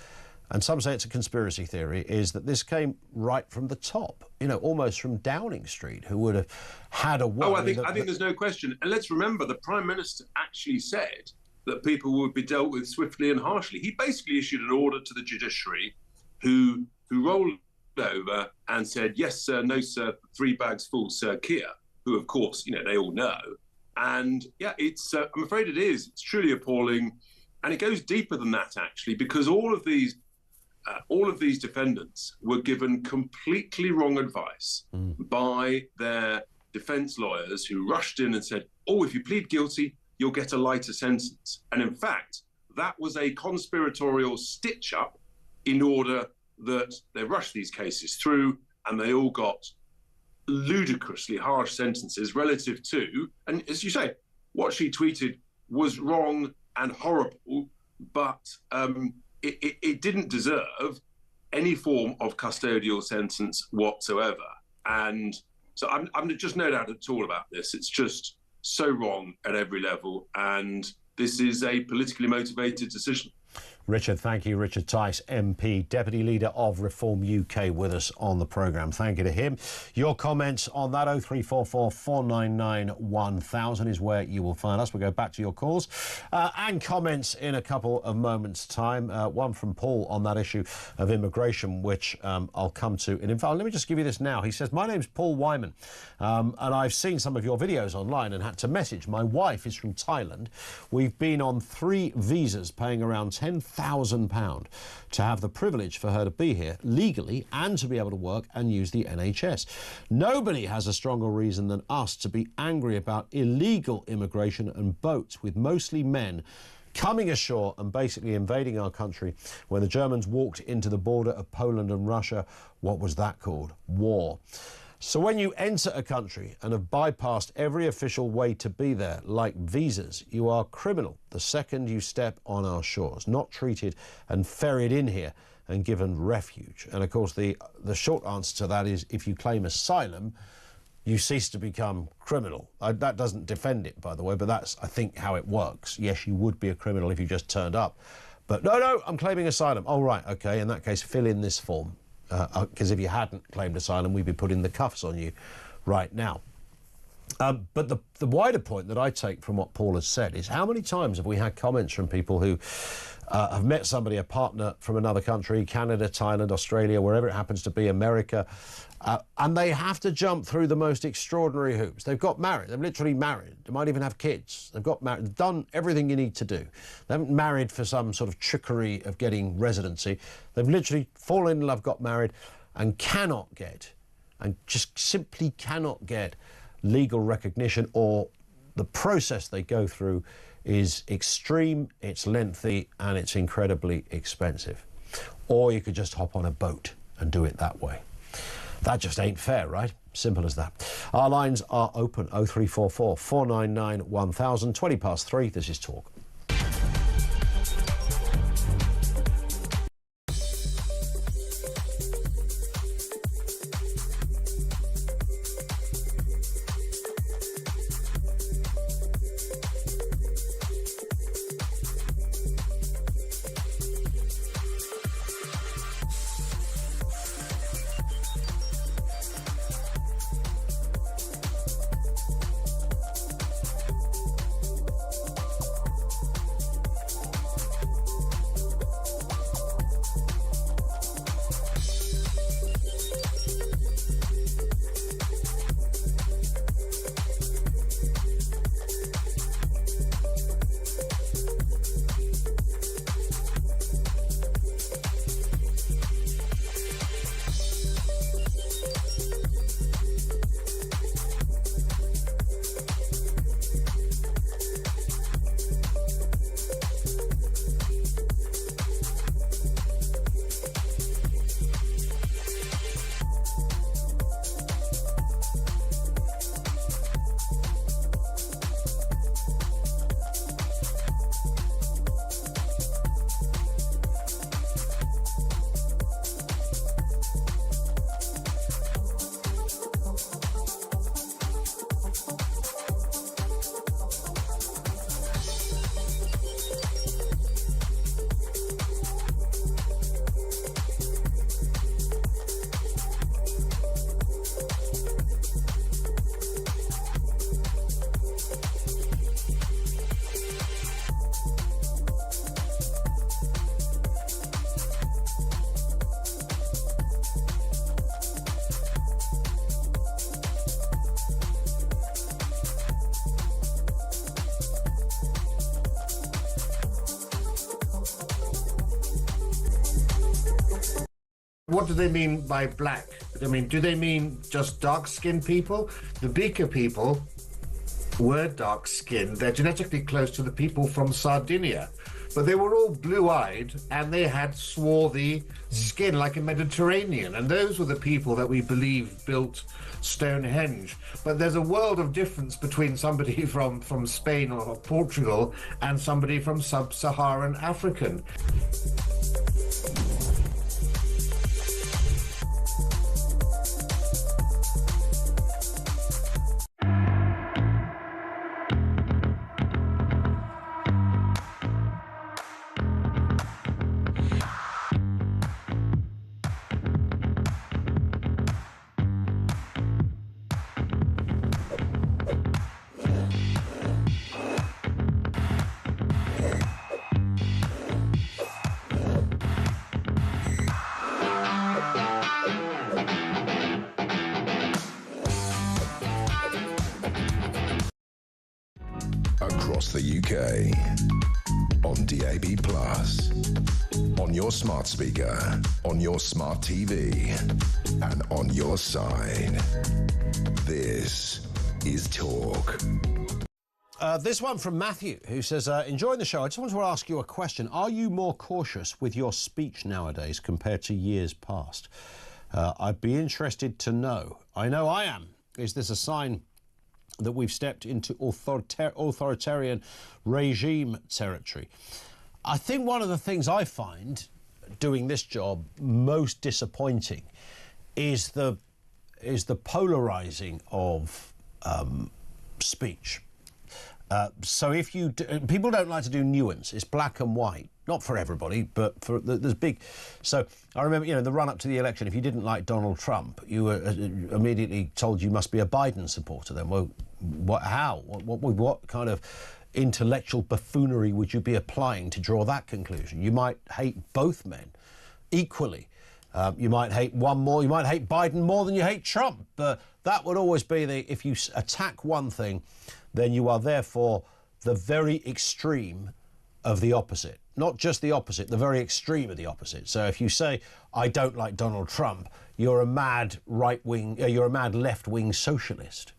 and some say it's a conspiracy theory, is that this came right from the top, you know, almost from Downing Street, who would have had a worry. I think there's no question. And let's remember, the Prime Minister actually said that people would be dealt with swiftly and harshly. He basically issued an order to the judiciary who rolled over and said, yes, sir, no, sir, 3 bags full, sir, Kia, who, of course, they all know. And yeah, it's I'm afraid it is. It's truly appalling. And it goes deeper than that, actually, because all of these defendants were given completely wrong advice by their defense lawyers, who rushed in and said, oh, if you plead guilty, you'll get a lighter sentence. And in fact, that was a conspiratorial stitch-up in order that they rushed these cases through, and they all got ludicrously harsh sentences relative to, and as you say, what she tweeted was wrong and horrible, but it didn't deserve any form of custodial sentence whatsoever. And so I'm just no doubt at all about this. It's just so wrong at every level, and this is a politically motivated decision. Richard, thank you. Richard Tice, MP, Deputy Leader of Reform UK, with us on the programme. Thank you to him. Your comments on that 0344 499 1000 is where you will find us. We'll go back to your calls and comments in a couple of moments' time. One from Paul on that issue of immigration, which I'll come to. And in fact, let me just give you this now. He says, my name's Paul Wyman, and I've seen some of your videos online and had to message. My wife is from Thailand. We've been on 3 visas, paying around £10,000 to have the privilege for her to be here legally and to be able to work and use the NHS. Nobody has a stronger reason than us to be angry about illegal immigration and boats with mostly men coming ashore and basically invading our country. When the Germans walked into the border of Poland and Russia, what was that called? War. So when you enter a country and have bypassed every official way to be there, like visas, you are criminal the second you step on our shores, not treated and ferried in here and given refuge. And of course, the short answer to that is, if you claim asylum, you cease to become criminal. That doesn't defend it, by the way, but that's, I think, how it works. Yes, you would be a criminal if you just turned up. But no, I'm claiming asylum. Oh, right, OK, in that case, fill in this form. Because if you hadn't claimed asylum, we'd be putting the cuffs on you right now. But the wider point that I take from what Paul has said is, how many times have we had comments from people who have met somebody, a partner from another country, Canada, Thailand, Australia, wherever it happens to be, America, and they have to jump through the most extraordinary hoops. They've got married. They've literally married. They might even have kids. They've got married. They've done everything you need to do. They haven't married for some sort of trickery of getting residency. They've literally fallen in love, got married, and cannot get, and just simply cannot get legal recognition, or the process they go through is extreme, it's lengthy, and it's incredibly expensive. Or you could just hop on a boat and do it that way. That just ain't fair, right? Simple as that. Our lines are open, 0344 499 1000, 20 past 3. This is Talk. What do they mean by black? I mean, do they mean just dark-skinned people? The Beaker people were dark-skinned. They're genetically close to the people from Sardinia. But they were all blue-eyed, and they had swarthy skin like a Mediterranean. And those were the people that we believe built Stonehenge. But there's a world of difference between somebody from Spain or Portugal and somebody from sub-Saharan African. Across the UK, on DAB+, on your smart speaker, on your smart TV, and on your side. This is Talk. This one from Matthew, who says, enjoying the show. I just want to ask you a question. Are you more cautious with your speech nowadays compared to years past? I'd be interested to know. I know I am. Is this a sign that we've stepped into authoritarian regime territory? I think one of the things I find doing this job most disappointing is the polarizing of speech. So if you people don't like to do nuance. It's black and white. Not for everybody, but for there's big. So I remember, you know, the run up to the election. If you didn't like Donald Trump, you were immediately told you must be a Biden supporter. Then, well, what kind of intellectual buffoonery would you be applying to draw that conclusion? You might hate both men equally. You might hate one more. You might hate Biden more than you hate Trump. But that would always be if you attack one thing, then you are therefore the very extreme of the opposite. Not just the opposite, the very extreme of the opposite. So if you say, I don't like Donald Trump, you're a mad right-wing, you're a mad left-wing socialist.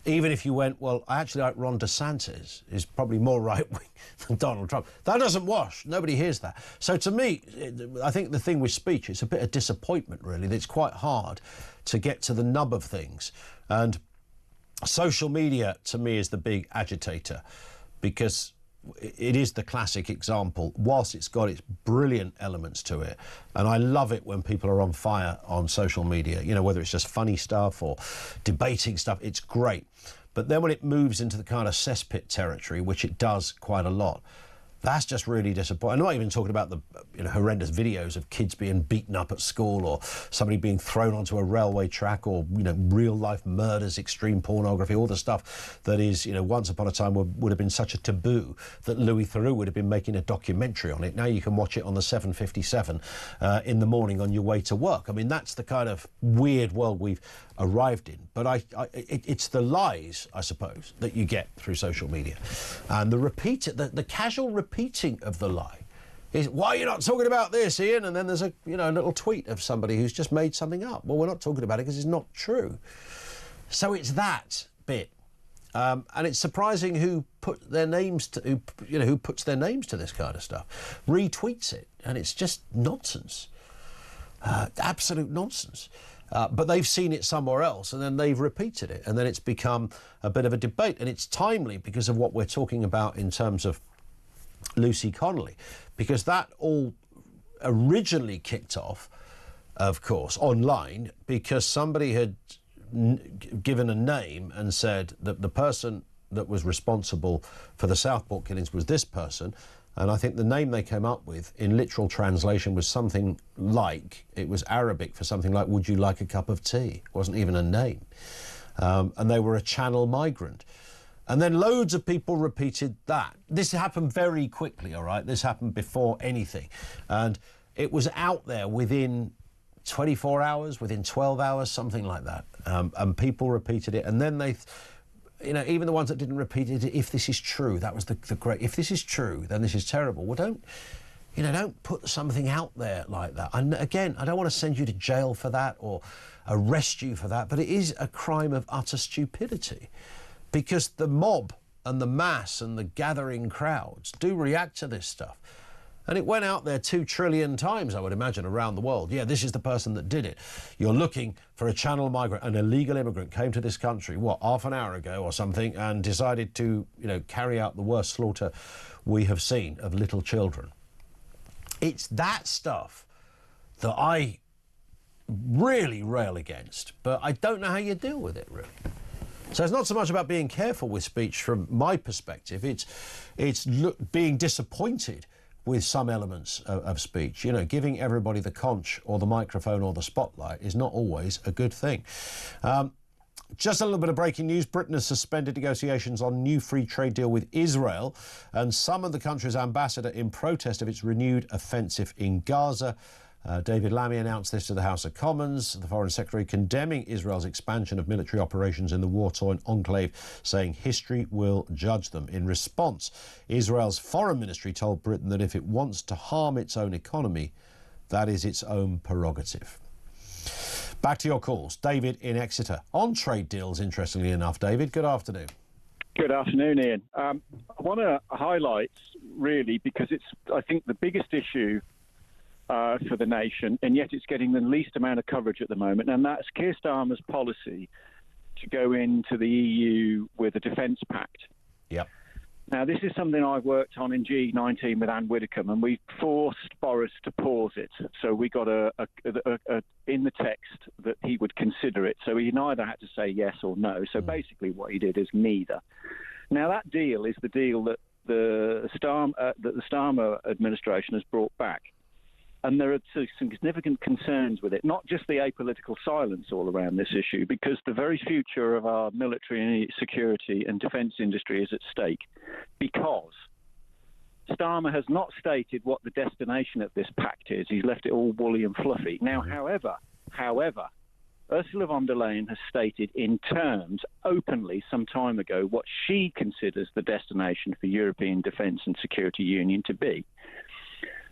Even if you went, well, I actually like Ron DeSantis, is probably more right-wing than Donald Trump. That doesn't wash. Nobody hears that. So to me, I think the thing with speech, it's a bit of disappointment, really, that it's quite hard to get to the nub of things. And social media, to me, is the big agitator, because it is the classic example. Whilst it's got its brilliant elements to it, and I love it when people are on fire on social media, you know, whether it's just funny stuff or debating stuff, it's great. But then when it moves into the kind of cesspit territory, which it does quite a lot, that's just really disappointing. I'm not even talking about the horrendous videos of kids being beaten up at school, or somebody being thrown onto a railway track, or real life murders, extreme pornography, all the stuff that is, once upon a time would have been such a taboo that Louis Theroux would have been making a documentary on it. Now you can watch it on the 757 in the morning on your way to work. I mean, that's the kind of weird world we've arrived in. But it's the lies, I suppose, that you get through social media, and the casual repeating of the lie is, why are you not talking about this, Ian? And then there's a little tweet of somebody who's just made something up. Well, we're not talking about it because it's not true. So it's that bit, and it's surprising who puts their names to this kind of stuff, retweets it, and it's just nonsense, absolute nonsense. But they've seen it somewhere else, and then they've repeated it, and then it's become a bit of a debate. And it's timely because of what we're talking about in terms of Lucy Connolly, because that all originally kicked off, of course, online, because somebody had given a name and said that the person that was responsible for the Southport killings was this person. And I think the name they came up with in literal translation was something like, it was Arabic for something like, would you like a cup of tea? It wasn't even a name. And they were a Channel migrant. And then loads of people repeated that. This happened very quickly, all right? This happened before anything. And it was out there within 24 hours, within 12 hours, something like that. And people repeated it. And then they... even the ones that didn't repeat it, if this is true, that was the great, if this is true, then this is terrible. Well, don't put something out there like that. And again, I don't want to send you to jail for that or arrest you for that, but it is a crime of utter stupidity, because the mob and the mass and the gathering crowds do react to this stuff. And it went out there 2 trillion times, I would imagine, around the world. Yeah, this is the person that did it. You're looking for a channel migrant, an illegal immigrant came to this country, half an hour ago or something, and decided to, carry out the worst slaughter we have seen of little children. It's that stuff that I really rail against, but I don't know how you deal with it, really. So it's not so much about being careful with speech from my perspective, it's being disappointed with some elements of speech. Giving everybody the conch or the microphone or the spotlight is not always a good thing. Just a little bit of breaking news. Britain has suspended negotiations on new free trade deal with Israel and summoned the country's ambassador in protest of its renewed offensive in Gaza. David Lammy announced this to the House of Commons, the Foreign Secretary condemning Israel's expansion of military operations in the war-torn enclave, saying history will judge them. In response, Israel's foreign ministry told Britain that if it wants to harm its own economy, that is its own prerogative. Back to your calls. David in Exeter. On trade deals, interestingly enough. David, good afternoon. Good afternoon, Ian. I want to highlight, really, because it's, I think, the biggest issue for the nation, and yet it's getting the least amount of coverage at the moment, and that's Keir Starmer's policy to go into the EU with a defence pact. Yep. Now, this is something I've worked on in G19 with Anne Widdecombe, and we forced Boris to pause it. So we got in the text that he would consider it. So he neither had to say yes or no. So basically what he did is neither. Now, that deal is the deal that the Starmer administration has brought back. And there are some significant concerns with it, not just the apolitical silence all around this issue, because the very future of our military security and defence industry is at stake, because Starmer has not stated what the destination of this pact is. He's left it all woolly and fluffy. Now, however, Ursula von der Leyen has stated in terms openly some time ago what she considers the destination for European Defence and Security Union to be.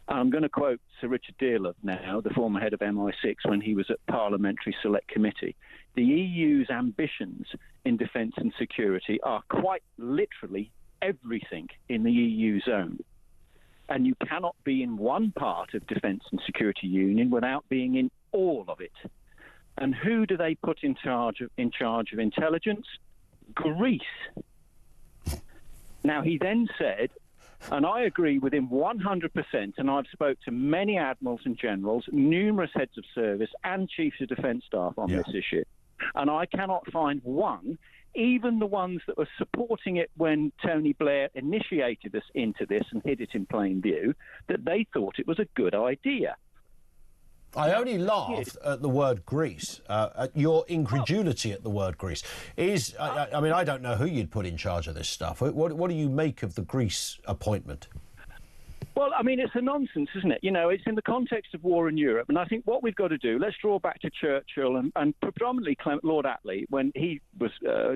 I'm going to quote Sir Richard Dearlove now, the former head of MI6, when he was at Parliamentary Select Committee. The EU's ambitions in defence and security are quite literally everything in the EU zone. And you cannot be in one part of defence and security union without being in all of it. And who do they put in charge of intelligence? Greece. Now, he then said, and I agree with him 100%, and I've spoke to many admirals and generals, numerous heads of service and chiefs of defence staff on this issue, and I cannot find one, even the ones that were supporting it when Tony Blair initiated us into this and hid it in plain view, that they thought it was a good idea. I only laughed at the word Greece, at your incredulity at the word Greece. I mean, I don't know who you'd put in charge of this stuff. What do you make of the Greece appointment? Well, I mean, it's a nonsense, isn't it? It's in the context of war in Europe. And I think what we've got to do, let's draw back to Churchill and predominantly Lord Attlee when he was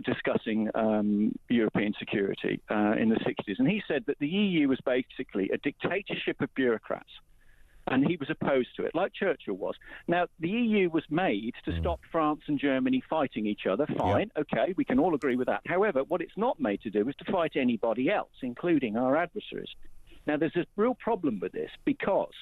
discussing European security in the 60s. And he said that the EU was basically a dictatorship of bureaucrats. And he was opposed to it, like Churchill was. Now, the EU was made to stop France and Germany fighting each other. Fine, OK, we can all agree with that. However, what it's not made to do is to fight anybody else, including our adversaries. Now, there's a real problem with this because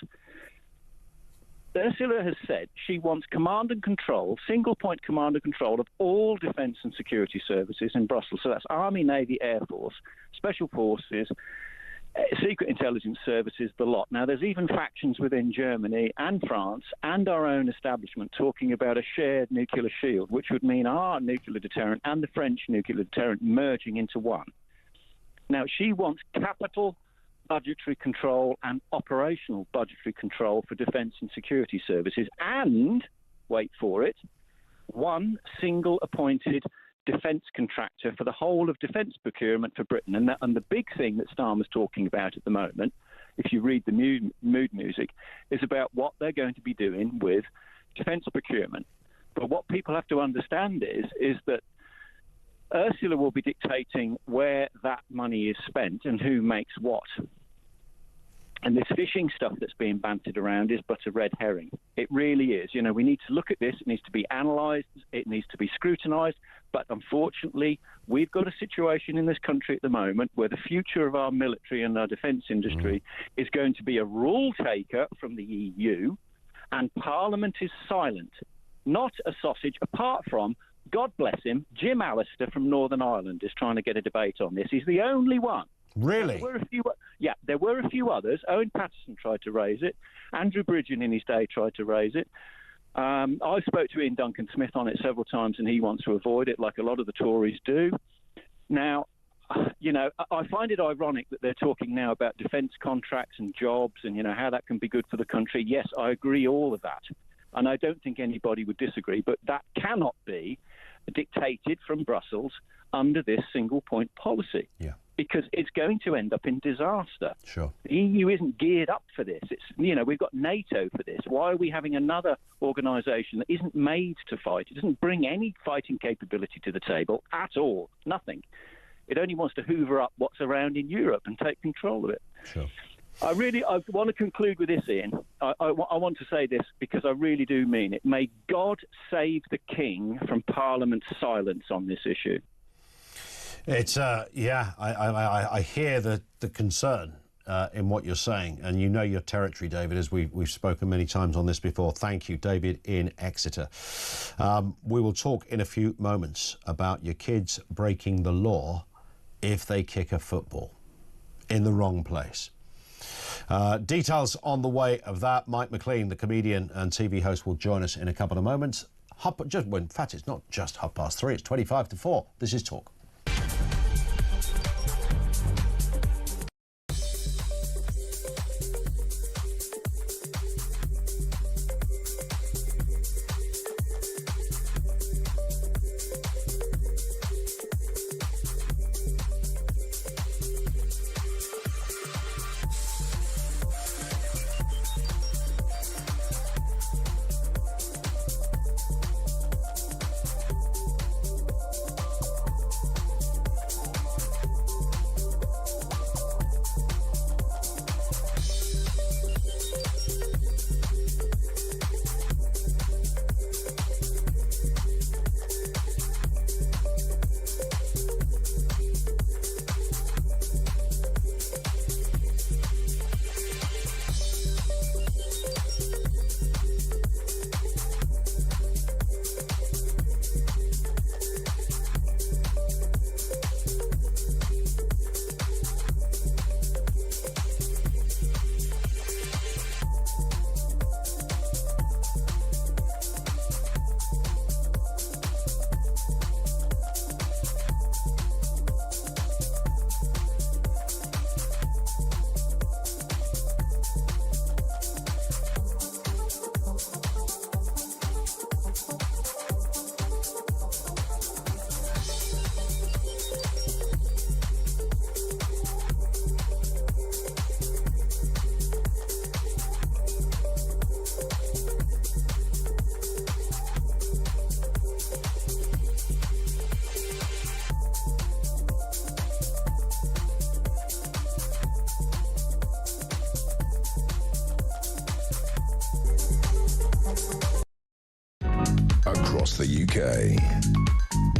Ursula has said she wants command and control, single-point command and control of all defence and security services in Brussels. So that's Army, Navy, Air Force, Special Forces, secret intelligence services, the lot. Now, there's even factions within Germany and France and our own establishment talking about a shared nuclear shield, which would mean our nuclear deterrent and the French nuclear deterrent merging into one. Now, she wants capital budgetary control and operational budgetary control for defence and security services and, wait for it, one single appointed defence contractor for the whole of defence procurement for Britain. And the big thing that Starmer's talking about at the moment, if you read the mood music, is about what they're going to be doing with defence procurement. But what people have to understand is that Ursula will be dictating where that money is spent and who makes what. And this fishing stuff that's being bantered around is but a red herring. It really is. You know, we need to look at this. It needs to be analysed. It needs to be scrutinised. But unfortunately, we've got a situation in this country at the moment where the future of our military and our defence industry is going to be a rule taker from the EU, and Parliament is silent. Not a sausage, apart from, God bless him, Jim Allister from Northern Ireland is trying to get a debate on this. He's the only one. Really? There were a few others. Owen Paterson tried to raise it. Andrew Bridgen in his day tried to raise it. I spoke to Ian Duncan Smith on it several times, and he wants to avoid it like a lot of the Tories do. Now, you know, I find it ironic that they're talking now about defence contracts and jobs and, you know, how that can be good for the country. Yes, I agree all of that. And I don't think anybody would disagree, but that cannot be dictated from Brussels under this single point policy. Yeah. Because it's going to end up in disaster. Sure. The EU isn't geared up for this. It's, you know, we've got NATO for this. Why are we having another organisation that isn't made to fight? It doesn't bring any fighting capability to the table at all. Nothing. It only wants to hoover up what's around in Europe and take control of it. Sure. I want to conclude with this, Ian. I want to say this because I really do mean it. May God save the King from Parliament's silence on this issue. It's I hear the concern in what you're saying, and you know your territory, David, as we've spoken many times on this before. Thank you, David in Exeter. We will talk in a few moments about your kids breaking the law if they kick a football in the wrong place. Details on the way of that. Mike McLean, the comedian and TV host, will join us in a couple of moments. In fact, it's not just 3:30, it's 25 to 4. This is Talk. Across the UK,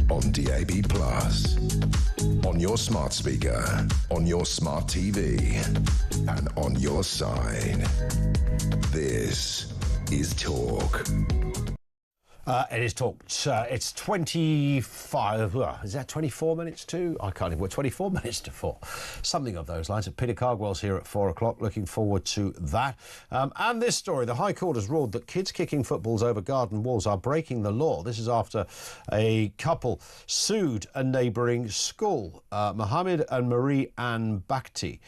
on DAB+, on your smart speaker, on your smart TV, and on your side. This is Talk. It is Talk. It's 25, is that 24 minutes to? I can't even, 24 minutes to 4. Something of those lines. Peter Cardwell's here at 4 o'clock. Looking forward to that. And this story, the High Court has ruled that kids kicking footballs over garden walls are breaking the law. This is after a couple sued a neighbouring school. Mohammed and Marie Ann Bakhti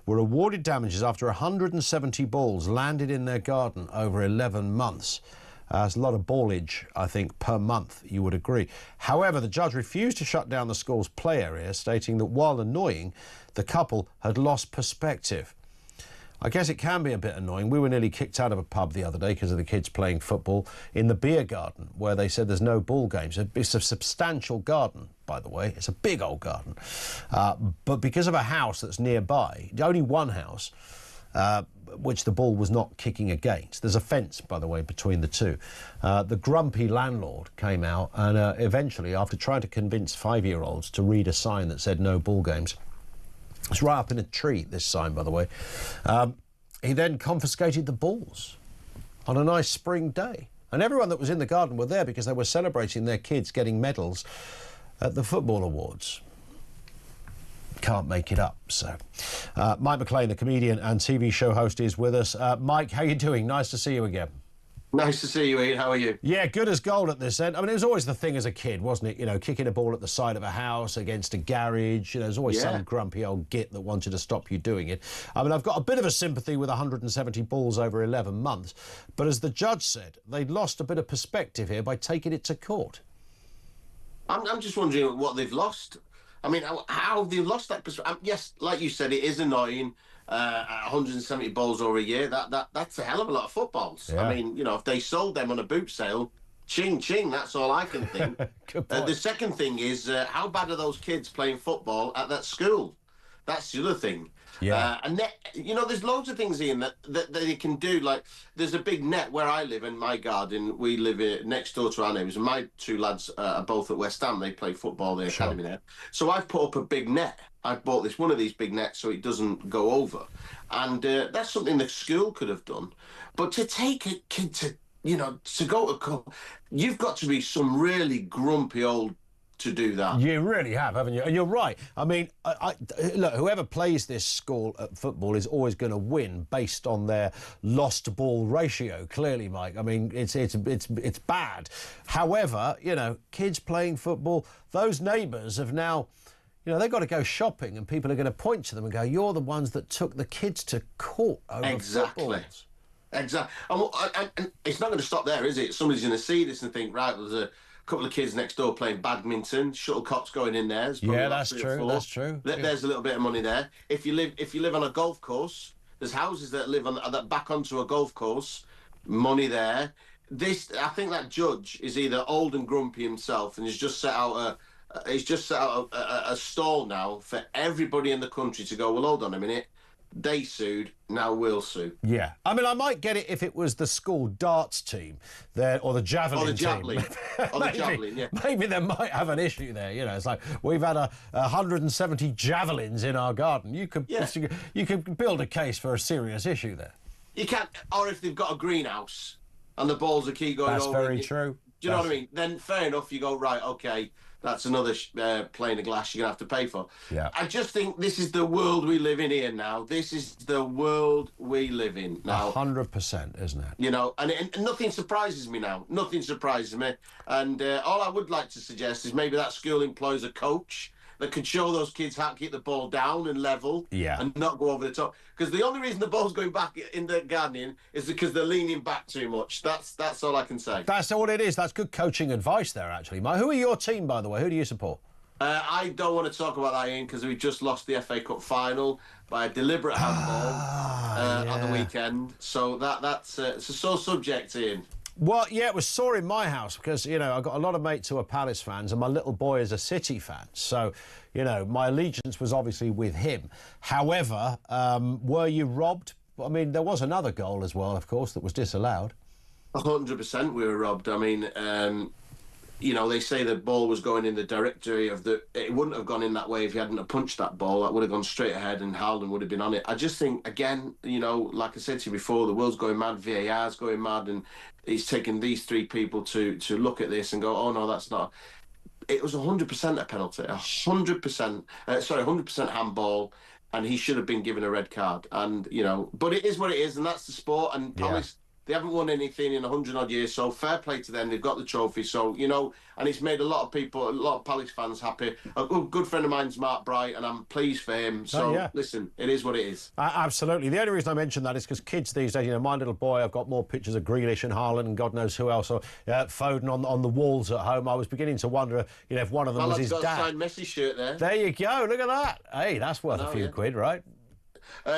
were awarded damages after 170 balls landed in their garden over 11 months. It's a lot of ballage, I think, per month, you would agree. However, the judge refused to shut down the school's play area, stating that while annoying, the couple had lost perspective. I guess it can be a bit annoying. We were nearly kicked out of a pub the other day because of the kids playing football in the beer garden, where they said there's no ball games. It's a substantial garden, by the way. It's a big old garden. But because of a house that's nearby, only one house, which the ball was not kicking against. There's a fence, by the way, between the two. The grumpy landlord came out and eventually, after trying to convince 5-year-olds to read a sign that said no ball games, it's right up in a tree, this sign, by the way, he then confiscated the balls on a nice spring day. And everyone that was in the garden were there because they were celebrating their kids getting medals at the football awards. Can't make it up. So Mike McLean, the comedian and TV show host, is with us. Mike, how you doing? Nice to see you again. Nice to see you, Ian. How are you? Yeah, good as gold at this end. I mean, it was always the thing as a kid, wasn't it? You know, kicking a ball at the side of a house against a garage. You know, there's always some grumpy old git that wanted to stop you doing it. I mean, I've got a bit of a sympathy with 170 balls over 11 months. But as the judge said, they'd lost a bit of perspective here by taking it to court. I'm just wondering what they've lost. I mean, how have they lost that perspective? Yes, like you said, it is annoying. 170 balls over a year, that's a hell of a lot of footballs. Yeah. I mean, you know, if they sold them on a boot sale, ching, ching, that's all I can think. The second thing is, how bad are those kids playing football at that school? That's the other thing. Yeah. And you know, there's loads of things, Ian, that they can do. Like, there's a big net where I live in my garden. We live next door to our neighbours, and my two lads are both at West Ham. They play football, the academy there. So I've put up a big net. I've bought one of these big nets so it doesn't go over. And that's something the school could have done. But to take a kid to, you know, to go to, you've got to be some really grumpy old to do that. You really have, haven't you? And you're right. I mean, look, whoever plays this school at football is always going to win based on their lost ball ratio. Clearly, Mike. I mean, it's bad. However, you know, kids playing football, those neighbours have now, you know, they've got to go shopping, and people are going to point to them and go, "You're the ones that took the kids to court over footballs." Exactly. And it's not going to stop there, is it? Somebody's going to see this and think, right, there's a couple of kids next door playing badminton, shuttlecock's going in there. Yeah, that's true. That's true. There's a little bit of money there. If you live on a golf course, there's houses that live on that back onto a golf course, money there. I think that judge is either old and grumpy himself, and he's just set out a stall now for everybody in the country to go, well, hold on a minute. They sued, now we'll sue. Yeah. I mean, I might get it if it was the school darts team there, or the javelin team. Or the javelin, yeah. Maybe they might have an issue there. You know, it's like, we've had 170 javelins in our garden. You could build a case for a serious issue there. You can't, or if they've got a greenhouse and the balls will keep going over. That's very true. Do you know what I mean? Then fair enough, you go, right, okay, that's another plane of glass you're going to have to pay for. Yeah. I just think this is the world we live in here now. This is the world we live in now. 100%, isn't it? You know, and nothing surprises me now. Nothing surprises me. And all I would like to suggest is maybe that school employs a coach that could show those kids how to keep the ball down and level and not go over the top. Because the only reason the ball's going back in the gardening is because they're leaning back too much. That's all I can say. That's all it is. That's good coaching advice there, actually. Mike, who are your team, by the way? Who do you support? I don't want to talk about that, Ian, because we just lost the FA Cup final by a deliberate handball on the weekend. So that's it's a sore subject, Ian. Well, yeah, it was sore in my house because, you know, I've got a lot of mates who are Palace fans and my little boy is a City fan. So, you know, my allegiance was obviously with him. However, were you robbed? I mean, there was another goal as well, of course, that was disallowed. 100% we were robbed. I mean, you know, they say the ball was going in the directory of it wouldn't have gone in that way if he hadn't have punched that ball. That would have gone straight ahead and Haaland would have been on it. I just think, again, you know, like I said to you before, the world's going mad, VAR's going mad, and he's taken these three people to look at this and go, oh, no, that's not. It was 100% a penalty, 100% handball, and he should have been given a red card. And, you know, but it is what it is, and that's the sport, and Palace... They haven't won anything in 100-odd years, so fair play to them. They've got the trophy, so, you know, and it's made a lot of Palace fans happy. A good friend of mine's Mark Bright, and I'm pleased for him. So, listen, it is what it is. Absolutely. The only reason I mention that is because kids these days, you know, my little boy, I've got more pictures of Grealish and Haaland and God knows who else, or Foden on the walls at home. I was beginning to wonder, you know, if one of them was his dad. Got a signed Messi shirt there. There you go. Look at that. Hey, that's worth a few quid, right?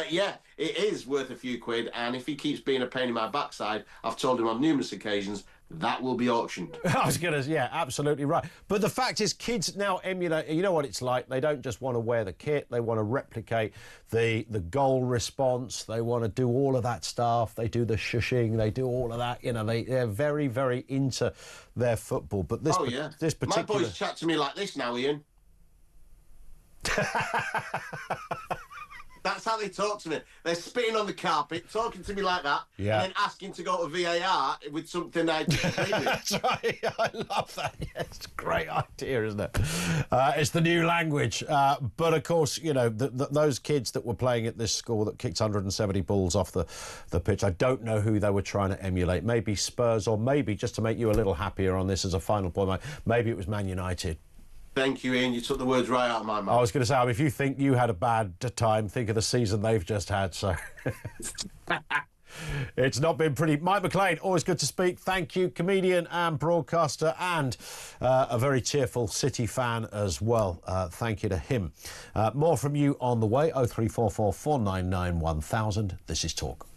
Yeah, it is worth a few quid, and if he keeps being a pain in my backside, I've told him on numerous occasions, that will be auctioned. I was going to, yeah, absolutely right. But the fact is, kids now emulate, you know what it's like, they don't just want to wear the kit, they want to replicate the goal response, they want to do all of that stuff, they do the shushing, they do all of that, you know, they're very, very into their football. But this, this particular... My boys chat to me like this now, Ian. That's how they talk to me. They're spitting on the carpet, talking to me like that, and then asking to go to VAR with something I disagree with. That's right. I love that. Yeah, it's a great idea, isn't it? It's the new language. But, of course, you know, those kids that were playing at this school that kicked 170 balls off the pitch, I don't know who they were trying to emulate. Maybe Spurs, or maybe, just to make you a little happier on this as a final point, maybe it was Man United. Thank you, Ian. You took the words right out of my mouth. I was going to say, I mean, if you think you had a bad time, think of the season they've just had. So it's not been pretty. Mike McLean, always good to speak. Thank you, comedian and broadcaster, and a very cheerful City fan as well. Thank you to him. More from you on the way. 0344 499 1000. This is Talk.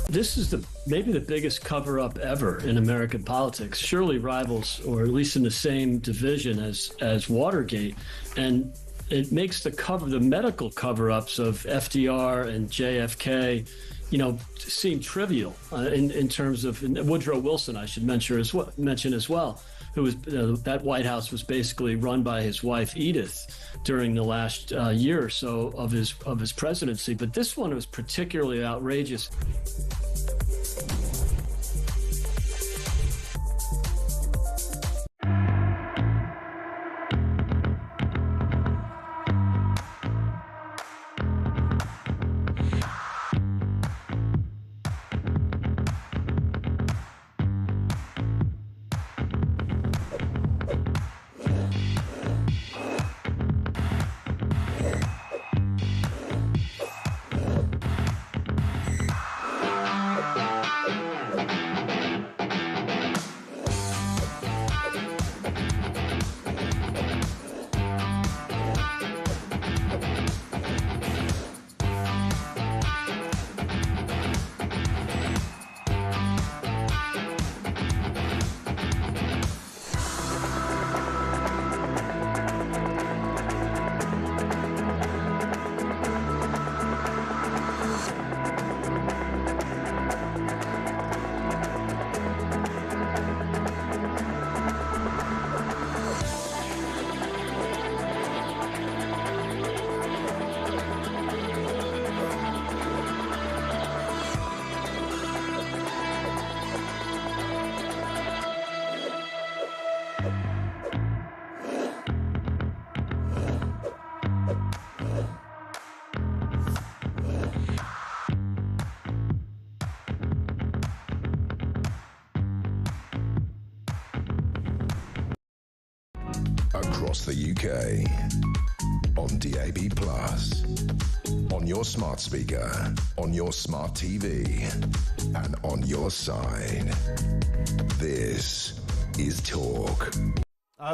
This is maybe the biggest cover-up ever in American politics. Surely rivals, or at least in the same division as Watergate, and it makes the medical cover-ups of FDR and JFK, you know, seem trivial in terms of Woodrow Wilson. I should mention as well, who was that White House was basically run by his wife Edith during the last year or so of his presidency. But this one was particularly outrageous. across the UK, on DAB+, on your smart speaker, on your smart TV, and on your side. This is Talk.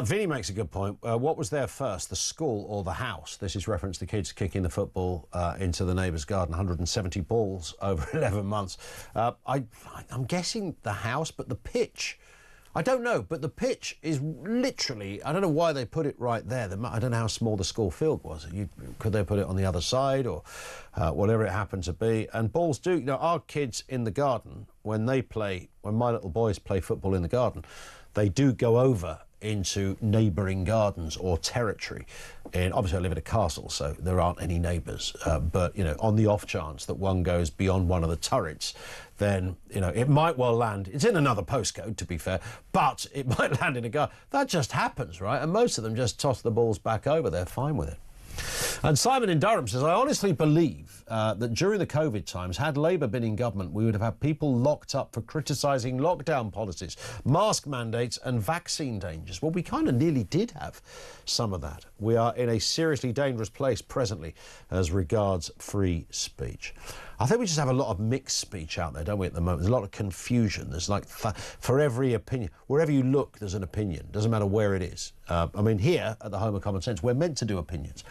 Vinny makes a good point. What was there first, the school or the house? This is reference to kids kicking the football into the neighbour's garden, 170 balls over 11 months. I'm guessing the house, but the pitch, I don't know, but the pitch is literally, I don't know why they put it right there. I don't know how small the school field was. Could they put it on the other side or whatever it happened to be? And balls do, you know, our kids in the garden, when my little boys play football in the garden, they do go over into neighbouring gardens or territory. And obviously I live in a castle, so there aren't any neighbours. But, you know, on the off chance that one goes beyond one of the turrets, then, you know, it might well land. It's in another postcode, to be fair, but it might land in a garden. That just happens, right? And most of them just toss the balls back over. They're fine with it. And Simon in Durham says, I honestly believe that during the COVID times, had Labour been in government, we would have had people locked up for criticising lockdown policies, mask mandates and vaccine dangers. Well, we kind of nearly did have some of that. We are in a seriously dangerous place presently as regards free speech. I think we just have a lot of mixed speech out there, don't we, at the moment? There's a lot of confusion. There's like, for every opinion, wherever you look, there's an opinion. Doesn't matter where it is. I mean, here at the home of common sense, we're meant to do opinions.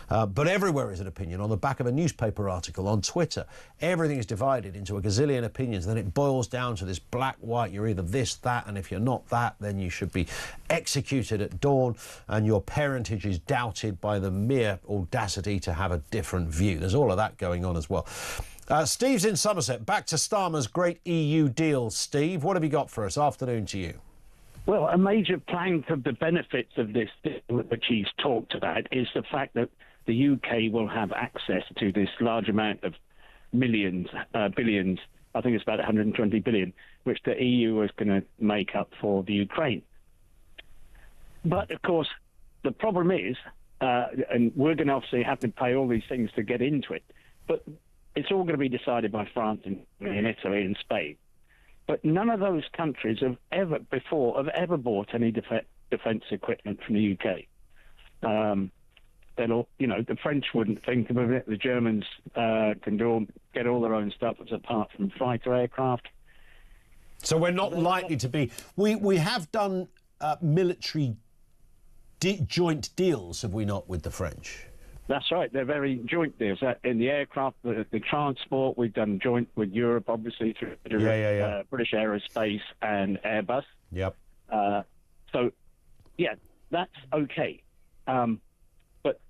But everywhere is an opinion. On the back of a newspaper article, on Twitter, everything is divided into a gazillion opinions. Then it boils down to this black-white. You're either this, that, and if you're not that, then you should be executed at dawn, and your parentage is doubted by the mere audacity to have a different view. There's all of that going on as well. Steve's in Somerset. Back to Starmer's great EU deal. Steve, what have you got for us? Afternoon to you. Well, a major plank of the benefits of this deal, which he's talked about, is the fact that the UK will have access to this large amount of billions, I think it's about 120 billion, which the EU is going to make up for the Ukraine. But, of course, the problem is, and we're going to obviously have to pay all these things to get into it, but it's all going to be decided by France and Italy and Spain. But none of those countries have ever bought any defence equipment from the UK. The French wouldn't think of it. The Germans can get all their own stuff apart from fighter aircraft. So we're not likely to be. We have done military joint deals, have we not, with the French? That's right. They're very joint deals. In the aircraft, the transport, we've done joint with Europe, obviously, through British Aerospace and Airbus. Yep. So, yeah, that's okay. But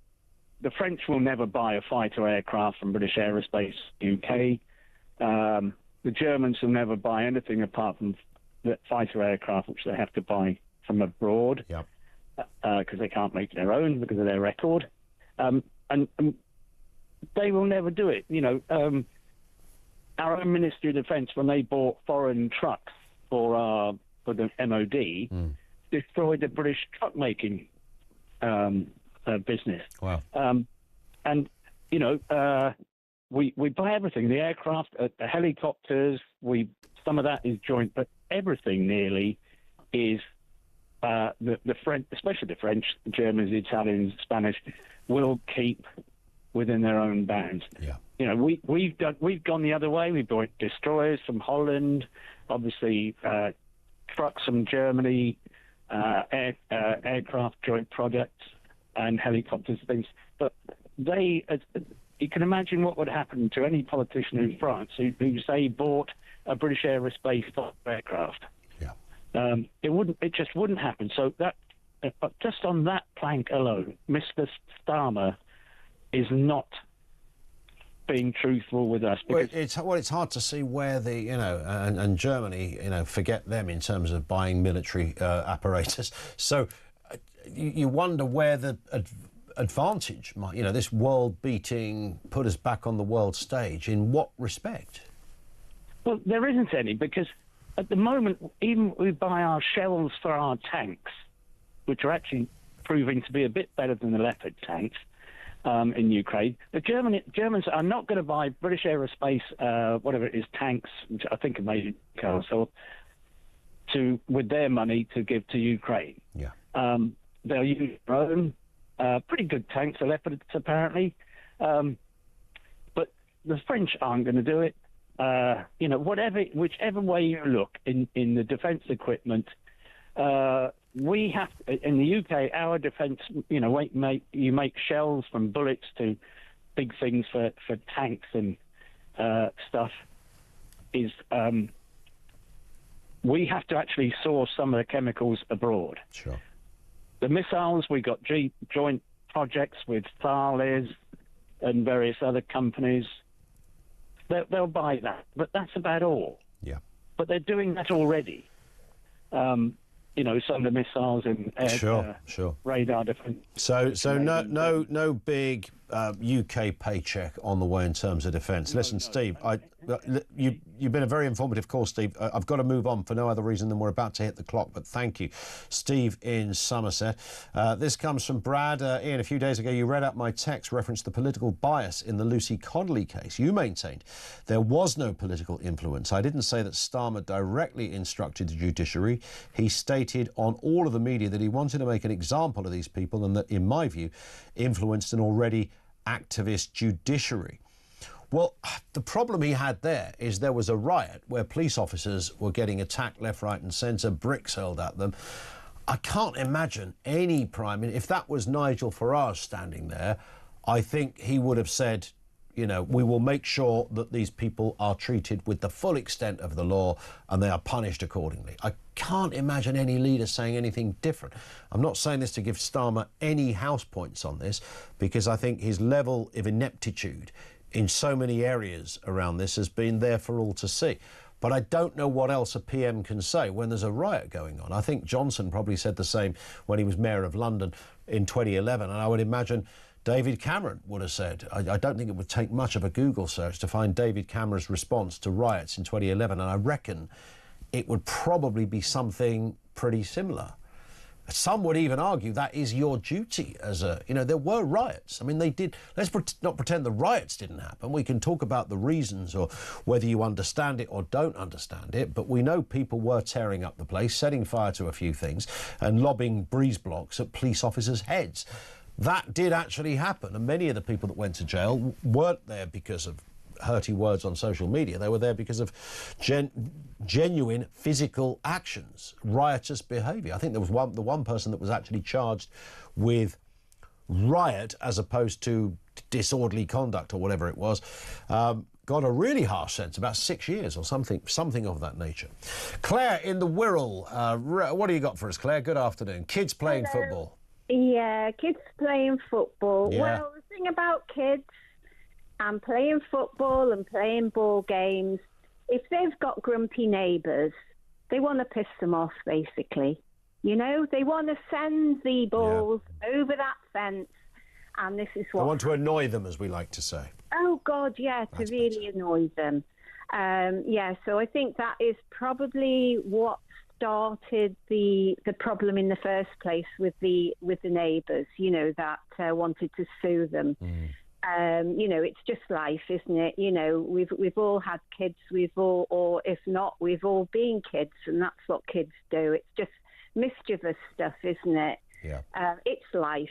the French will never buy a fighter aircraft from British Aerospace UK. The Germans will never buy anything apart from the fighter aircraft, which they have to buy from abroad. Yep. Because they can't make their own because of their record. And they will never do it. You know, our own Ministry of Defence, when they bought foreign trucks for the MOD, destroyed the British truck-making business. Wow. And, you know, we buy everything, the aircraft, the helicopters, some of that is joint, but everything nearly is the French, especially the French, the Germans, the Italians, Spanish, will keep within their own bounds. Yeah. You know, we've gone the other way. We bought destroyers from Holland, obviously trucks from Germany, aircraft joint projects, and helicopters, things. But you can imagine what would happen to any politician in France who say bought a British Aerospace aircraft. Yeah. It just wouldn't happen. So that. Just on that plank alone, Mr. Starmer is not being truthful with us. It's hard to see where and Germany, forget them in terms of buying military apparatus. So you wonder where the advantage might, this world-beating, put us back on the world stage. In what respect? Well, there isn't any, because at the moment, even we buy our shells for our tanks, which are actually proving to be a bit better than the Leopard tanks in Ukraine. The Germans are not going to buy British Aerospace, whatever it is, tanks, which I think are made in Castle, with their money to give to Ukraine. Yeah. they'll use their own pretty good tanks of Leopards, apparently. But the French aren't going to do it. Whichever way you look in the defence equipment, we have in the UK, our defence. You make shells from bullets to big things for tanks and stuff. We have to actually source some of the chemicals abroad. Sure. The missiles, we got joint projects with Thales and various other companies. They'll buy that, but that's about all. Yeah. But they're doing that already. Some of the missiles and radar defense. So no big UK paycheck on the way in terms of defence. Listen, Steve, you've been a very informative call, Steve. I've got to move on for no other reason than we're about to hit the clock, but thank you. Steve in Somerset. This comes from Brad. Ian, a few days ago you read out my text referenced the political bias in the Lucy Connolly case. You maintained there was no political influence. I didn't say that Starmer directly instructed the judiciary. He stated on all of the media that he wanted to make an example of these people and that, in my view, influenced an already activist judiciary. Well, the problem he had there is there was a riot where police officers were getting attacked left, right and centre, bricks hurled at them. I can't imagine any Prime Minister, if that was Nigel Farage standing there, I think he would have said, we will make sure that these people are treated with the full extent of the law and they are punished accordingly. I can't imagine any leader saying anything different. I'm not saying this to give Starmer any house points on this, because I think his level of ineptitude in so many areas around this has been there for all to see. But I don't know what else a PM can say when there's a riot going on. I think Johnson probably said the same when he was Mayor of London in 2011, and I would imagine David Cameron would have said. I don't think it would take much of a Google search to find David Cameron's response to riots in 2011, and I reckon it would probably be something pretty similar. Some would even argue that is your duty as there were riots. I mean, they did. Let's not pretend the riots didn't happen. We can talk about the reasons or whether you understand it or don't understand it, but we know people were tearing up the place, setting fire to a few things and lobbing breeze blocks at police officers' heads. That did actually happen, and many of the people that went to jail weren't there because of hurty words on social media. They were there because of genuine physical actions, riotous behaviour. I think there was the one person that was actually charged with riot as opposed to disorderly conduct or whatever it was. Got a really harsh sentence, about 6 years or something of that nature. Claire in the Wirral, what do you got for us, Claire? Good afternoon. Kids playing football. Yeah, kids playing football. Yeah. Well, the thing about kids and playing football and playing ball games, if they've got grumpy neighbours, they want to piss them off, basically. They want to send the balls over that fence, and this is what... I want to annoy them, as we like to say. Oh, God, yeah, to really annoy them. So I think that is probably what started the problem in the first place with the neighbours, that wanted to sue them. It's just life, isn't it? We've all had kids, or if not, we've all been kids, and that's what kids do. It's just mischievous stuff, isn't it? Yeah. It's life,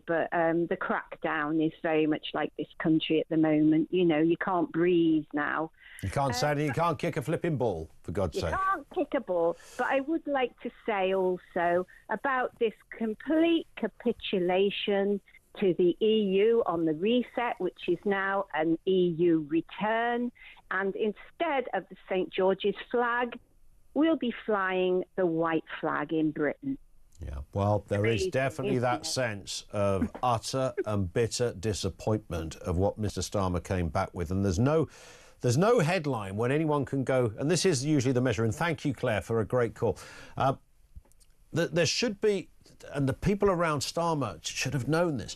but the crackdown is very much like this country at the moment. You can't breathe now. You can't say anything, you can't kick a flipping ball, for God's sake. You can't kick a ball. But I would like to say also about this complete capitulation to the EU on the reset, which is now an EU return. And instead of the St. George's flag, we'll be flying the white flag in Britain. Yeah, well, there is definitely that sense of utter and bitter disappointment of what Mr. Starmer came back with. And there's no headline when anyone can go, and this is usually the measure, and thank you, Claire, for a great call. There should be, and the people around Starmer should have known this,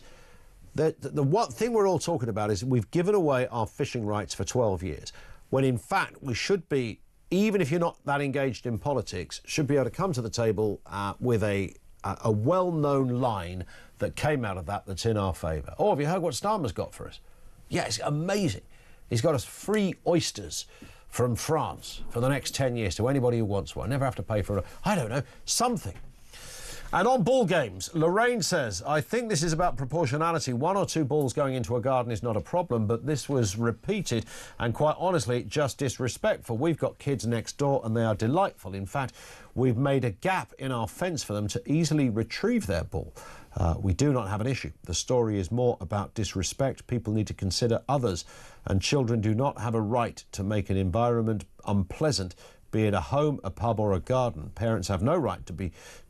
the one thing we're all talking about is we've given away our fishing rights for 12 years, when in fact we should be, even if you're not that engaged in politics, should be able to come to the table with a well-known line that came out of that's in our favour. Oh, have you heard what Starmer's got for us? Yeah, it's amazing. He's got us free oysters from France for the next 10 years to anybody who wants one. Never have to pay for I don't know, something. And on ball games, Lorraine says, I think this is about proportionality. 1 or 2 balls going into a garden is not a problem, but this was repeated and quite honestly just disrespectful. We've got kids next door and they are delightful. In fact, we've made a gap in our fence for them to easily retrieve their ball. We do not have an issue. The story is more about disrespect. People need to consider others, and children do not have a right to make an environment unpleasant, be it a home, a pub or a garden. Parents have no right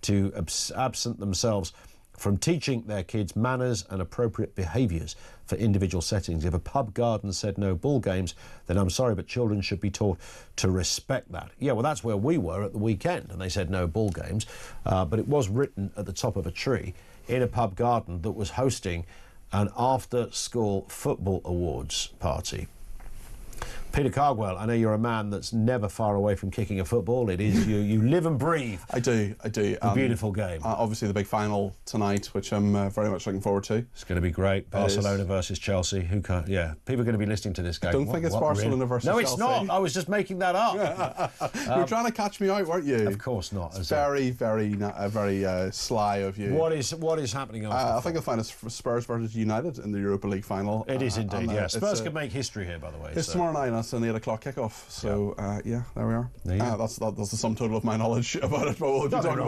to absent themselves from teaching their kids manners and appropriate behaviours for individual settings. If a pub garden said no ball games, then I'm sorry, but children should be taught to respect that. Yeah, well, that's where we were at the weekend, and they said no ball games, but it was written at the top of a tree in a pub garden that was hosting an after-school football awards party. Peter Cardwell, I know you're a man that's never far away from kicking a football. It is you live and breathe. I do. A beautiful game. Obviously, the big final tonight, which I'm very much looking forward to. It's going to be great. Barcelona versus Chelsea. Who can't? Yeah, people are going to be listening to this game. I don't think it's Barcelona versus Chelsea. No, it's not. I was just making that up. You were trying to catch me out, weren't you? Of course not. It's very sly of you. What is happening? I think the final is Spurs versus United in the Europa League final. It is indeed. Yeah, Spurs could make history here, by the way. It's tomorrow night. That's an 8 o'clock kickoff. So yeah, there we are. That's the sum total of my knowledge about it. But we'll be talking about